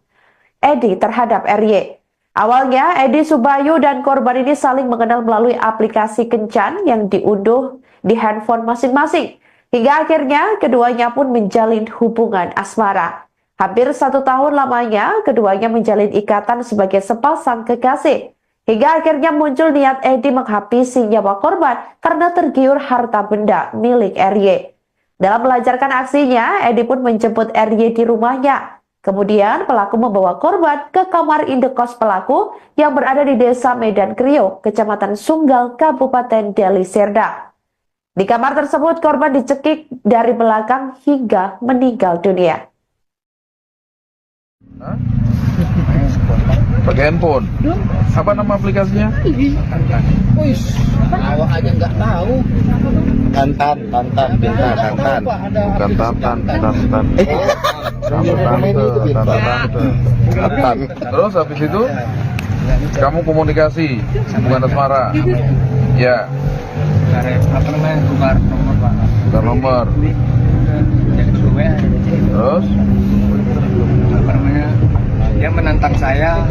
Edi terhadap RY. Awalnya, Edi Subayu dan korban ini saling mengenal melalui aplikasi kencan yang diunduh di handphone masing-masing. Hingga akhirnya, keduanya pun menjalin hubungan asmara. Hampir 1 tahun lamanya, keduanya menjalin ikatan sebagai sepasang kekasih. Hingga akhirnya muncul niat Edi menghabisi nyawa korban karena tergiur harta benda milik RY. Dalam melancarkan aksinya, Edi pun menjemput RY di rumahnya. Kemudian pelaku membawa korban ke kamar indekos pelaku yang berada di Desa Medan Kriok, Kecamatan Sunggal, Kabupaten Deli Serdang. Di kamar tersebut korban dicekik dari belakang hingga meninggal dunia. Pakai handphone. Apa nama aplikasinya? Awak aja nggak tahu. Tantan, pintar, tantan. Bukan tantan. Terus habis itu kamu komunikasi hubungan asmara. Ya. Tukar nomor, Pak. Tukar nomor. Jadi gue Terus dia menantang saya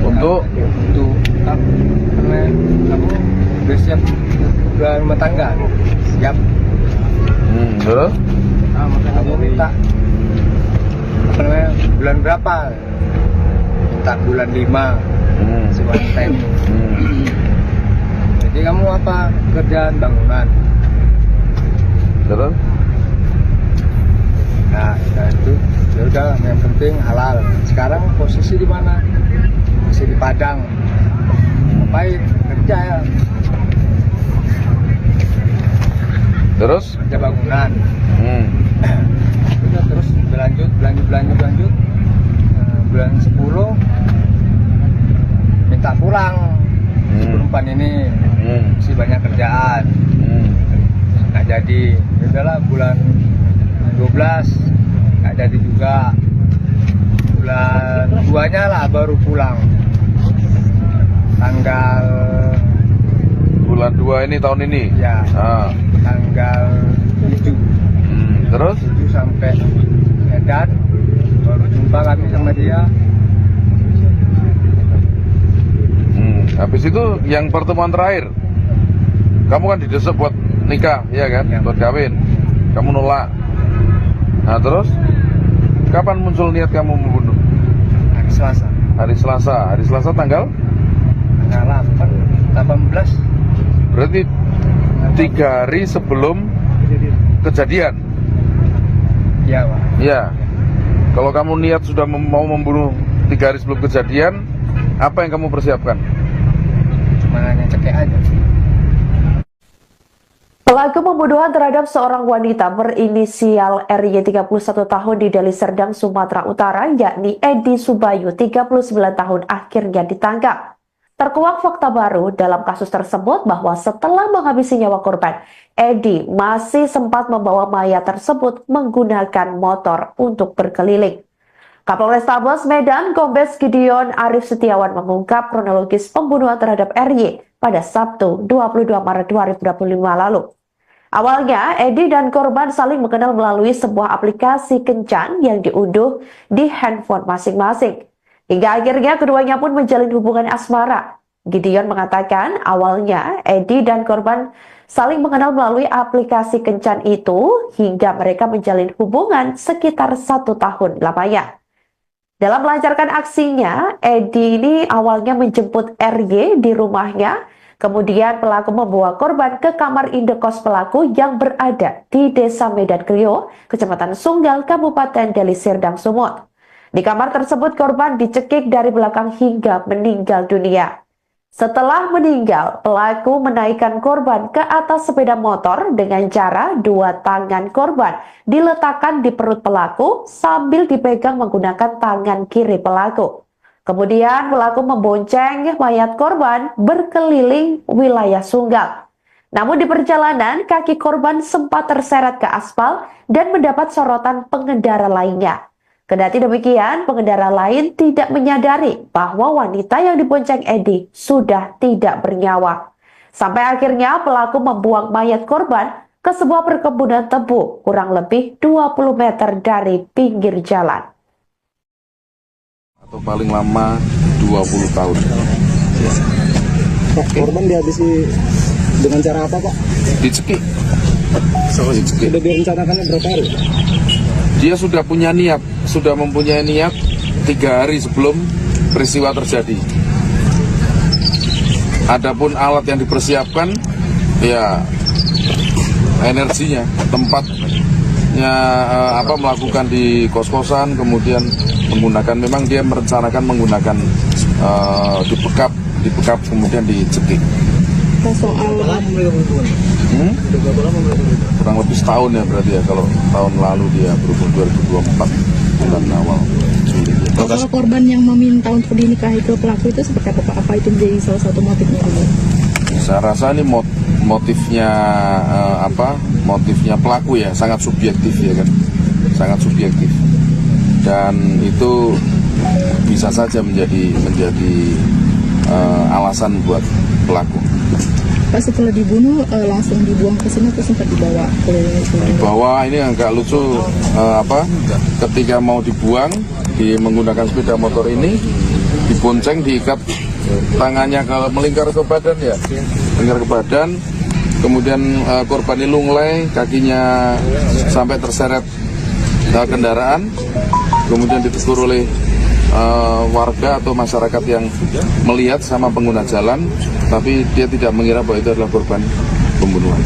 untuk kamu udah siap rumah tangga, siap. Terus Kamu minta bulan berapa? Minta bulan 5 si Valentine. Jadi kamu apa kerjaan bangunan? terus Nah itu ya udah, yang penting halal. Sekarang posisi di mana? Masih di Padang. Ngapain? Kerja ya. terus Kerja bangunan. Udah, terus berlanjut. Bulan 10 minta pulang. Perempuan ini masih banyak kerjaan, nggak jadi. Ya udahlah, bulan 12 nggak jadi juga. Bulan 2-nya lah baru pulang. Tanggal Bulan 2 ini tahun ini? ya, tanggal 7. Terus? 7 sampai Medan, baru jumpa kami sama dia. Habis itu yang pertemuan terakhir, kamu kan didesak buat nikah, ya kan? Ya. Buat kawin. Kamu nolak. Nah terus, kapan muncul niat kamu membunuh? Hari Selasa. Hari Selasa tanggal? Tanggal 18. Berarti 3 hari sebelum kejadian? Iya, Pak. Iya. Kalau kamu niat sudah mau membunuh 3 hari sebelum kejadian, apa yang kamu persiapkan? Mana cekek aja. Pelaku pembunuhan terhadap seorang wanita berinisial RY 31 tahun di Deli Serdang, Sumatera Utara, yakni Edi Subayu 39 tahun akhirnya ditangkap. Terkuak fakta baru dalam kasus tersebut bahwa setelah menghabisi nyawa korban, Edi masih sempat membawa mayat tersebut menggunakan motor untuk berkeliling. Kapolrestabes Medan, Kombes Gideon Arif Setiawan mengungkap kronologis pembunuhan terhadap RY pada Sabtu 22 Maret 2025 lalu. Awalnya, Edi dan korban saling mengenal melalui sebuah aplikasi kencan yang diunduh di handphone masing-masing. Hingga akhirnya keduanya pun menjalin hubungan asmara. Gideon mengatakan awalnya Edi dan korban saling mengenal melalui aplikasi kencan itu hingga mereka menjalin hubungan sekitar 1 tahun lamanya. Dalam melancarkan aksinya, Edi ini awalnya menjemput RY di rumahnya, kemudian pelaku membawa korban ke kamar indekos pelaku yang berada di Desa Medan Krio, Kecamatan Sunggal, Kabupaten Deli Serdang, Sumut. Di kamar tersebut korban dicekik dari belakang hingga meninggal dunia. Setelah meninggal, pelaku menaikkan korban ke atas sepeda motor dengan cara 2 tangan korban diletakkan di perut pelaku sambil dipegang menggunakan tangan kiri pelaku. Kemudian pelaku membonceng mayat korban berkeliling wilayah Sunggal. Namun di perjalanan, kaki korban sempat terseret ke aspal dan mendapat sorotan pengendara lainnya. Kendati demikian, pengendara lain tidak menyadari bahwa wanita yang dibonceng Edi sudah tidak bernyawa. Sampai akhirnya pelaku membuang mayat korban ke sebuah perkebunan tebu kurang lebih 20 meter dari pinggir jalan. Atau paling lama 20 tahun. Pak, korban dihabisi dengan cara apa, Pak? Dicekik. Sudah direncanakannya berapa hari? Dia sudah punya niat, sudah mempunyai niat 3 hari sebelum peristiwa terjadi. Adapun alat yang dipersiapkan, ya energinya, tempatnya melakukan di kos-kosan, kemudian menggunakan, memang dia merencanakan menggunakan dibekap kemudian dicekik. Soal Kurang lebih setahun ya berarti ya, kalau tahun lalu dia berhubung 2024 bulan awal Juli. soal korban yang meminta untuk dinikahi ke pelaku itu seperti apa, Pak? Apa itu menjadi salah satu motifnya dulu? Saya rasa ini motifnya motifnya pelaku ya, sangat subjektif ya kan, sangat subjektif, dan itu bisa saja menjadi alasan buat pelaku. Pas setelah dibunuh langsung dibuang ke sini atau sempat dibawa ke Dibawa, ini agak lucu, ketika mau dibuang menggunakan sepeda motor ini, dibonceng, diikat tangannya melingkar ke badan ya, melingkar ke badan, kemudian korban ini lunglai, kakinya sampai terseret kendaraan, kemudian ditegur oleh warga atau masyarakat yang melihat sama pengguna jalan, tapi dia tidak mengira bahwa itu adalah korban pembunuhan.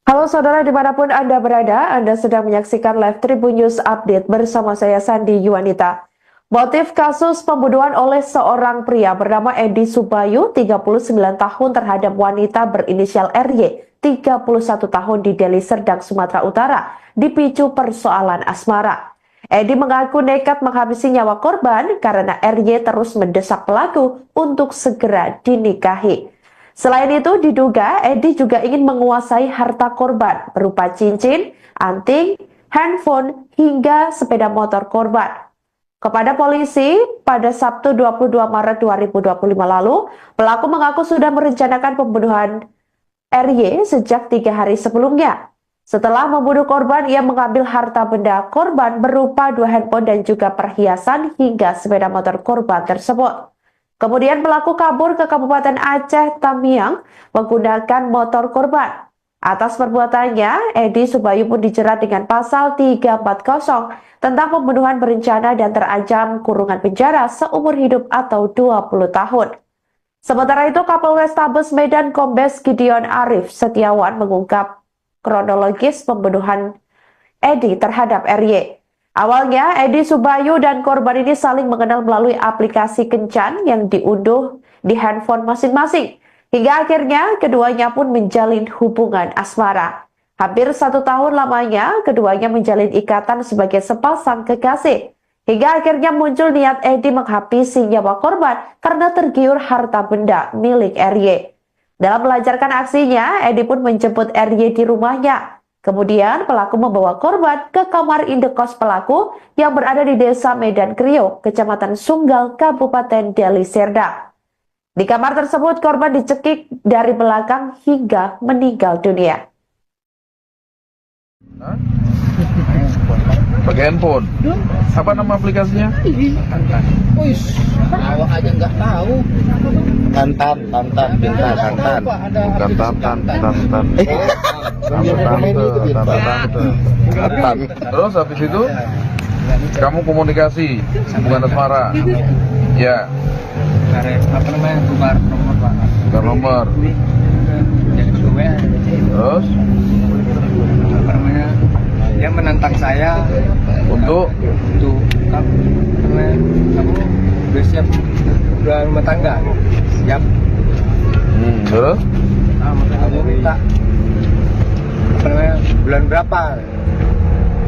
Halo saudara dimanapun Anda berada, Anda sedang menyaksikan live Tribun News Update bersama saya Sandi Yuwanita. Motif kasus pembunuhan oleh seorang pria bernama Edi Subayu, 39 tahun terhadap wanita berinisial RY, 31 tahun di Deli Serdang, Sumatera Utara, dipicu persoalan asmara. Edi mengaku nekat menghabisi nyawa korban karena RY terus mendesak pelaku untuk segera dinikahi. Selain itu, diduga Edi juga ingin menguasai harta korban berupa cincin, anting, handphone, hingga sepeda motor korban. Kepada polisi, pada Sabtu 22 Maret 2025 lalu, pelaku mengaku sudah merencanakan pembunuhan RY sejak 3 hari sebelumnya. Setelah membunuh korban, ia mengambil harta benda korban berupa 2 handphone dan juga perhiasan hingga sepeda motor korban tersebut. Kemudian pelaku kabur ke Kabupaten Aceh Tamiang menggunakan motor korban. Atas perbuatannya, Edi Subayu pun dijerat dengan pasal 340 tentang pembunuhan berencana dan terancam kurungan penjara seumur hidup atau 20 tahun. Sementara itu, Kapolrestabes Medan Kombes Gideon Arif Setiawan mengungkap kronologis pembunuhan Edi terhadap RY. Awalnya, Edi Subayu dan korban ini saling mengenal melalui aplikasi kencan yang diunduh di handphone masing-masing. Hingga akhirnya keduanya pun menjalin hubungan asmara. Hampir 1 tahun lamanya keduanya menjalin ikatan sebagai sepasang kekasih. Hingga akhirnya muncul niat Edi menghabisi nyawa korban karena tergiur harta benda milik RY. Dalam melancarkan aksinya, Edi pun menjemput RY di rumahnya. Kemudian pelaku membawa korban ke kamar indekos pelaku yang berada di Desa Medan Kriok, Kecamatan Sunggal, Kabupaten Deli Serdang. Di kamar tersebut, korban dicekik dari belakang hingga meninggal dunia. Pakai handphone. Apa nama aplikasinya? Awak aja nggak tahu. Tantan, Binta, Tantan. Bukan Tantan. Tantan. Terus habis itu kamu komunikasi hubungan asmara. Ya. Apa namanya, tukar nomor Pak. Tukar nomor. Jadi kedua, Terus apa namanya, dia menantang saya untuk apa namanya, kamu udah siap, udah rumah tangga, siap. Terus Kamu minta apa namanya, bulan berapa?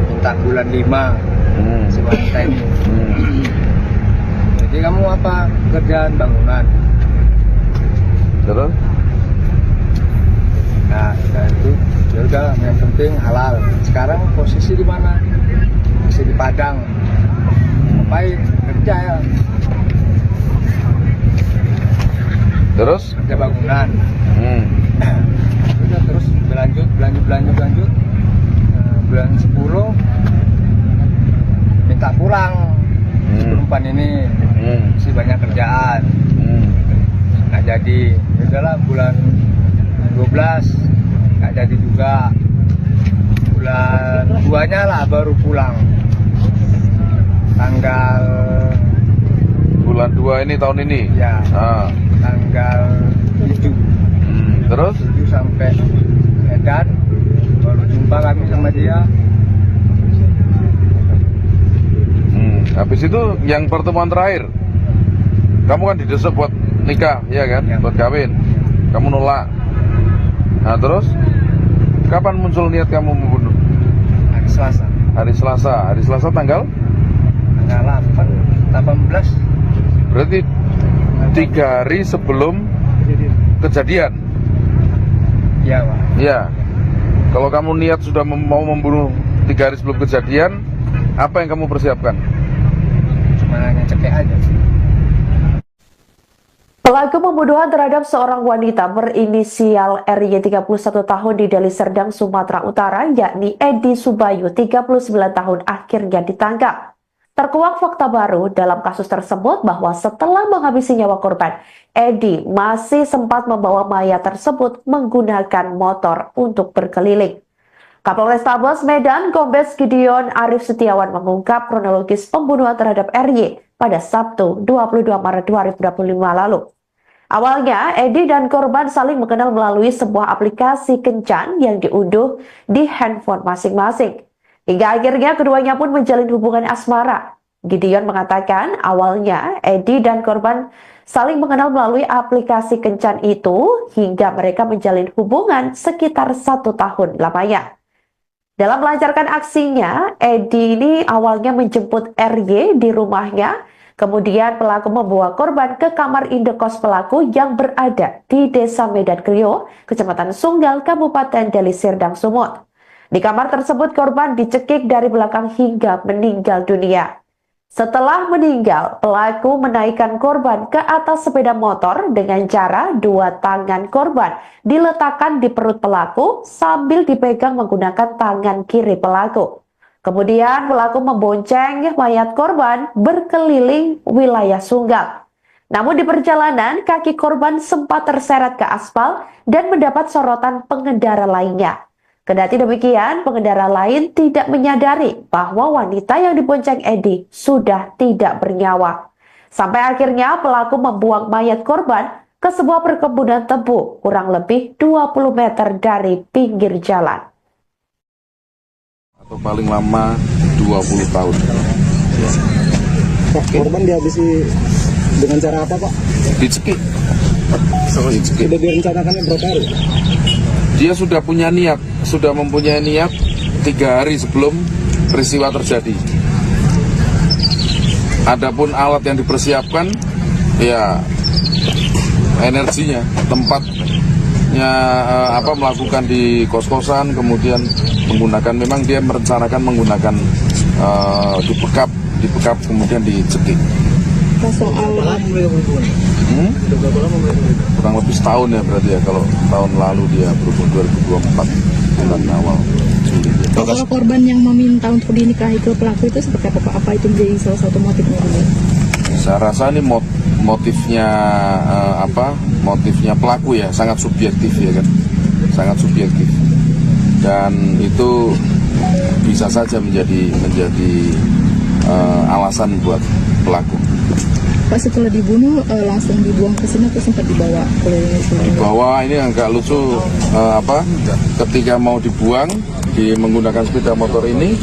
Minta bulan 5 si wanita ini. Jadi kamu apa, kerjaan bangunan? terus Nah, itu ya udah, yang penting halal. Sekarang posisi di mana? Masih di Padang. Ngapain? Kerja ya. terus Kerja bangunan. Udah, terus berlanjut. Bulan 10 minta pulang. Perempuan ini masih banyak kerjaan. Nggak jadi. Ya udahlah, bulan 12 nggak jadi juga. Bulan 2-nya lah baru pulang. Tanggal bulan 2 ini tahun ini. ya tanggal 7. Terus 7 sampai Medan, baru jumpa kami sama dia. habis itu yang pertemuan terakhir kamu kan didesak buat nikah, ya kan? Ya. Buat kawin. Kamu nolak. Nah, terus kapan muncul niat kamu membunuh? Hari Selasa. Hari Selasa tanggal 18. berarti 3 hari sebelum kejadian. Iya, Pak. Ya. Kalau kamu niat sudah mau membunuh 3 hari sebelum kejadian, apa yang kamu persiapkan? Cuma hanya cekek aja sih. Pelaku pembunuhan terhadap seorang wanita berinisial RY 31 tahun di Deli Serdang, Sumatera Utara, yakni Edi Subayu 39 tahun akhirnya ditangkap. Terkuak fakta baru dalam kasus tersebut bahwa setelah menghabisi nyawa korban, Edi masih sempat membawa mayat tersebut menggunakan motor untuk berkeliling. Kapolrestabes Medan Kombes Gideon Arif Setiawan mengungkap kronologis pembunuhan terhadap RY pada Sabtu 22 Maret 2025 lalu. Awalnya, Edi dan korban saling mengenal melalui sebuah aplikasi kencan yang diunduh di handphone masing-masing. Hingga akhirnya keduanya pun menjalin hubungan asmara. Gideon mengatakan awalnya Edi dan korban saling mengenal melalui aplikasi kencan itu hingga mereka menjalin hubungan sekitar 1 tahun lamanya. Dalam melancarkan aksinya, Edi ini awalnya menjemput RY di rumahnya, kemudian pelaku membawa korban ke kamar indekos pelaku yang berada di Desa Medan Krio, Kecamatan Sunggal, Kabupaten Deli Serdang, Sumut. Di kamar tersebut korban dicekik dari belakang hingga meninggal dunia. Setelah meninggal, pelaku menaikkan korban ke atas sepeda motor dengan cara 2 tangan korban diletakkan di perut pelaku sambil dipegang menggunakan tangan kiri pelaku. Kemudian pelaku membonceng mayat korban berkeliling wilayah Sunggal. Namun di perjalanan, kaki korban sempat terseret ke aspal dan mendapat sorotan pengendara lainnya. Kendati demikian, pengendara lain tidak menyadari bahwa wanita yang dibonceng Edi sudah tidak bernyawa. Sampai akhirnya pelaku membuang mayat korban ke sebuah perkebunan tebu kurang lebih 20 meter dari pinggir jalan. Atau paling lama 20 tahun. Pak, korban dihabisi dengan cara apa, Pak? Dicekik. Sudah direncanakannya berapa hari? Dia sudah mempunyai niat 3 hari sebelum peristiwa terjadi. Adapun alat yang dipersiapkan, ya energinya, tempatnya melakukan di kos-kosan, kemudian memang dia merencanakan menggunakan dibekap kemudian dicekik. Kurang lebih setahun ya berarti ya, kalau tahun lalu dia berhubung 2024 bulan awal. Kalau korban yang meminta untuk dinikahi ke pelaku itu seperti apa Pak? Apa itu menjadi salah satu motifnya juga? Saya rasa ini motifnya pelaku ya, sangat subjektif ya kan, sangat subjektif, dan itu bisa saja menjadi alasan buat pelaku. Pak, setelah dibunuh langsung dibuang ke sini atau sempat dibawa Dibawa, ini agak lucu, ketika mau dibuang menggunakan sepeda motor ini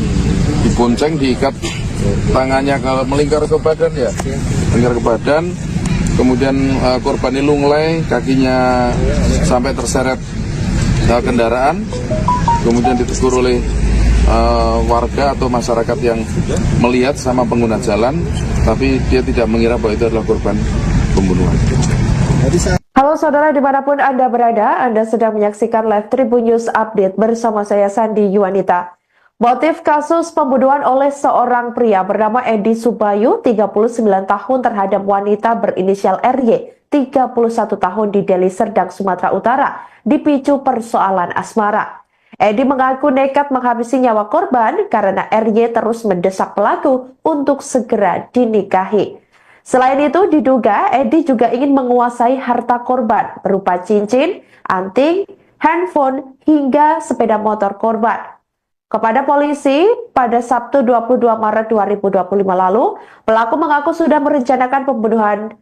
dibonceng, diikat tangannya melingkar ke badan ya, melingkar ke badan, kemudian korban ini lunglai, kakinya sampai terseret kendaraan, kemudian ditegur oleh warga atau masyarakat yang melihat sama pengguna jalan, tapi dia tidak mengira bahwa itu adalah korban pembunuhan. Halo saudara dimanapun Anda berada, Anda sedang menyaksikan live Tribun News Update bersama saya Sandi Yuwanita. Motif kasus pembunuhan oleh seorang pria bernama Edi Subayu, 39 tahun terhadap wanita berinisial RY, 31 tahun di Deli Serdang, Sumatera Utara, dipicu persoalan asmara. Edi mengaku nekat menghabisi nyawa korban karena RY terus mendesak pelaku untuk segera dinikahi. Selain itu, diduga Edi juga ingin menguasai harta korban berupa cincin, anting, handphone, hingga sepeda motor korban. Kepada polisi, pada Sabtu 22 Maret 2025 lalu, pelaku mengaku sudah merencanakan pembunuhan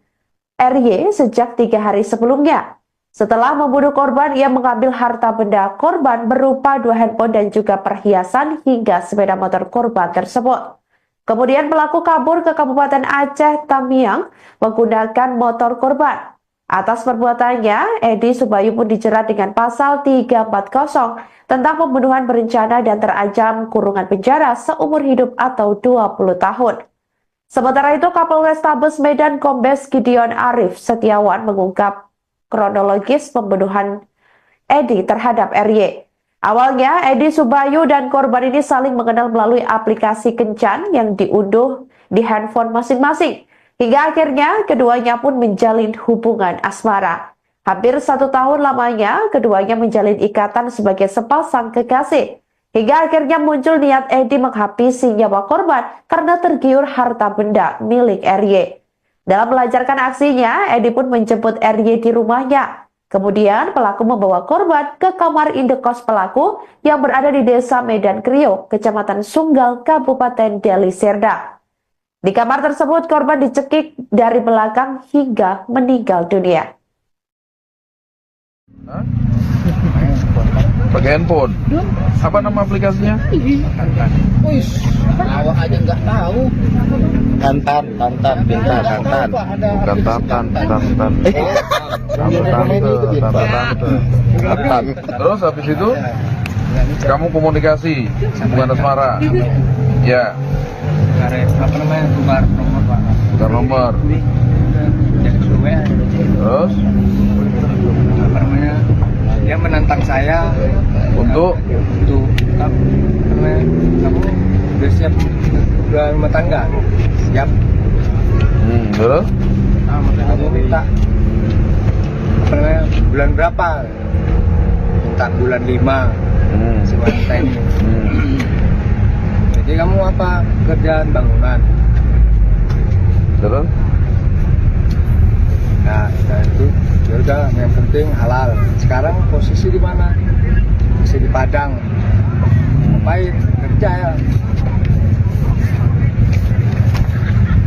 RY sejak 3 hari sebelumnya. Setelah membunuh korban, ia mengambil harta benda korban berupa 2 handphone dan juga perhiasan hingga sepeda motor korban tersebut. Kemudian pelaku kabur ke Kabupaten Aceh Tamiang menggunakan motor korban. Atas perbuatannya, Edi Subayu pun dijerat dengan pasal 340 tentang pembunuhan berencana dan terancam kurungan penjara seumur hidup atau 20 tahun. Sementara itu, Kapolrestabes Medan Kombes Gideon Arif Setiawan mengungkap kronologis pembunuhan Edi terhadap RY. Awalnya, Edi Subayu dan korban ini saling mengenal melalui aplikasi kencan yang diunduh di handphone masing-masing. Hingga akhirnya, keduanya pun menjalin hubungan asmara. Hampir 1 tahun lamanya, keduanya menjalin ikatan sebagai sepasang kekasih. Hingga akhirnya muncul niat Edi menghabisi nyawa korban karena tergiur harta benda milik RY. Dalam melancarkan aksinya, Edi pun menjemput RY di rumahnya. Kemudian pelaku membawa korban ke kamar indekos pelaku yang berada di Desa Medan Krio, Kecamatan Sunggal, Kabupaten Deli Serdang. Di kamar tersebut korban dicekik dari belakang hingga meninggal dunia. Pakai handphone. Apa nama aplikasinya? Wih, awak aja nggak tahu. Tantan, tinta, tantan. Bukan Tantan. Terus habis itu kamu komunikasi hubungan asmara. Ya, apa namanya, tukar nomor Pak. bukan nomor. Jadi WA. Terus Apa namanya, dia menantang saya untuk apa namanya, kamu udah siap rumah tangga? Siap. terus Kamu minta apa namanya, bulan berapa? Minta bulan 5 si wanita ini. Jadi kamu apa, kerjaan bangunan? terus Nah, itu ya udah, yang penting halal. Sekarang posisi di mana? Masih di Padang. Ngapain? Kerja ya.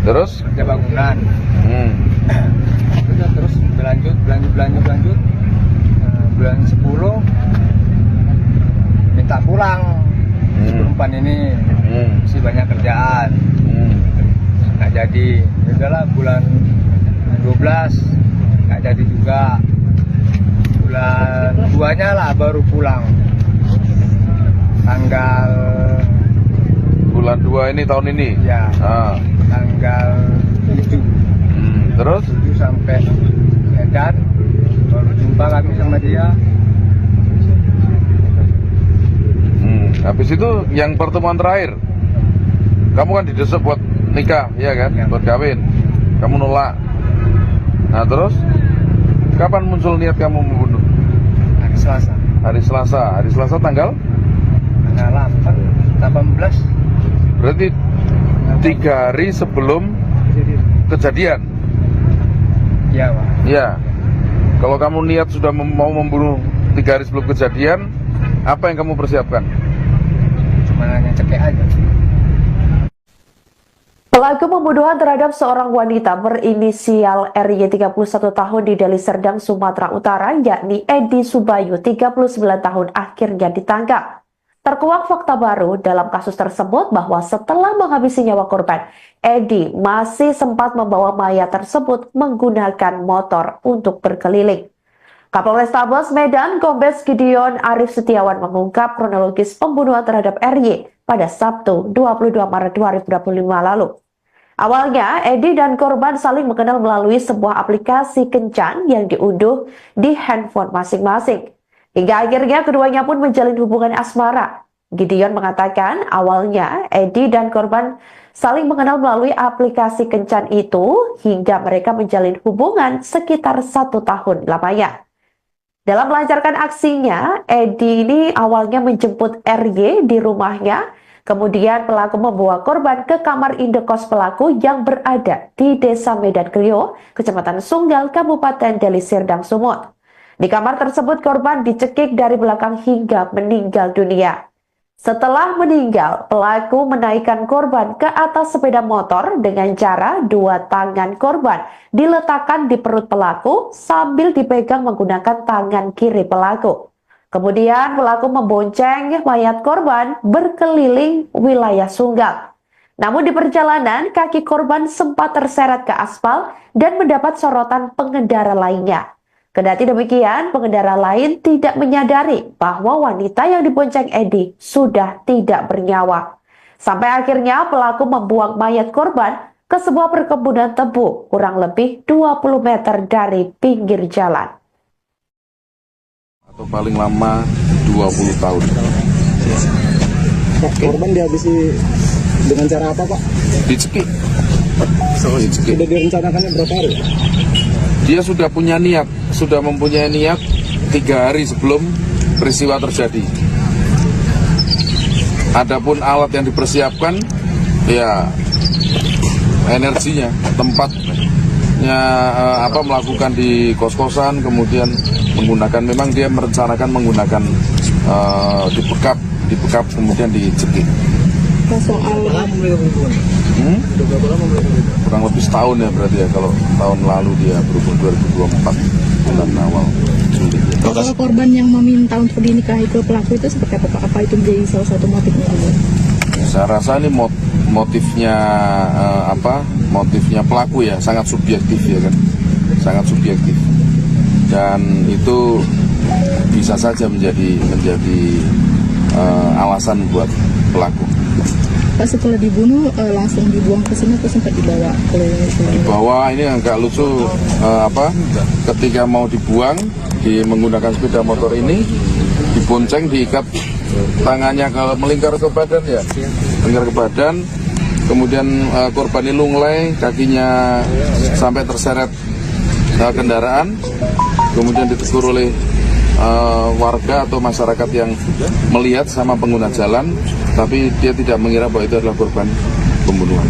terus Kerja bangunan. Udah, terus berlanjut. Bulan 10 minta pulang. Si perempuan ini masih banyak kerjaan. Nggak jadi. Ya udahlah, bulan 12 nggak jadi juga. Bulan 2-nya lah baru pulang. Tanggal bulan 2 ini tahun ini. ya Ah. tanggal 7 Terus 7 sampai Medan baru jumpa kami sama dia. habis itu yang pertemuan terakhir kamu kan didesak buat nikah, ya kan? Ya. Buat kawin. Kamu nolak. Nah, terus kapan muncul niat kamu membunuh? Hari Selasa Hari Selasa tanggal? tanggal 18 Berarti 3 hari sebelum kejadian. ya Pak. Ya. Kalau kamu niat sudah mau membunuh 3 hari sebelum kejadian, apa yang kamu persiapkan? Cuma hanya cekek aja. Pelaku pembunuhan terhadap seorang wanita berinisial RY 31 tahun di Deli Serdang, Sumatera Utara, yakni Edi Subayu 39 tahun akhirnya ditangkap. Terkuak fakta baru dalam kasus tersebut bahwa setelah menghabisi nyawa korban, Edi masih sempat membawa mayat tersebut menggunakan motor untuk berkeliling. Kapolrestabes Medan, Kombes Gideon Arif Setiawan mengungkap kronologis pembunuhan terhadap RY pada Sabtu 22 Maret 2025 lalu. Awalnya, Edi dan korban saling mengenal melalui sebuah aplikasi kencan yang diunduh di handphone masing-masing. Hingga akhirnya keduanya pun menjalin hubungan asmara. Gideon mengatakan awalnya Edi dan korban saling mengenal melalui aplikasi kencan itu hingga mereka menjalin hubungan sekitar 1 tahun lamanya. Dalam melancarkan aksinya, Edi ini awalnya menjemput RY di rumahnya, kemudian pelaku membawa korban ke kamar indekos pelaku yang berada di Desa Medan Krio, Kecamatan Sunggal, Kabupaten Deli Serdang, Sumut. Di kamar tersebut korban dicekik dari belakang hingga meninggal dunia. Setelah meninggal, pelaku menaikkan korban ke atas sepeda motor dengan cara 2 tangan korban diletakkan di perut pelaku sambil dipegang menggunakan tangan kiri pelaku. Kemudian pelaku membonceng mayat korban berkeliling wilayah Sunggal. Namun di perjalanan, kaki korban sempat terseret ke aspal dan mendapat sorotan pengendara lainnya. Kendati demikian, pengendara lain tidak menyadari bahwa wanita yang dibonceng Edi sudah tidak bernyawa. Sampai akhirnya pelaku membuang mayat korban ke sebuah perkebunan tebu kurang lebih 20 meter dari pinggir jalan. Atau paling lama 20 tahun. Pak, korban dihabisi dengan cara apa, Pak? Dicekik. Sudah direncanakannya berapa hari? Dia sudah punya niat, sudah mempunyai niat 3 hari sebelum peristiwa terjadi. Adapun alat yang dipersiapkan, ya energinya, tempatnya melakukan di kos-kosan, kemudian menggunakan, memang dia merencanakan menggunakan dibekap kemudian dicekik. Soal Kurang lebih setahun ya berarti ya, kalau tahun lalu dia berhubung 2024 bulan awal Juli. soal korban yang meminta untuk dinikahi ke pelaku itu seperti apa, Pak? Apa itu menjadi salah satu motifnya juga? Saya rasa ini motifnya motifnya pelaku ya, sangat subjektif ya kan, sangat subjektif, dan itu bisa saja menjadi alasan buat pelaku. Pak, setelah dibunuh langsung dibuang ke sini atau sempat dibawa ke Dibawa, ini agak lucu, ketika mau dibuang menggunakan sepeda motor ini dibonceng, diikat tangannya melingkar ke badan ya, melingkar ke badan, kemudian korban ini lunglai, kakinya sampai terseret kendaraan, kemudian ditegur oleh warga atau masyarakat yang melihat sama pengguna jalan, tapi dia tidak mengira bahwa itu adalah korban pembunuhan.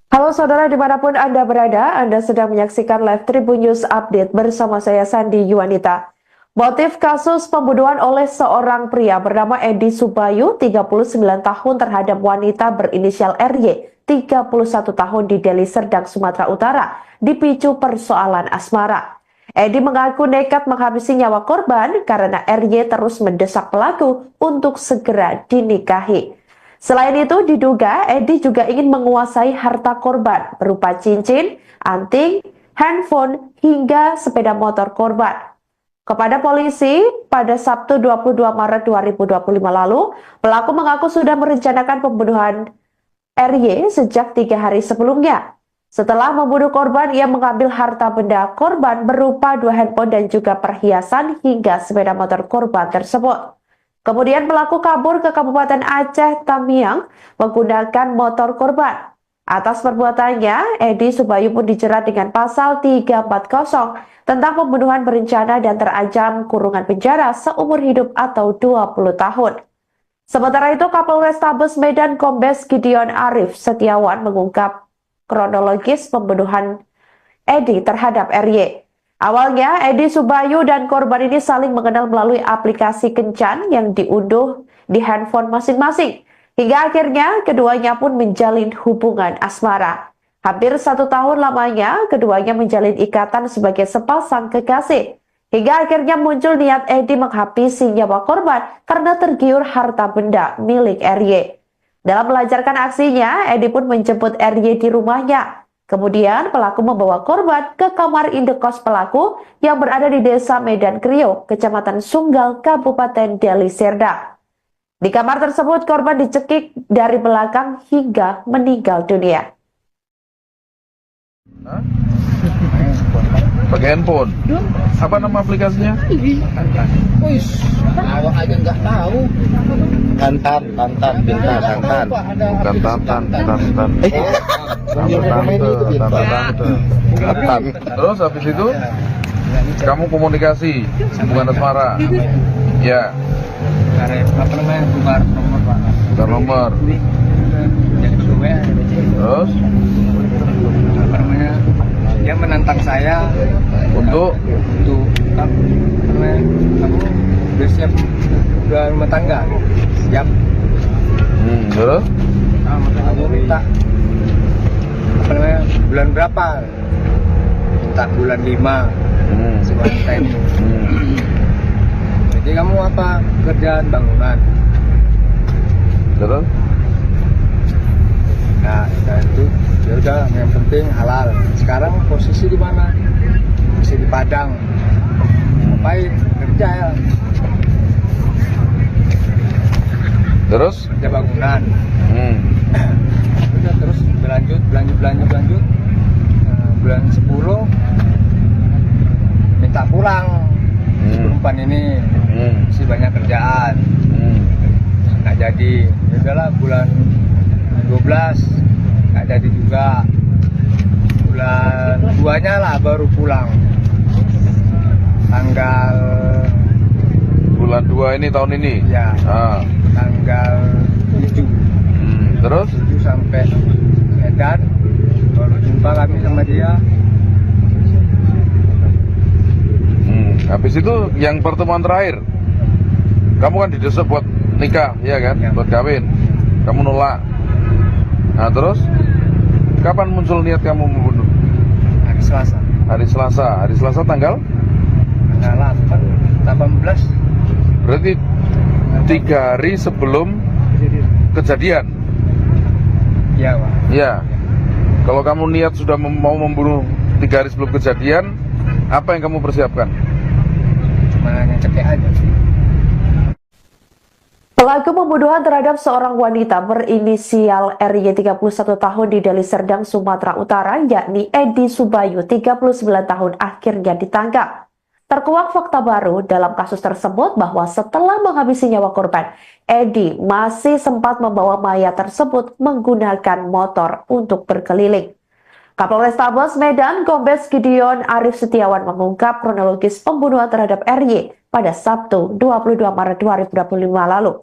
Halo saudara dimanapun Anda berada, Anda sedang menyaksikan live Tribun News Update bersama saya Sandi Yuwanita. Motif kasus pembunuhan oleh seorang pria bernama Edi Subayu, 39 tahun terhadap wanita berinisial RY, 31 tahun di Deli Serdang, Sumatera Utara, dipicu persoalan asmara. Edi mengaku nekat menghabisi nyawa korban karena RY terus mendesak pelaku untuk segera dinikahi. Selain itu, diduga Edi juga ingin menguasai harta korban berupa cincin, anting, handphone, hingga sepeda motor korban. Kepada polisi, pada Sabtu 22 Maret 2025 lalu, pelaku mengaku sudah merencanakan pembunuhan RY sejak 3 hari sebelumnya. Setelah membunuh korban, ia mengambil harta benda korban berupa 2 handphone dan juga perhiasan hingga sepeda motor korban tersebut. Kemudian pelaku kabur ke Kabupaten Aceh Tamiang menggunakan motor korban. Atas perbuatannya, Edi Subayu pun dijerat dengan pasal 340 tentang pembunuhan berencana dan terancam kurungan penjara seumur hidup atau 20 tahun. Sementara itu, Kapolrestabes Medan Kombes Gideon Arif Setiawan mengungkap kronologis pembunuhan Edi terhadap RY. Awalnya, Edi Subayu dan korban ini saling mengenal melalui aplikasi kencan yang diunduh di handphone masing-masing. Hingga akhirnya keduanya pun menjalin hubungan asmara. Hampir 1 tahun lamanya keduanya menjalin ikatan sebagai sepasang kekasih. Hingga akhirnya muncul niat Edi menghabisi nyawa korban karena tergiur harta benda milik RY. Dalam melancarkan aksinya, Edi pun menjemput RY di rumahnya. Kemudian pelaku membawa korban ke kamar indekos pelaku yang berada di Desa Medan Kriok, Kecamatan Sunggal, Kabupaten Deli Serdang. Di kamar tersebut, korban dicekik dari belakang hingga meninggal dunia. Pakai handphone? Apa nama aplikasinya? Awak aja nggak tahu. Tantan. Bukan Tantan. Terus habis itu kamu komunikasi hubungan asmara? Ya. Tukar nomor, Pak. Tukar nomor. Jadi kedua, Terus? Dia menantang saya Untuk kamu udah siap udah rumah tangga, siap. Terus? Kamu minta bulan berapa? Minta bulan 5 sebulan time. Jadi kamu apa? Kerjaan bangunan. Terus? Nah, itu ya udah, yang penting halal. Sekarang posisi di mana? Masih di Padang. Ngapain? Kerja ya. Terus? Kerja bangunan. Udah terus berlanjut. Nah, bulan 10 minta pulang. Perempuan ini masih banyak kerjaan, nggak jadi. Ya udahlah, bulan 12 nggak jadi juga. Bulan 2-nya lah baru pulang. Tanggal Bulan 2 ini tahun ini? Ya. Tanggal 7. Terus? 7 sampai Medan, baru jumpa kami sama dia. Habis itu yang pertemuan terakhir, kamu kan didesak buat nikah, ya kan? Ya. Buat kawin, kamu nolak. Nah terus, kapan muncul niat kamu membunuh? Hari Selasa. Hari Selasa tanggal? Tanggal 18. Berarti 3 hari sebelum kejadian? Iya, Pak. Ya. Kalau kamu niat sudah mau membunuh 3 hari sebelum kejadian, apa yang kamu persiapkan? Cuma ngecekek aja. Pelaku pembunuhan terhadap seorang wanita berinisial RY 31 tahun di Deli Serdang, Sumatera Utara, yakni Edi Subayu 39 tahun akhirnya ditangkap. Terkuak fakta baru dalam kasus tersebut bahwa setelah menghabisi nyawa korban, Edi masih sempat membawa mayat tersebut menggunakan motor untuk berkeliling. Kapolrestabes Medan, Kombes Gideon Arif Setiawan mengungkap kronologis pembunuhan terhadap RY pada Sabtu 22 Maret 2025 lalu.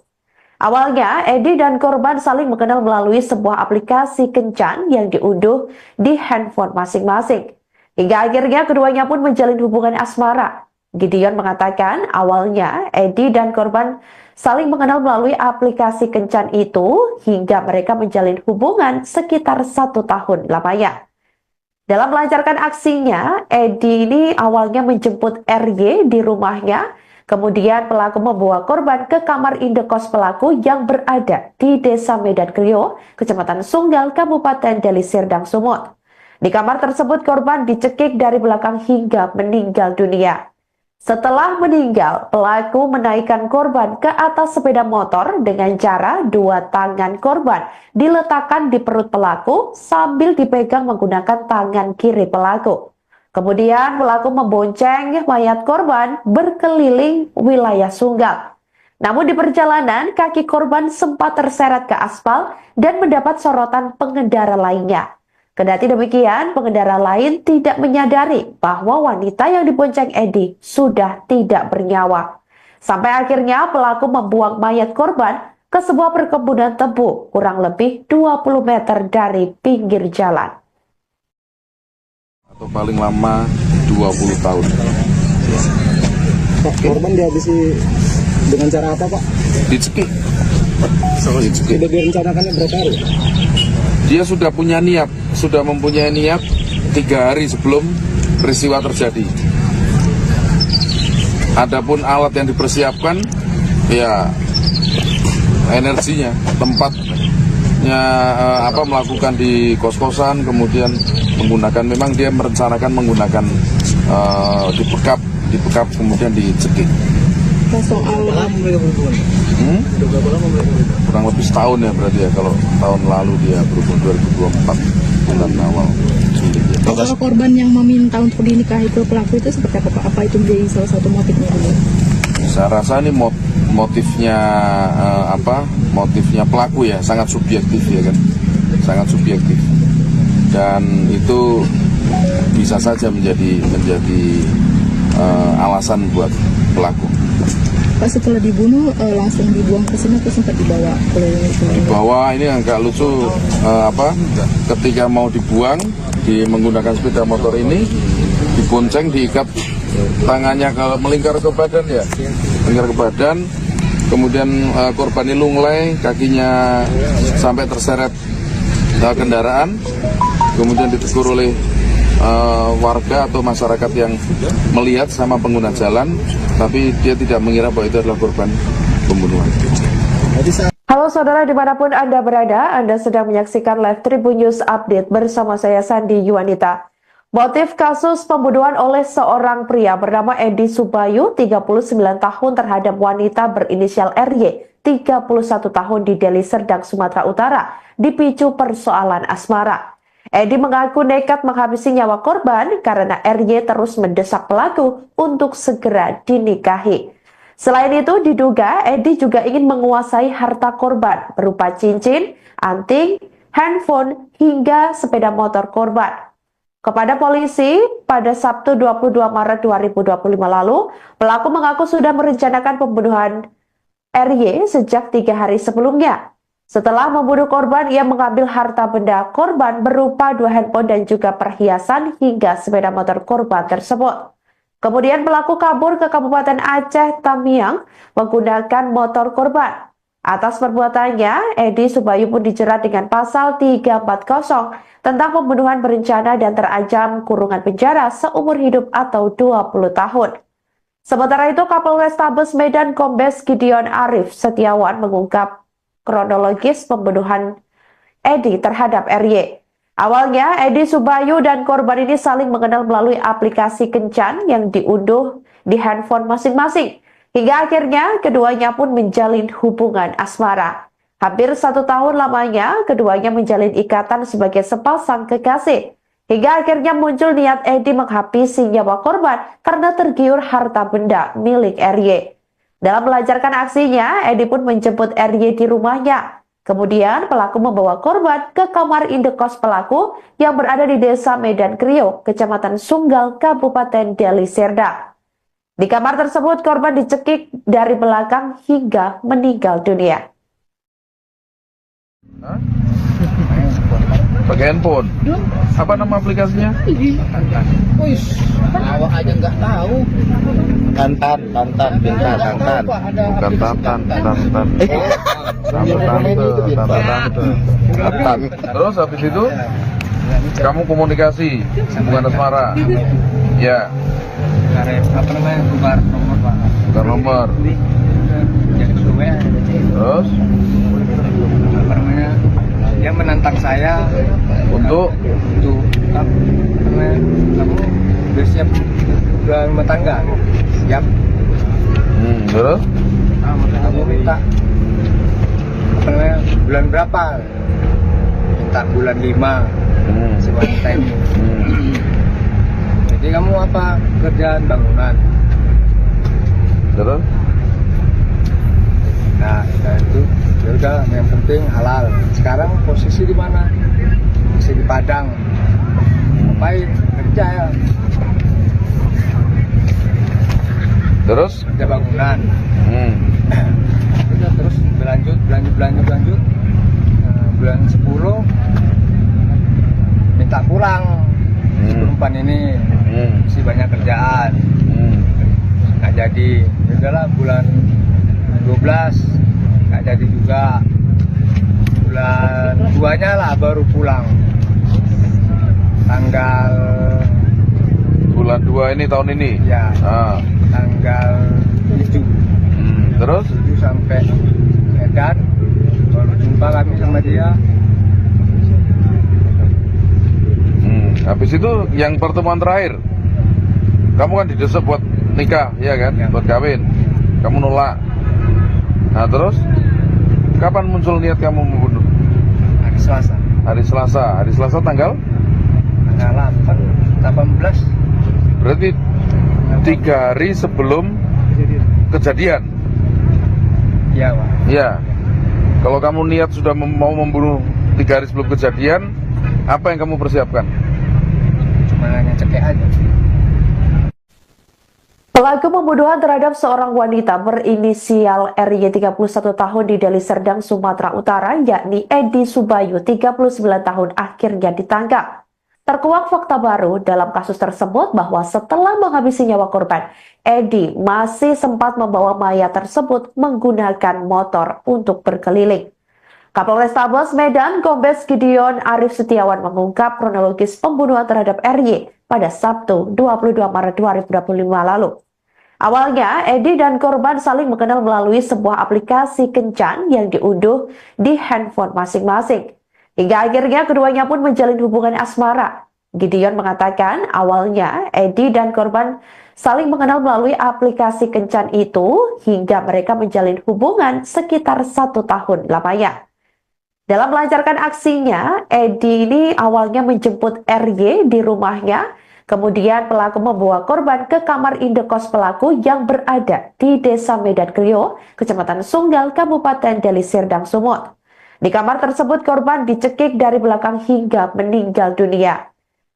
Awalnya, Edi dan korban saling mengenal melalui sebuah aplikasi kencan yang diunduh di handphone masing-masing. Hingga akhirnya keduanya pun menjalin hubungan asmara. Gideon mengatakan awalnya Edi dan korban saling mengenal melalui aplikasi kencan itu hingga mereka menjalin hubungan sekitar 1 tahun lamanya. Dalam melancarkan aksinya, Edi ini awalnya menjemput RY di rumahnya. Kemudian pelaku membawa korban ke kamar indekos pelaku yang berada di Desa Medan Krio, Kecamatan Sunggal, Kabupaten Deli Serdang, Sumut. Di kamar tersebut korban dicekik dari belakang hingga meninggal dunia. Setelah meninggal, pelaku menaikkan korban ke atas sepeda motor dengan cara 2 tangan korban diletakkan di perut pelaku sambil dipegang menggunakan tangan kiri pelaku. Kemudian pelaku membonceng mayat korban berkeliling wilayah Sunggal. Namun di perjalanan, kaki korban sempat terseret ke aspal dan mendapat sorotan pengendara lainnya. Kendati demikian, pengendara lain tidak menyadari bahwa wanita yang dibonceng Edi sudah tidak bernyawa. Sampai akhirnya pelaku membuang mayat korban ke sebuah perkebunan tebu kurang lebih 20 meter dari pinggir jalan. Atau paling lama 20 tahun. Pak, korban dihabisi dengan cara apa, Pak? Dicekik. Sudah direncanakannya berapa hari? Dia sudah punya niat, sudah mempunyai niat 3 hari sebelum peristiwa terjadi. Adapun alat yang dipersiapkan, ya energinya, tempatnya melakukan di kos-kosan, kemudian menggunakan, memang dia merencanakan menggunakan dibekap kemudian dicekik. Kurang lebih setahun ya berarti ya, kalau tahun lalu dia berhubung 2024 bulan awal. Kalau korban yang meminta untuk dinikahi ke pelaku itu seperti apa, Pak? Apa itu menjadi salah satu motifnya dulu? Saya rasa ini motifnya motifnya pelaku ya, sangat subjektif ya kan, sangat subjektif, dan itu bisa saja menjadi alasan buat pelaku. Pak, setelah dibunuh langsung dibuang ke sini atau sempat dibawa ke Dibawa, ini agak lucu, ketika mau dibuang menggunakan sepeda motor ini, dibonceng, diikat tangannya melingkar ke badan ya, melingkar ke badan, kemudian korban ini lunglai, kakinya sampai terseret kendaraan, kemudian ditegur oleh warga atau masyarakat yang melihat sama pengguna jalan, tapi dia tidak mengira bahwa itu adalah korban pembunuhan. Halo saudara dimanapun Anda berada, Anda sedang menyaksikan live Tribun News Update bersama saya Sandi Yuwanita. Motif kasus pembunuhan oleh seorang pria bernama Edi Subayu, 39 tahun terhadap wanita berinisial RY, 31 tahun di Deli Serdang, Sumatera Utara, dipicu persoalan asmara. Edi mengaku nekat menghabisi nyawa korban karena RY terus mendesak pelaku untuk segera dinikahi. Selain itu, diduga Edi juga ingin menguasai harta korban berupa cincin, anting, handphone, hingga sepeda motor korban. Kepada polisi, pada Sabtu 22 Maret 2025 lalu, pelaku mengaku sudah merencanakan pembunuhan RY sejak 3 hari sebelumnya. Setelah membunuh korban, ia mengambil harta benda korban berupa 2 handphone dan juga perhiasan hingga sepeda motor korban tersebut. Kemudian pelaku kabur ke Kabupaten Aceh Tamiang menggunakan motor korban. Atas perbuatannya, Edi Subayu pun dijerat dengan pasal 340 tentang pembunuhan berencana dan terancam kurungan penjara seumur hidup atau 20 tahun. Sementara itu, Kapolrestabes Medan Kombes Gideon Arif Setiawan mengungkap kronologis pembunuhan Edi terhadap RY. Awalnya, Edi Subayu dan korban ini saling mengenal melalui aplikasi kencan yang diunduh di handphone masing-masing. Hingga akhirnya, keduanya pun menjalin hubungan asmara. Hampir 1 tahun lamanya, keduanya menjalin ikatan sebagai sepasang kekasih. Hingga akhirnya muncul niat Edi menghabisi nyawa korban karena tergiur harta benda milik RY. Dalam melancarkan aksinya, Edi pun menjemput RY di rumahnya. Kemudian pelaku membawa korban ke kamar indekos pelaku yang berada di Desa Medan Kriok, Kecamatan Sunggal, Kabupaten Deli Serdang. Di kamar tersebut korban dicekik dari belakang hingga meninggal dunia. Pakai handphone. Apa nama aplikasinya? Awak aja nggak tahu. Tantan, Binta, Tantan. Bukan Tantan. Terus habis itu kamu komunikasi hubungan asmara. Ya. Apa namanya, tukar nomor Pak. Bukan nomor. Jadi kedua, Terus apa namanya, dia menantang saya untuk apa namanya, kamu udah siap udah rumah tangga, siap. Terus Kamu minta apa namanya, bulan berapa? Minta bulan 5 si wanita ini. Jadi kamu apa, kerjaan bangunan? terus Nah, itu ya udah, yang penting halal. Sekarang posisi di mana? Posisi di Padang. Ngapain? Kerja ya. terus Kerja bangunan. Udah, terus berlanjut. Nah, bulan 10 minta pulang. Si perempuan ini masih banyak kerjaan. Nggak jadi. Ya udahlah, bulan 12 nggak jadi juga. Bulan 2-nya lah baru pulang. Tanggal bulan 2 ini tahun ini. ya tanggal 7. Terus 7 sampai Medan, baru jumpa kami sama dia. habis itu yang pertemuan terakhir kamu kan didesak buat nikah, ya kan? Ya. Buat kawin. Kamu nolak. Nah, terus kapan muncul niat kamu membunuh? Hari Selasa. Hari Selasa tanggal 18. berarti 3 hari sebelum kejadian. Iya, Pak. Ya. Kalau kamu niat sudah mau membunuh 3 hari sebelum kejadian, apa yang kamu persiapkan? Cuma hanya cekek aja. Pelaku pembunuhan terhadap seorang wanita berinisial RY 31 tahun di Deli Serdang, Sumatera Utara, yakni Edi Subayu 39 tahun akhirnya ditangkap. Terkuak fakta baru dalam kasus tersebut bahwa setelah menghabisi nyawa korban, Edi masih sempat membawa mayat tersebut menggunakan motor untuk berkeliling. Kapolrestabes Medan, Kombes Gideon Arif Setiawan mengungkap kronologis pembunuhan terhadap RY pada Sabtu 22 Maret 2025 lalu. Awalnya, Edi dan korban saling mengenal melalui sebuah aplikasi kencan yang diunduh di handphone masing-masing. Hingga akhirnya keduanya pun menjalin hubungan asmara. Gideon mengatakan awalnya Edi dan korban saling mengenal melalui aplikasi kencan itu hingga mereka menjalin hubungan sekitar 1 tahun lamanya. Dalam melancarkan aksinya, Edi ini awalnya menjemput RY di rumahnya, kemudian pelaku membawa korban ke kamar indekos pelaku yang berada di Desa Medan Kriok, Kecamatan Sunggal, Kabupaten Deli Serdang, Sumut. Di kamar tersebut korban dicekik dari belakang hingga meninggal dunia.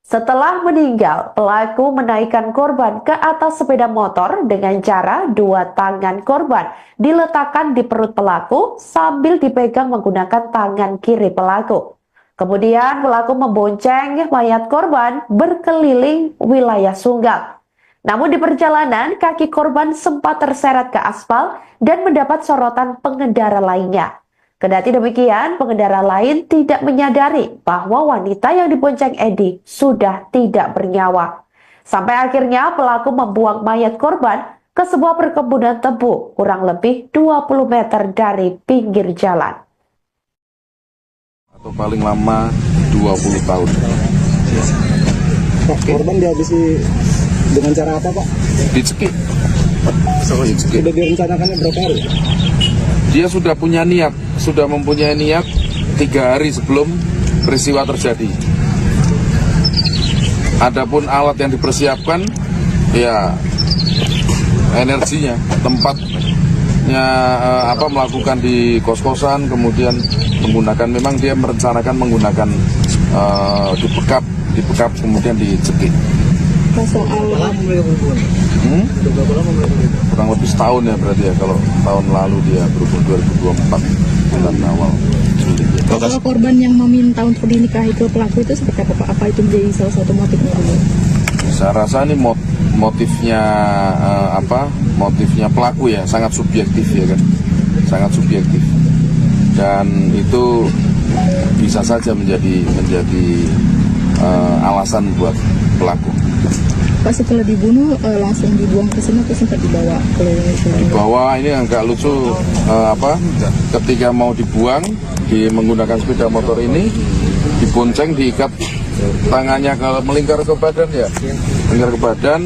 Setelah meninggal, pelaku menaikkan korban ke atas sepeda motor dengan cara 2 tangan korban diletakkan di perut pelaku sambil dipegang menggunakan tangan kiri pelaku. Kemudian pelaku membonceng mayat korban berkeliling wilayah Sunggal. Namun di perjalanan, kaki korban sempat terseret ke aspal dan mendapat sorotan pengendara lainnya. Kendati demikian, pengendara lain tidak menyadari bahwa wanita yang dibonceng Edi sudah tidak bernyawa. Sampai akhirnya pelaku membuang mayat korban ke sebuah perkebunan tebu kurang lebih 20 meter dari pinggir jalan. paling lama 20 tahun. Pak, korban dihabisi dengan cara apa, Pak? Dicekik. Dicekik. Sudah direncanakannya berapa hari? Dia sudah mempunyai niat 3 hari sebelum peristiwa terjadi. Adapun alat yang dipersiapkan, ya energinya, tempatnya melakukan di kos-kosan, kemudian memang dia merencanakan menggunakan dibekap kemudian dicekik. Kurang lebih setahun ya berarti ya, kalau tahun lalu dia berhubung 2024 bulan awal. Kalau korban yang meminta untuk dinikahi ke pelaku itu seperti apa, Pak? Apa itu menjadi salah satu motifnya dulu? Saya rasa ini motifnya motifnya pelaku ya, sangat subjektif ya kan, sangat subjektif, dan itu bisa saja menjadi alasan buat pelaku. Pak, setelah dibunuh langsung dibuang ke sini atau sempat dibawa ke Dibawa, ini agak lucu ketika mau dibuang menggunakan sepeda motor ini dibonceng, diikat tangannya melingkar ke badan ya, melingkar ke badan,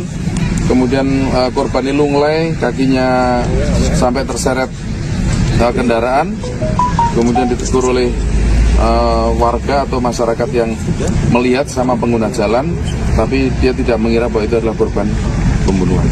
kemudian korban ini lunglai, kakinya sampai terseret kendaraan, kemudian ditegur oleh warga atau masyarakat yang melihat sama pengguna jalan, tapi dia tidak mengira bahwa itu adalah korban pembunuhan.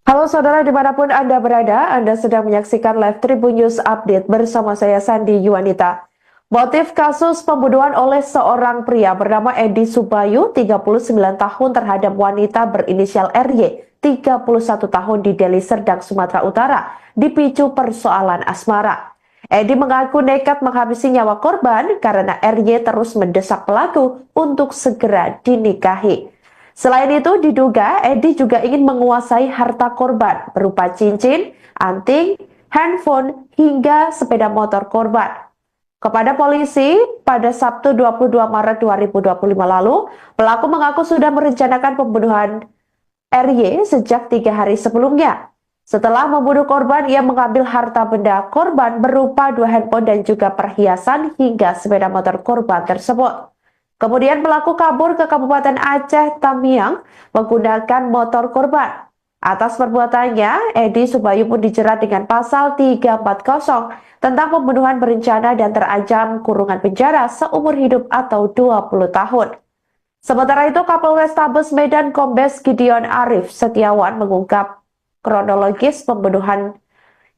Halo saudara dimanapun Anda berada, Anda sedang menyaksikan live Tribun News Update bersama saya Sandi Yuwanita. Motif kasus pembunuhan oleh seorang pria bernama Edi Subayu, 39 tahun terhadap wanita berinisial RY, 31 tahun di Deli Serdang, Sumatera Utara, dipicu persoalan asmara. Edi mengaku nekat menghabisi nyawa korban karena RY terus mendesak pelaku untuk segera dinikahi. Selain itu, diduga Edi juga ingin menguasai harta korban berupa cincin, anting, handphone, hingga sepeda motor korban. Kepada polisi, pada Sabtu 22 Maret 2025 lalu, pelaku mengaku sudah merencanakan pembunuhan RY sejak 3 hari sebelumnya. Setelah membunuh korban, ia mengambil harta benda korban berupa 2 handphone dan juga perhiasan hingga sepeda motor korban tersebut. Kemudian pelaku kabur ke Kabupaten Aceh Tamiang menggunakan motor korban. Atas perbuatannya, Edi Subayu pun dijerat dengan pasal 340 tentang pembunuhan berencana dan terancam kurungan penjara seumur hidup atau 20 tahun. Sementara itu, Kapolrestabes Medan Kombes Gideon Arif Setiawan mengungkap kronologis pembunuhan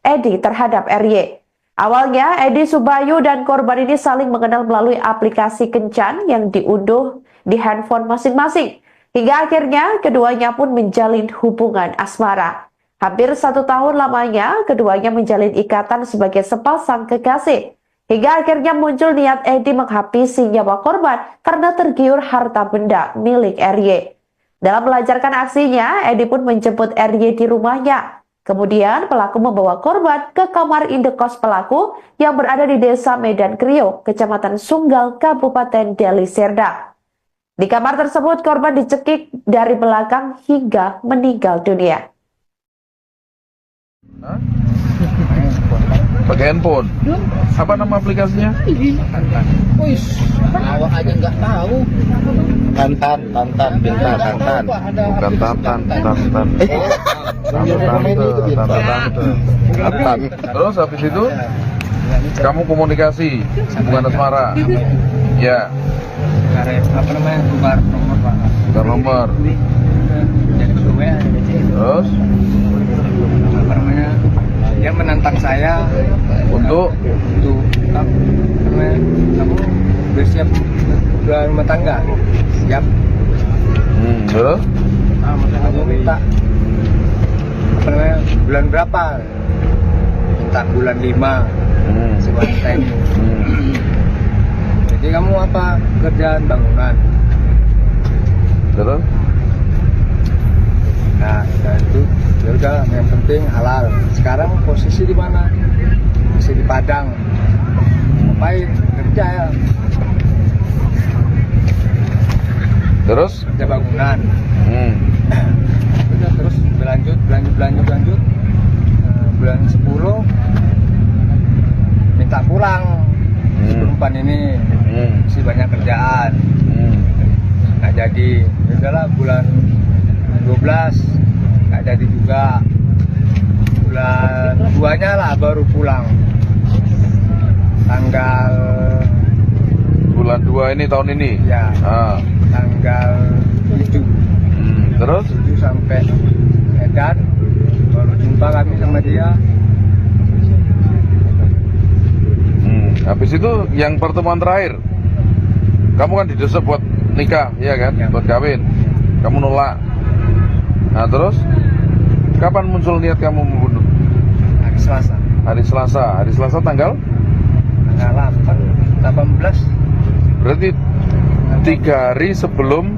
Edi terhadap RY. Awalnya, Edi Subayu dan korban ini saling mengenal melalui aplikasi kencan yang diunduh di handphone masing-masing. Hingga akhirnya, keduanya pun menjalin hubungan asmara. Hampir 1 tahun lamanya, keduanya menjalin ikatan sebagai sepasang kekasih. Hingga akhirnya muncul niat Edi menghabisi nyawa korban karena tergiur harta benda milik RY. Dalam melancarkan aksinya, Edi pun menjemput RY di rumahnya. Kemudian pelaku membawa korban ke kamar indekos pelaku yang berada di Desa Medan Kriok, Kecamatan Sunggal, Kabupaten Deli Serdang. Di kamar tersebut korban dicekik dari belakang hingga meninggal dunia. Pakai handphone. Apa nama aplikasinya? Awak aja nggak tahu. Tantan. Bukan Tantan. Terus habis itu kamu komunikasi hubungan asmara. Ya. Tukar nomor, Pak. Tukar nomor. Jadi kedua Terus dia menantang saya untuk kamu bersiap rumah tangga, siap. Terus Kamu minta bulan berapa? Minta bulan 5 si wanita ini. Jadi kamu apa kerjaan bangunan? terus Nah, itu ya udah, yang penting halal. Sekarang posisi di mana? Masih di Padang. Ngapain? Kerja ya. terus Kerja bangunan. Udah, terus berlanjut. Bulan 10 minta pulang perempuan ini masih banyak kerjaan, nggak jadi. Ya udahlah, bulan 12 nggak jadi juga. Bulan 2-nya lah baru pulang. Tanggal Bulan 2 ini tahun ini. ya tanggal 7. Terus 7 sampai Medan, baru jumpa kami sama dia. habis itu yang pertemuan terakhir, kamu kan didesak buat nikah, ya kan? Ya. Buat kawin. Kamu nolak. Nah terus kapan muncul niat kamu membunuh? Hari Selasa. Hari Selasa. Hari Selasa tanggal? Tanggal 18. Berarti 3 hari sebelum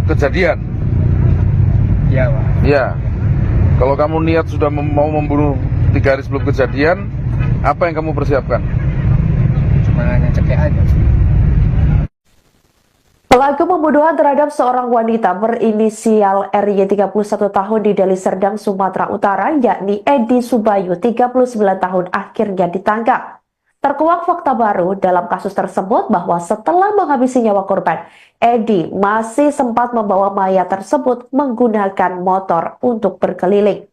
kejadian. Iya, Pak. Ya. Kalau kamu niat sudah mau membunuh 3 hari sebelum kejadian, apa yang kamu persiapkan? Cuma hanya cekek aja. Pelaku pembunuhan terhadap seorang wanita berinisial RY 31 tahun di Deli Serdang, Sumatera Utara, yakni Edi Subayu 39 tahun akhirnya ditangkap. Terkuak fakta baru dalam kasus tersebut bahwa setelah menghabisi nyawa korban, Edi masih sempat membawa mayat tersebut menggunakan motor untuk berkeliling.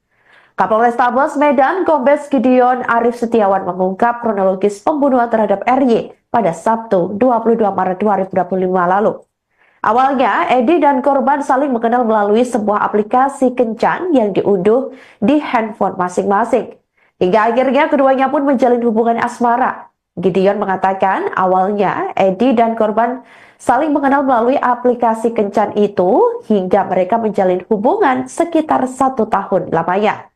Kapolrestabes Medan, Kombes Gideon Arif Setiawan mengungkap kronologis pembunuhan terhadap RY pada Sabtu 22 Maret 2025 lalu. Awalnya, Edi dan korban saling mengenal melalui sebuah aplikasi kencan yang diunduh di handphone masing-masing. Hingga akhirnya keduanya pun menjalin hubungan asmara. Gideon mengatakan awalnya Edi dan korban saling mengenal melalui aplikasi kencan itu hingga mereka menjalin hubungan sekitar 1 tahun lamanya.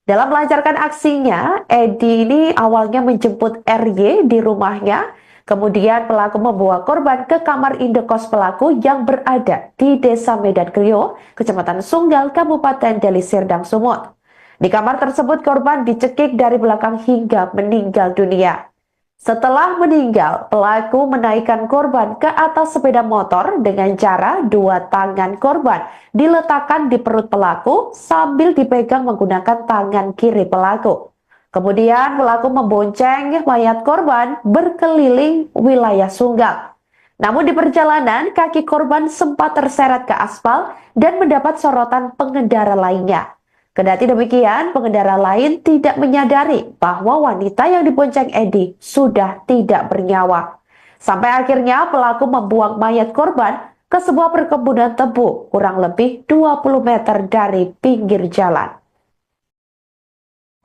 Dalam melancarkan aksinya, Edi ini awalnya menjemput RY di rumahnya, kemudian pelaku membawa korban ke kamar indekos pelaku yang berada di Desa Medan Krio, Kecamatan Sunggal, Kabupaten Deli Serdang, Sumut. Di kamar tersebut korban dicekik dari belakang hingga meninggal dunia. Setelah meninggal, pelaku menaikkan korban ke atas sepeda motor dengan cara 2 tangan korban diletakkan di perut pelaku sambil dipegang menggunakan tangan kiri pelaku. Kemudian pelaku membonceng mayat korban berkeliling wilayah Sunggal. Namun di perjalanan, kaki korban sempat terseret ke aspal dan mendapat sorotan pengendara lainnya. Kendati demikian, pengendara lain tidak menyadari bahwa wanita yang dibonceng Edi sudah tidak bernyawa. Sampai akhirnya pelaku membuang mayat korban ke sebuah perkebunan tebu kurang lebih 20 meter dari pinggir jalan.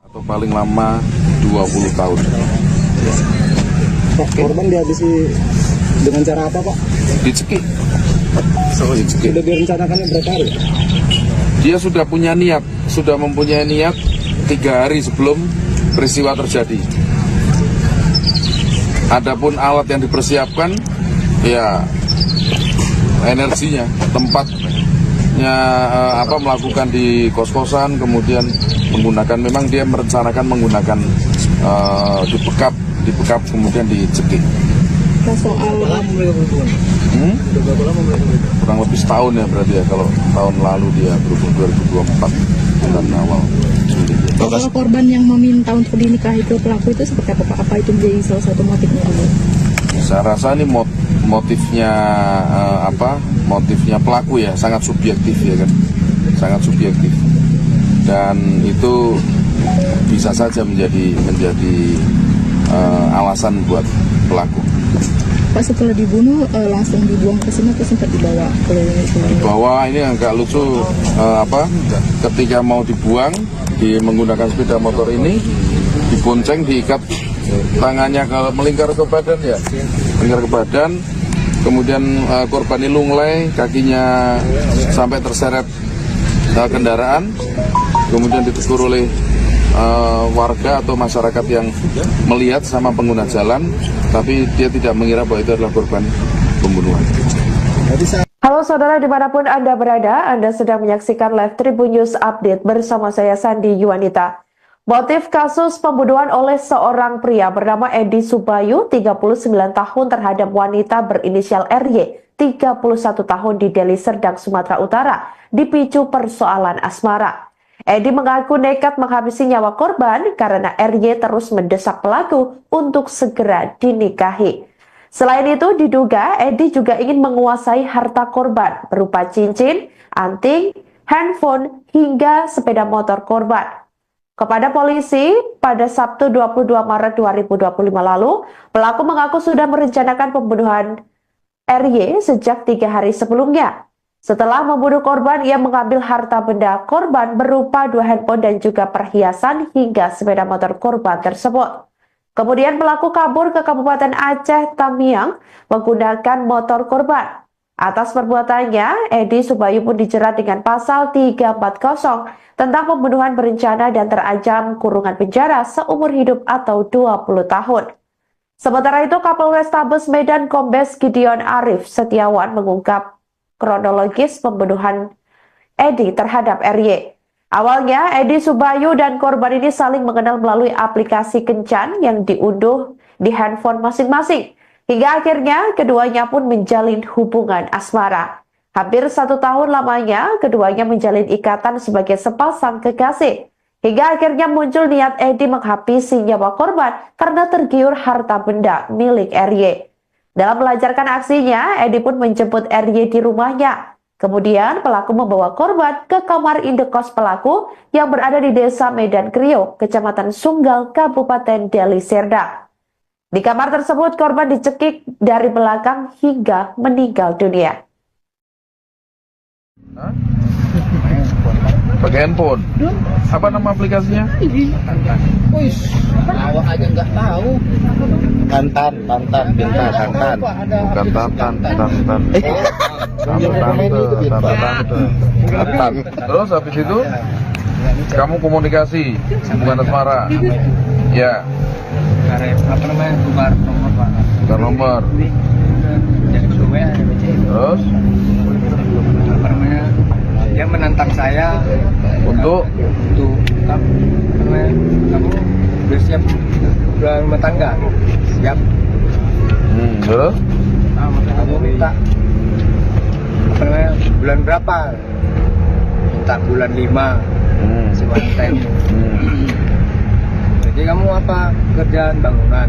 Atau paling lama 20 tahun. Pak, korban dihabisi dengan cara apa, Pak? Dicekik. Dicekik. Sudah direncanakannya berapa hari? Dia sudah punya niat, sudah mempunyai niat 3 hari sebelum peristiwa terjadi. Adapun alat yang dipersiapkan, ya energinya, tempatnya melakukan di kos-kosan, kemudian menggunakan, memang dia merencanakan menggunakan dibekap kemudian dicekik. Soal Kurang lebih setahun ya berarti ya, kalau tahun lalu dia berhubung 2024 bulan awal. soal korban yang meminta untuk dinikahi ke pelaku itu seperti apa, Pak? Apa itu menjadi salah satu motifnya dulu? Saya rasa ini motifnya motifnya pelaku ya, sangat subjektif ya kan, sangat subjektif, dan itu bisa saja menjadi alasan buat pelaku. Pak, setelah dibunuh langsung dibuang ke sini atau sempat dibawa ke Bahwa ini agak lucu, ketika mau dibuang menggunakan sepeda motor ini, dibonceng, diikat tangannya melingkar ke badan ya, melingkar ke badan, kemudian korban ini lunglai, kakinya sampai terseret kendaraan, kemudian ditegur oleh warga atau masyarakat yang melihat sama pengguna jalan, tapi dia tidak mengira bahwa itu adalah korban pembunuhan. Halo saudara dimanapun Anda berada, Anda sedang menyaksikan live Tribun News Update bersama saya Sandi Yuwanita. Motif kasus pembunuhan oleh seorang pria bernama Edi Subayu, 39 tahun terhadap wanita berinisial RY, 31 tahun di Deli Serdang, Sumatera Utara, dipicu persoalan asmara. Edi mengaku nekat menghabisi nyawa korban karena RY terus mendesak pelaku untuk segera dinikahi. Selain itu, diduga Edi juga ingin menguasai harta korban berupa cincin, anting, handphone, hingga sepeda motor korban. Kepada polisi, pada Sabtu 22 Maret 2025 lalu, pelaku mengaku sudah merencanakan pembunuhan RY sejak 3 hari sebelumnya. Setelah membunuh korban, ia mengambil harta benda korban berupa 2 handphone dan juga perhiasan hingga sepeda motor korban tersebut. Kemudian pelaku kabur ke Kabupaten Aceh Tamiang menggunakan motor korban. Atas perbuatannya, Edi Subayu pun dijerat dengan pasal 340 tentang pembunuhan berencana dan terancam kurungan penjara seumur hidup atau 20 tahun. Sementara itu, Kapolrestabes Medan Kombes Gideon Arif Setiawan mengungkap kronologis pembunuhan Edi terhadap RY. Awalnya, Edi Subayu dan korban ini saling mengenal melalui aplikasi kencan yang diunduh di handphone masing-masing. Hingga akhirnya, keduanya pun menjalin hubungan asmara. Hampir 1 tahun lamanya, keduanya menjalin ikatan sebagai sepasang kekasih. Hingga akhirnya muncul niat Edi menghabisi nyawa korban karena tergiur harta benda milik RY. Dalam melancarkan aksinya, Edi pun menjemput RY di rumahnya. Kemudian pelaku membawa korban ke kamar indekos pelaku yang berada di Desa Medan Kriok, Kecamatan Sunggal, Kabupaten Deli Serdang. Di kamar tersebut korban dicekik dari belakang hingga meninggal dunia. Pakai handphone. Apa nama aplikasinya? Wih, awak aja nggak tahu. Tantan, Binta, Tantan. Bukan Tantan. Tantan. Terus habis itu kamu komunikasi hubungan asmara. Ya. Apa namanya, tukar nomor Pak. Tukar nomor. Jadi kedua Terus apa namanya, dia menantang saya untuk apa namanya, kamu udah siap udah rumah tangga, siap. Terus Kamu minta apa namanya, bulan berapa? Minta bulan 5 si wanita ini. Jadi kamu apa, kerjaan bangunan?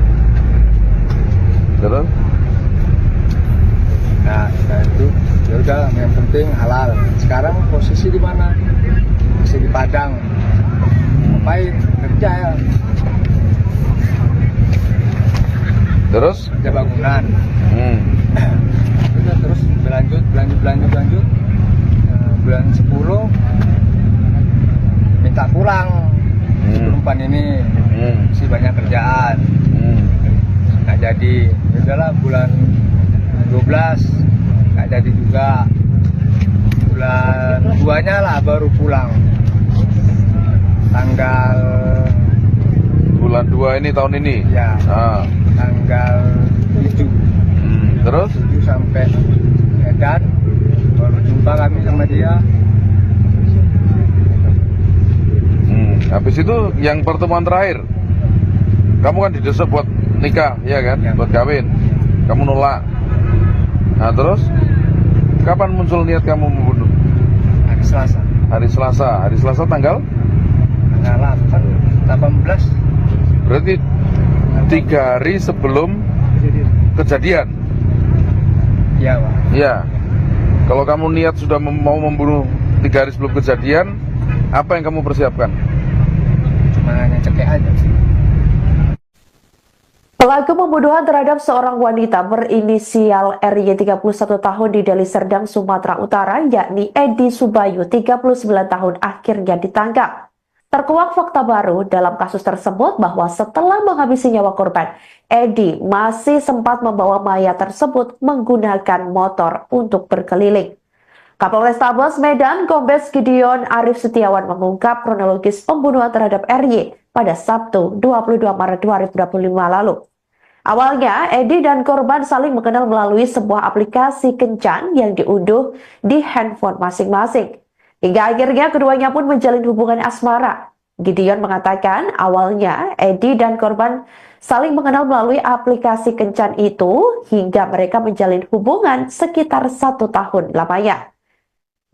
terus Nah, itu ya udah, yang penting halal. Sekarang posisi di mana? Masih di Padang. Ngapain? Kerja ya. terus Kerja bangunan. Udah, terus berlanjut. Bulan 10 minta pulang. Si perempuan ini masih banyak kerjaan. Nggak jadi. Ya udahlah, bulan 12 nggak jadi juga. Bulan 2-nya lah baru pulang. Tanggal bulan 2 ini tahun ini. ya tanggal 7 Terus 7 sampai Medan baru jumpa kami sama dia. habis itu yang pertemuan terakhir kamu kan didesak buat nikah, ya kan? Ya. Buat kawin. Kamu nolak. Nah, terus kapan muncul niat kamu membunuh? Hari Selasa. Hari Selasa tanggal 18. berarti 3 hari sebelum kejadian. Iya, Pak. Iya. Kalau kamu niat sudah mau membunuh 3 hari sebelum kejadian, apa yang kamu persiapkan? Cuma hanya cekek aja. Pelaku pembunuhan terhadap seorang wanita berinisial RY 31 tahun di Deli Serdang, Sumatera Utara, yakni Edi Subayu 39 tahun akhirnya ditangkap. Terkuak fakta baru dalam kasus tersebut bahwa setelah menghabisi nyawa korban, Edi masih sempat membawa mayat tersebut menggunakan motor untuk berkeliling. Kapolrestabes Medan Kombes Gideon Arif Setiawan mengungkap kronologis pembunuhan terhadap RY pada Sabtu 22 Maret 2025 lalu. Awalnya, Edi dan korban saling mengenal melalui sebuah aplikasi kencan yang diunduh di handphone masing-masing. Hingga akhirnya keduanya pun menjalin hubungan asmara. Gideon mengatakan awalnya Edi dan korban saling mengenal melalui aplikasi kencan itu hingga mereka menjalin hubungan sekitar 1 tahun lamanya.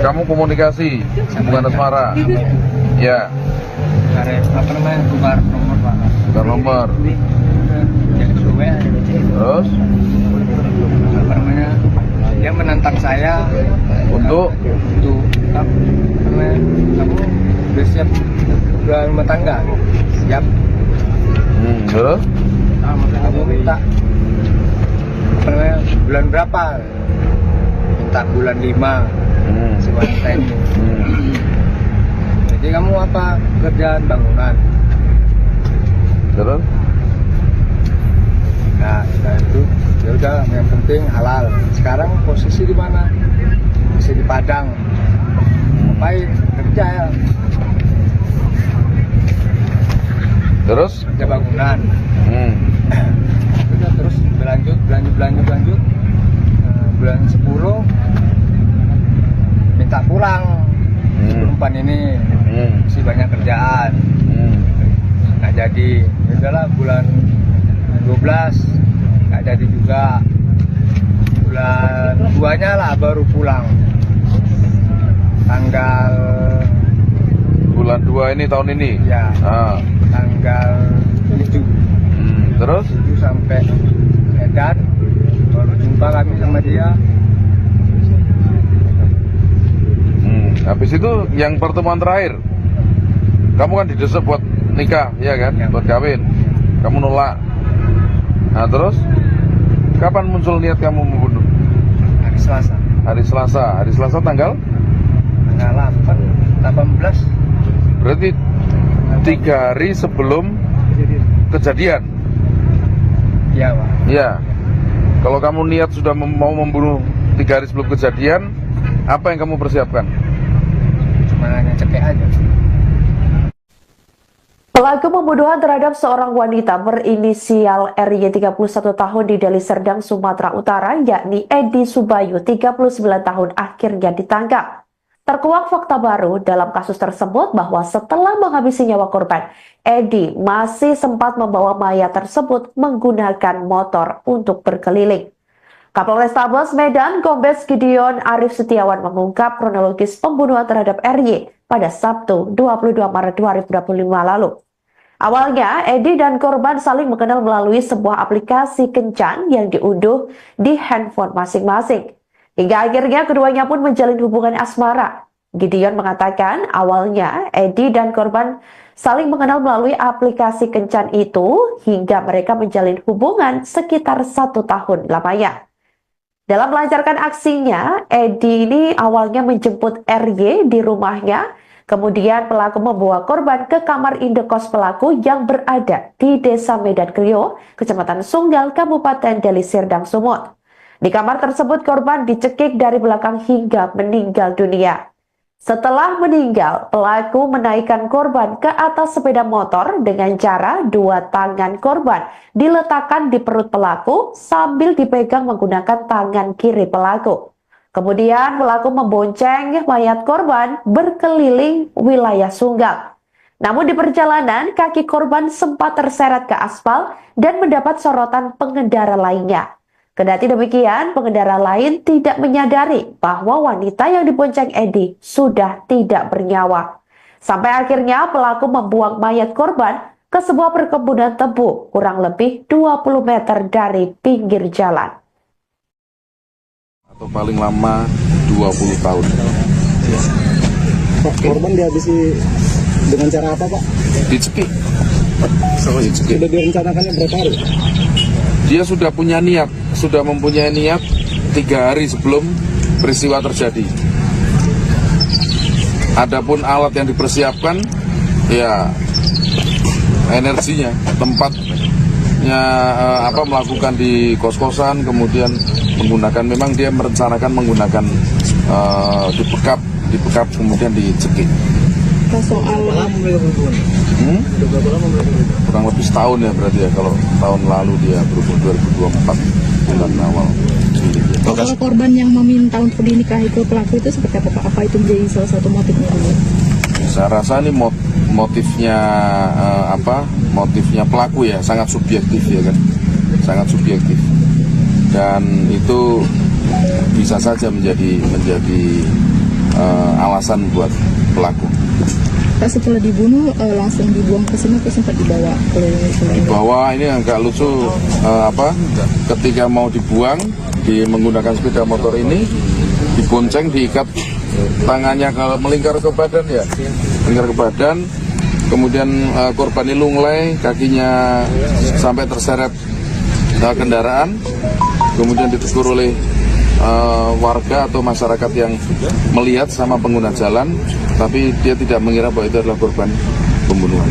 Kamu komunikasi hubungan asmara. Ya, apa namanya, tukar nomor Pak. tukar nomor. Jadi WA. Terus Apa namanya, dia menantang saya untuk apa namanya, kamu udah siap rumah tangga? Siap. terus Kamu minta apa namanya, bulan berapa? Minta bulan 5 si wanita ini. Jadi kamu apa, kerjaan bangunan? terus Nah, itu ya udah, yang penting halal. Sekarang posisi di mana? Masih di Padang. Ngapain? Kerja ya. terus Kerja bangunan. Udah, terus berlanjut. Bulan 10 minta pulang. Perempuan ini masih banyak kerjaan. Nggak jadi. Ya udahlah, bulan 12 nggak jadi juga. Bulan 2-nya lah baru pulang. Tanggal bulan 2 ini tahun ini. ya tanggal 7 terus 7 sampai Medan, baru jumpa kami sama dia. habis itu yang pertemuan terakhir kamu kan didesak buat nikah, ya kan, Ya. buat kawin, kamu nolak. Nah terus kapan muncul niat kamu membunuh? Hari Selasa Hari Selasa tanggal 18. berarti 3 hari sebelum kejadian. Iya Pak. Ya, kalau kamu niat sudah mau membunuh 3 hari sebelum kejadian, apa yang kamu persiapkan? Cuma hanya cekek aja. Pelaku pembunuhan terhadap seorang wanita berinisial RY 31 tahun di Deli Serdang, Sumatera Utara, yakni Edi Subayu 39 tahun, akhirnya ditangkap. Terkuak fakta baru dalam kasus tersebut bahwa setelah menghabisi nyawa korban, Edi masih sempat membawa mayat tersebut menggunakan motor untuk berkeliling. Kapolrestabes Medan, Kombes Gideon Arif Setiawan mengungkap kronologis pembunuhan terhadap RY pada Sabtu 22 Maret 2025 lalu. Awalnya, Edi dan korban saling mengenal melalui sebuah aplikasi kencan yang diunduh di handphone masing-masing. Hingga akhirnya keduanya pun menjalin hubungan asmara. Gideon mengatakan awalnya Edi dan korban saling mengenal melalui aplikasi kencan itu hingga mereka menjalin hubungan sekitar 1 tahun lamanya. Dalam melancarkan aksinya, Edi ini awalnya menjemput RY di rumahnya, kemudian pelaku membawa korban ke kamar indekos pelaku yang berada di Desa Medan Krio, Kecamatan Sunggal, Kabupaten Deli Serdang, Sumut. Di kamar tersebut korban dicekik dari belakang hingga meninggal dunia. Setelah meninggal, pelaku menaikkan korban ke atas sepeda motor dengan cara 2 tangan korban diletakkan di perut pelaku sambil dipegang menggunakan tangan kiri pelaku. Kemudian pelaku membonceng mayat korban berkeliling wilayah Sunggal. Namun di perjalanan, kaki korban sempat terseret ke aspal dan mendapat sorotan pengendara lainnya. Kendati demikian, pengendara lain tidak menyadari bahwa wanita yang dibonceng Edi sudah tidak bernyawa. Sampai akhirnya pelaku membuang mayat korban ke sebuah perkebunan tebu kurang lebih 20 meter dari pinggir jalan. Atau paling lama 20 tahun. Pak, korban dihabisi dengan cara apa Pak? Dicekik. Sudah direncanakannya berapa hari? Dia sudah punya niat, sudah mempunyai niat 3 hari sebelum peristiwa terjadi. Adapun alat yang dipersiapkan, ya energinya, tempatnya melakukan di kos-kosan, kemudian menggunakan, memang dia merencanakan menggunakan dibekap kemudian dicekik. Soal Kurang lebih setahun ya berarti ya, kalau tahun lalu dia berhubung 2024 bulan awal. soal korban yang meminta untuk dinikahi ke pelaku itu seperti apa Pak? Apa itu menjadi salah satu motifnya dulu? Saya rasa ini motifnya motifnya pelaku ya, sangat subjektif ya kan, sangat subjektif, dan itu bisa saja menjadi alasan buat pelaku. Pak, setelah dibunuh langsung dibuang ke sini atau sempat dibawa ke Bahwa ini agak lucu ketika mau dibuang menggunakan sepeda motor ini dibonceng, diikat tangannya melingkar ke badan ya, melingkar ke badan, kemudian korban ini lunglai, kakinya sampai terseret kendaraan, kemudian ditegur oleh warga atau masyarakat yang melihat sama pengguna jalan, tapi dia tidak mengira bahwa itu adalah korban pembunuhan.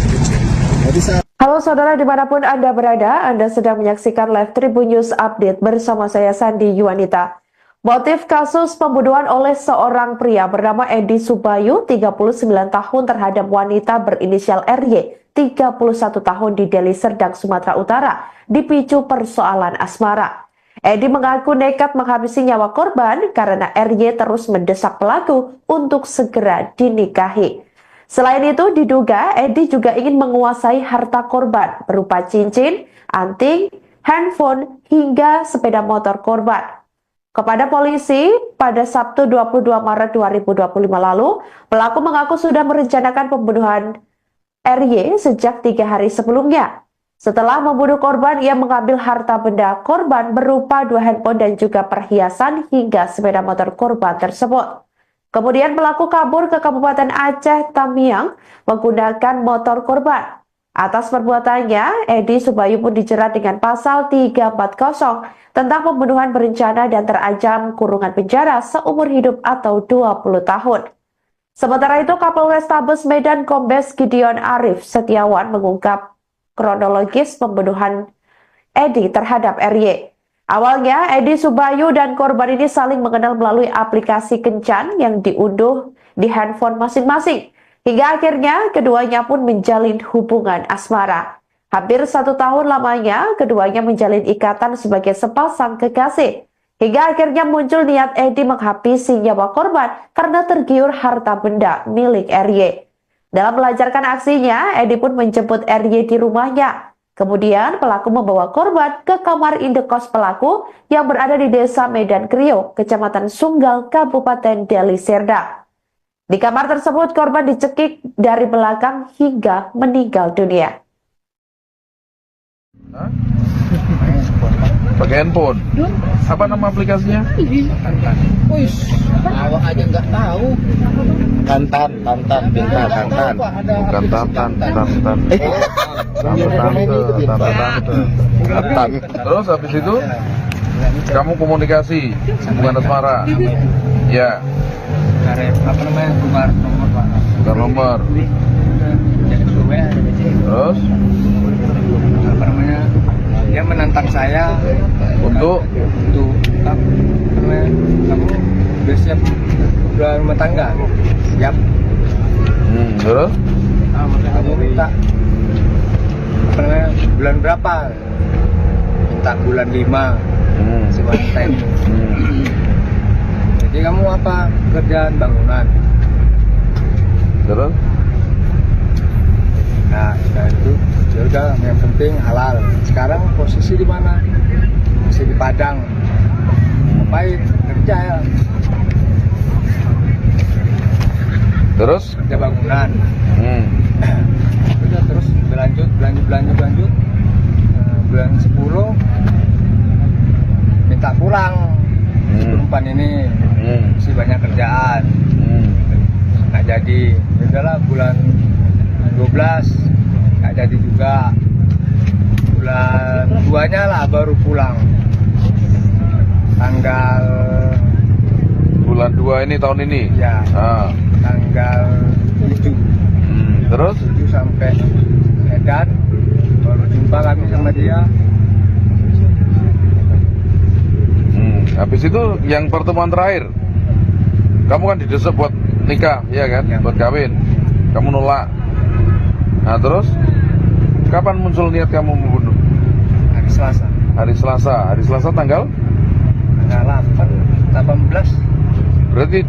Halo saudara dimanapun Anda berada, Anda sedang menyaksikan live Tribun News Update bersama saya Sandi Yuwanita. Motif kasus pembunuhan oleh seorang pria bernama Edi Subayu, 39 tahun terhadap wanita berinisial RY, 31 tahun di Deli Serdang, Sumatera Utara, dipicu persoalan asmara. Edi mengaku nekat menghabisi nyawa korban karena RY terus mendesak pelaku untuk segera dinikahi. Selain itu, diduga Edi juga ingin menguasai harta korban berupa cincin, anting, handphone, hingga sepeda motor korban. Kepada polisi, pada Sabtu 22 Maret 2025 lalu, pelaku mengaku sudah merencanakan pembunuhan RY sejak 3 hari sebelumnya. Setelah membunuh korban, ia mengambil harta benda korban berupa 2 handphone dan juga perhiasan hingga sepeda motor korban tersebut. Kemudian pelaku kabur ke Kabupaten Aceh Tamiang menggunakan motor korban. Atas perbuatannya, Edi Subayu pun dijerat dengan pasal 340 tentang pembunuhan berencana dan terancam kurungan penjara seumur hidup atau 20 tahun. Sementara itu, Kapolrestabes Medan Kombes Gideon Arif Setiawan mengungkap kronologis pembunuhan Edi terhadap RY. Awalnya, Edi Subayu dan korban ini saling mengenal melalui aplikasi kencan yang diunduh di handphone masing-masing. Hingga akhirnya, keduanya pun menjalin hubungan asmara. Hampir 1 tahun lamanya, keduanya menjalin ikatan sebagai sepasang kekasih. Hingga akhirnya muncul niat Edi menghabisi nyawa korban karena tergiur harta benda milik RY. Dalam melancarkan aksinya, Edi pun menjemput RY di rumahnya. Kemudian pelaku membawa korban ke kamar indekos pelaku yang berada di Desa Medan Kriok, Kecamatan Sunggal, Kabupaten Deli Serdang. Di kamar tersebut korban dicekik dari belakang hingga meninggal dunia. Pakai handphone. Apa nama aplikasinya? Wih, awak aja nggak tahu. Tantan. Bukan tantan. Terus habis itu kamu komunikasi hubungan asmara. Ya. Tukar nomor, Pak. Tukar nomor. Jadi WA. Terus dia menantang saya untuk kamu udah siap rumah tangga? Siap. Terus Kamu minta bulan berapa? Minta bulan 5. Si wanita ini. Jadi kamu apa? Kerjaan bangunan. terus Nah, itu ya udah, yang penting halal. Sekarang posisi di mana? Masih di Padang. Ngapain? Kerja ya. terus Kerja bangunan. Udah terus berlanjut. Bulan 10 minta pulang. Si perempuan ini masih banyak kerjaan. Nggak jadi. Ya udahlah, bulan 12 nggak jadi juga. Bulan 2-nya lah baru pulang. Tanggal bulan 2 ini tahun ini ya tanggal 7. Terus 7 sampai Medan baru jumpa kami sama dia. habis itu yang pertemuan terakhir kamu kan didesak buat nikah, ya kan, Ya. buat kawin, kamu nolak. Nah terus kapan muncul niat kamu membunuh? Hari Selasa Hari Selasa tanggal 18. berarti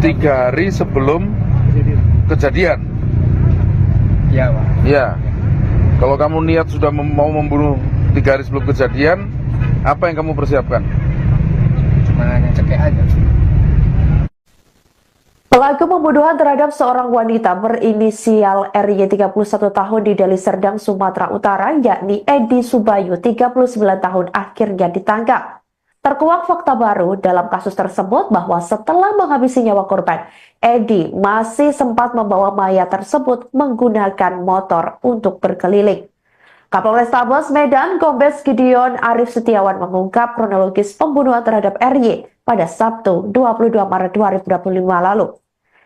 3 hari sebelum kejadian. Iya, Pak. Ya, kalau kamu niat sudah mau membunuh 3 hari sebelum kejadian, apa yang kamu persiapkan? Cuma hanya cekek aja. Pelaku pembunuhan terhadap seorang wanita berinisial RY 31 tahun di Deli Serdang, Sumatera Utara, yakni Edi Subayu 39 tahun akhirnya ditangkap. Terkuak fakta baru dalam kasus tersebut bahwa setelah menghabisi nyawa korban, Edi masih sempat membawa mayat tersebut menggunakan motor untuk berkeliling. Kapolrestabes Medan Kombes Gideon Arif Setiawan mengungkap kronologis pembunuhan terhadap RY pada Sabtu 22 Maret 2025 lalu.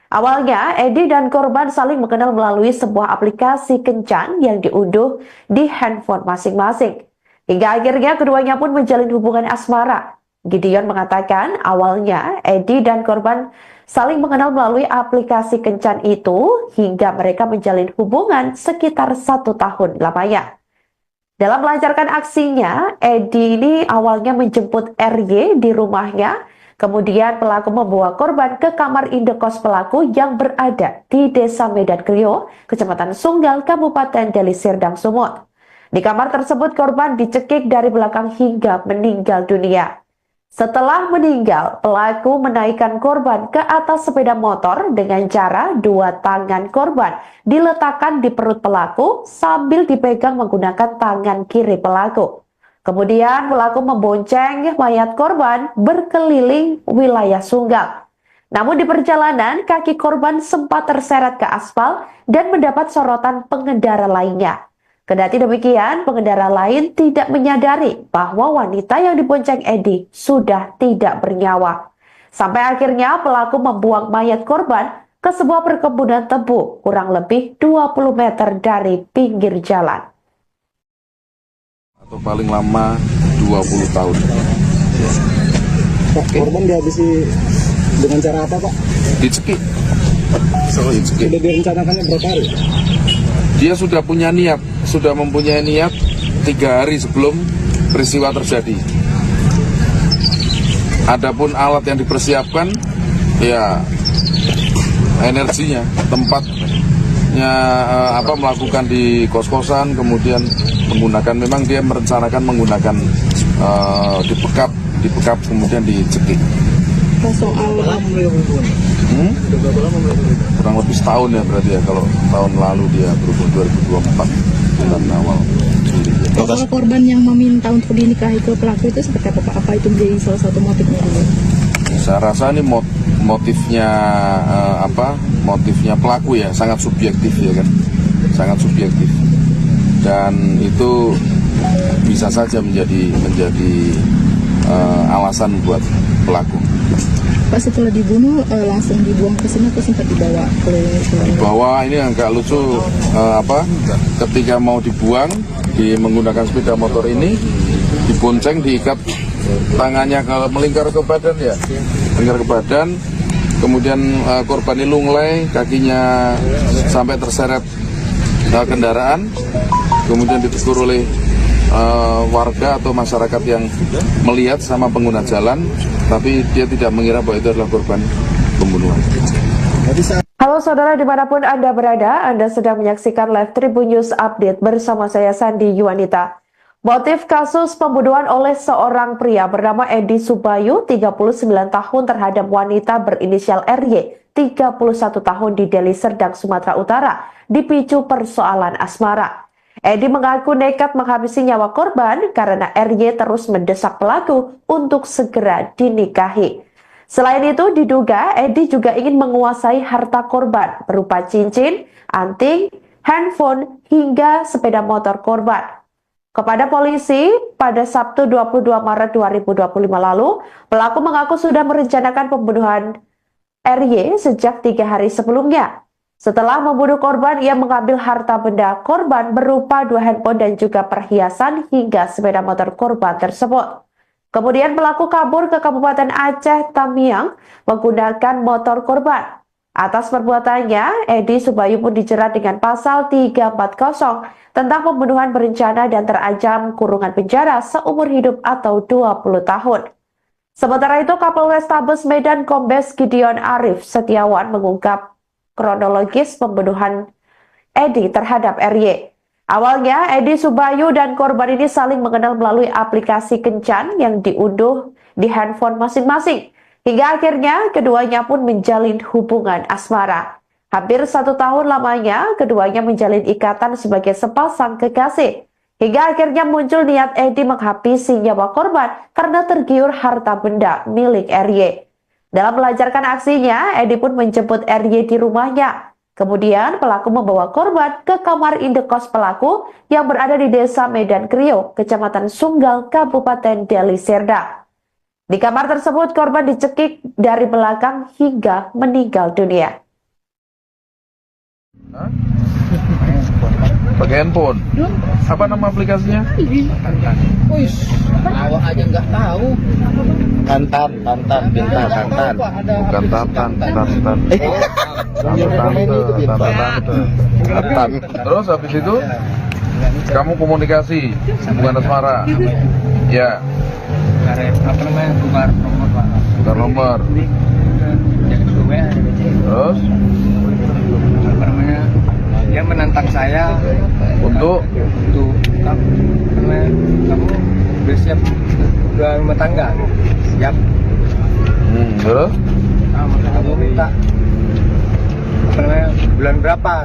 Awalnya, Edi dan korban saling mengenal melalui sebuah aplikasi kencan yang diunduh di handphone masing-masing. Hingga akhirnya keduanya pun menjalin hubungan asmara. Gideon mengatakan awalnya Edi dan korban saling mengenal melalui aplikasi kencan itu hingga mereka menjalin hubungan sekitar 1 tahun lamanya. Dalam melancarkan aksinya, Edi ini awalnya menjemput RY di rumahnya, kemudian pelaku membawa korban ke kamar indekos pelaku yang berada di Desa Medan Krio, Kecamatan Sunggal, Kabupaten Deli Serdang, Sumut. Di kamar tersebut korban dicekik dari belakang hingga meninggal dunia. Setelah meninggal, pelaku menaikkan korban ke atas sepeda motor dengan cara dua tangan korban diletakkan di perut pelaku sambil dipegang menggunakan tangan kiri pelaku. Kemudian pelaku membonceng mayat korban berkeliling wilayah Sunggal. Namun di perjalanan, kaki korban sempat terseret ke aspal dan mendapat sorotan pengendara lainnya. Kendati demikian, pengendara lain tidak menyadari bahwa wanita yang dibonceng Edi sudah tidak bernyawa. Sampai akhirnya pelaku membuang mayat korban ke sebuah perkebunan tebu kurang lebih 20 meter dari pinggir jalan. Atau paling lama 20 tahun. Pak, korban dihabisi dengan cara apa, Pak? Dicekik. Dicekik. Sudah direncanakannya berapa hari? Dia sudah mempunyai niat 3 hari sebelum peristiwa terjadi. Adapun alat yang dipersiapkan, ya energinya, tempatnya melakukan di kos-kosan, kemudian memang dia merencanakan menggunakan dipekap kemudian dicekik. Soal Kurang lebih setahun ya berarti ya, kalau tahun lalu dia berhubung 2024 bulan awal Juli. soal korban yang meminta untuk dinikahi ke pelaku itu seperti apa, Pak? Apa itu menjadi salah satu motifnya dulu? Saya rasa ini motifnya pelaku ya, sangat subjektif ya kan, sangat subjektif, dan itu bisa saja menjadi alasan buat pelaku. Pak, setelah dibunuh langsung dibuang ke sini atau sempat dibawa ke Bahwa ini agak lucu, ketika mau dibuang menggunakan sepeda motor ini dibonceng, diikat tangannya melingkar ke badan ya, melingkar ke badan, kemudian korban ini lunglai, kakinya sampai terseret kendaraan, kemudian ditegur oleh warga atau masyarakat yang melihat sama pengguna jalan, tapi dia tidak mengira bahwa itu adalah korban pembunuhan. Halo saudara dimanapun Anda berada, Anda sedang menyaksikan live Tribun News Update bersama saya Sandi Yuanita. Motif kasus pembunuhan oleh seorang pria bernama Edi Subayu, 39 tahun terhadap wanita berinisial RY, 31 tahun di Deli Serdang, Sumatera Utara, dipicu persoalan asmara. Edi mengaku nekat menghabisi nyawa korban karena RY terus mendesak pelaku untuk segera dinikahi. Selain itu, diduga Edi juga ingin menguasai harta korban berupa cincin, anting, handphone, hingga sepeda motor korban. Kepada polisi, pada Sabtu 22 Maret 2025 lalu, pelaku mengaku sudah merencanakan pembunuhan RY sejak 3 hari sebelumnya. Setelah membunuh korban, ia mengambil harta benda korban berupa 2 handphone dan juga perhiasan hingga sepeda motor korban tersebut. Kemudian pelaku kabur ke Kabupaten Aceh Tamiang menggunakan motor korban. Atas perbuatannya, Edi Subayu pun dijerat dengan pasal 340 tentang pembunuhan berencana dan terancam kurungan penjara seumur hidup atau 20 tahun. Sementara itu, Kapolrestabes Medan Kombes Gideon Arif Setiawan mengungkap kronologis pembunuhan Edi terhadap RY. Awalnya, Edi Subayu dan korban ini saling mengenal melalui aplikasi kencan yang diunduh di handphone masing-masing. Hingga akhirnya keduanya pun menjalin hubungan asmara. Hampir 1 tahun lamanya keduanya menjalin ikatan sebagai sepasang kekasih. Hingga akhirnya muncul niat Edi menghabisi nyawa korban karena tergiur harta benda milik RY. Dalam melancarkan aksinya, Edi pun menjemput RY di rumahnya. Kemudian pelaku membawa korban ke kamar indekos pelaku yang berada di Desa Medan Krio, Kecamatan Sunggal, Kabupaten Deli Serdang. Di kamar tersebut korban dicekik dari belakang hingga meninggal dunia. Pakai handphone. Apa nama aplikasinya? Awak aja nggak tahu. Tantan, Binta, Tantan. Bukan Tantan. Tantan. Terus habis itu kamu komunikasi hubungan asmara. Ya. Apa namanya, tukar nomor Pak. Tukar nomor. Jadi gue Terus apa namanya, dia menantang saya untuk kamu bersiap udah rumah tangga, siap. terus Kamu minta apa namanya, bulan berapa?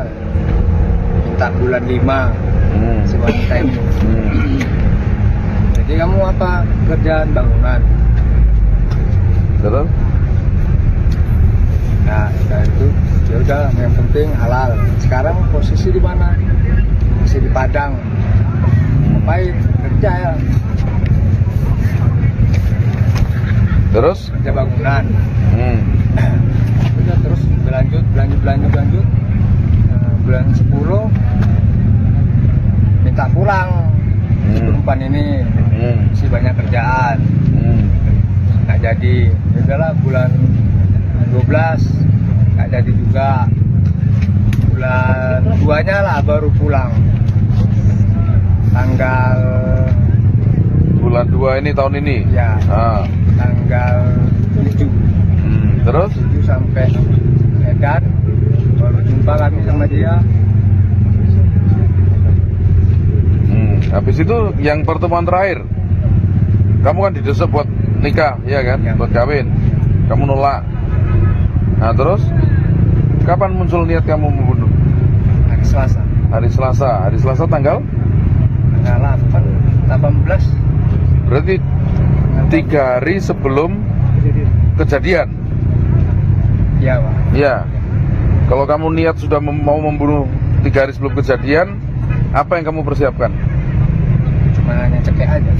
Minta bulan 5 si wanita ini. Jadi kamu apa, kerjaan bangunan? terus Nah, setelah itu ya udah, yang penting halal. Sekarang posisi di mana? Masih di Padang. Ngapain? Kerja ya. terus Kerja bangunan. Udah terus berlanjut. Bulan 10 minta pulang. Si perempuan ini masih banyak kerjaan. Nggak jadi. Ya udahlah, bulan 12 nggak jadi juga. Bulan 2-nya lah baru pulang. Tanggal bulan 2 ini tahun ini. ya tanggal 7 terus 7 sampai Medan baru jumpa kami sama dia. habis itu yang pertemuan terakhir kamu kan didesak buat nikah, ya kan? Ya. Buat kawin. Kamu nolak. Nah terus kapan muncul niat kamu membunuh? Hari Selasa. Hari Selasa tanggal 18. berarti 3 hari sebelum kejadian. Iya Pak. Ya. Kalau kamu niat sudah mau membunuh 3 hari sebelum kejadian, apa yang kamu persiapkan? Cuma hanya cekek aja.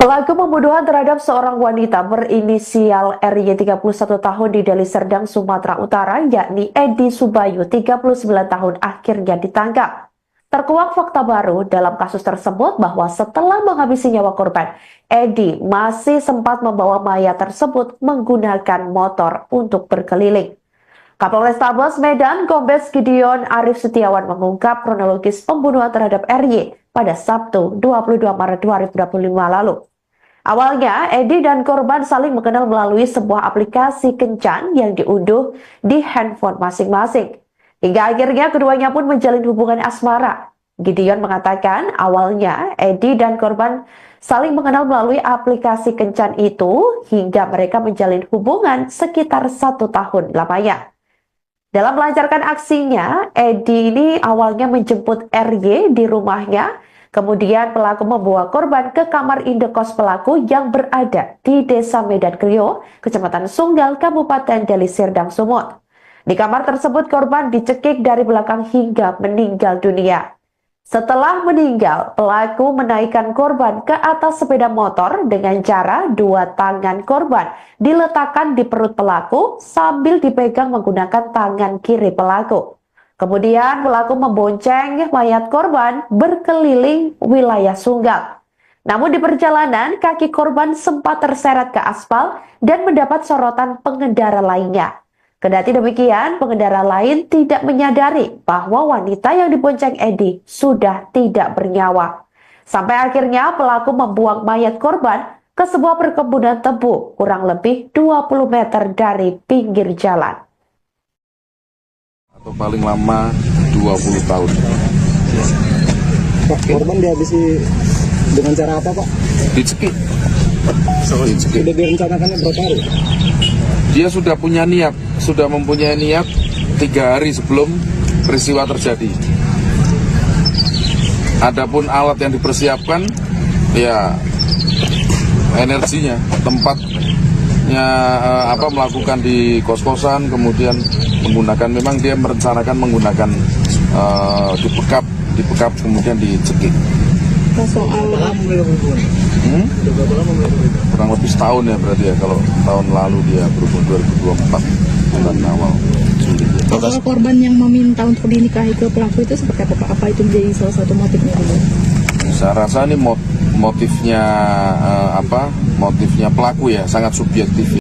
Pelaku pembunuhan terhadap seorang wanita berinisial RY 31 tahun di Deli Serdang, Sumatera Utara, yakni Edi Subayu 39 tahun akhirnya ditangkap. Terkuak fakta baru dalam kasus tersebut bahwa setelah menghabisi nyawa korban, Edi masih sempat membawa mayat tersebut menggunakan motor untuk berkeliling. Kapolrestabes Medan, Kombes Gideon Arif Setiawan mengungkap kronologis pembunuhan terhadap RY pada Sabtu 22 Maret 2025 lalu. Awalnya, Edi dan korban saling mengenal melalui sebuah aplikasi kencan yang diunduh di handphone masing-masing. Hingga akhirnya keduanya pun menjalin hubungan asmara. Gideon mengatakan awalnya Edi dan korban saling mengenal melalui aplikasi kencan itu hingga mereka menjalin hubungan sekitar 1 tahun lamanya. Dalam melancarkan aksinya, Edi ini awalnya menjemput RY di rumahnya. Kemudian pelaku membawa korban ke kamar indekos pelaku yang berada di Desa Medan Krio, Kecamatan Sunggal, Kabupaten Deli Serdang, Sumut. Di kamar tersebut korban dicekik dari belakang hingga meninggal dunia. Setelah meninggal, pelaku menaikkan korban ke atas sepeda motor dengan cara 2 tangan korban diletakkan di perut pelaku sambil dipegang menggunakan tangan kiri pelaku. Kemudian pelaku membonceng mayat korban berkeliling wilayah Sunggal. Namun di perjalanan, kaki korban sempat terseret ke aspal dan mendapat sorotan pengendara lainnya. Kendati demikian, pengendara lain tidak menyadari bahwa wanita yang dibonceng Edi sudah tidak bernyawa. Sampai akhirnya pelaku membuang mayat korban ke sebuah perkebunan tebu kurang lebih 20 meter dari pinggir jalan. Atau paling lama 20 tahun. Pak, korban dihabisi dengan cara apa, Pak? Dicekik dicekik. Sudah direncanakannya berapa hari? Dia sudah mempunyai niat 3 hari sebelum peristiwa terjadi. Adapun alat yang dipersiapkan, ya energinya, tempatnya melakukan di kos-kosan, kemudian memang dia merencanakan menggunakan dibekap kemudian dicekik. Soal Kurang lebih setahun ya berarti ya, kalau tahun lalu dia berhubung 2024 bulan awal Juli. soal korban yang meminta untuk dinikahi ke pelaku itu seperti apa Pak? Apa itu menjadi salah satu motifnya dulu? Saya rasa ini motifnya pelaku ya sangat subjektif.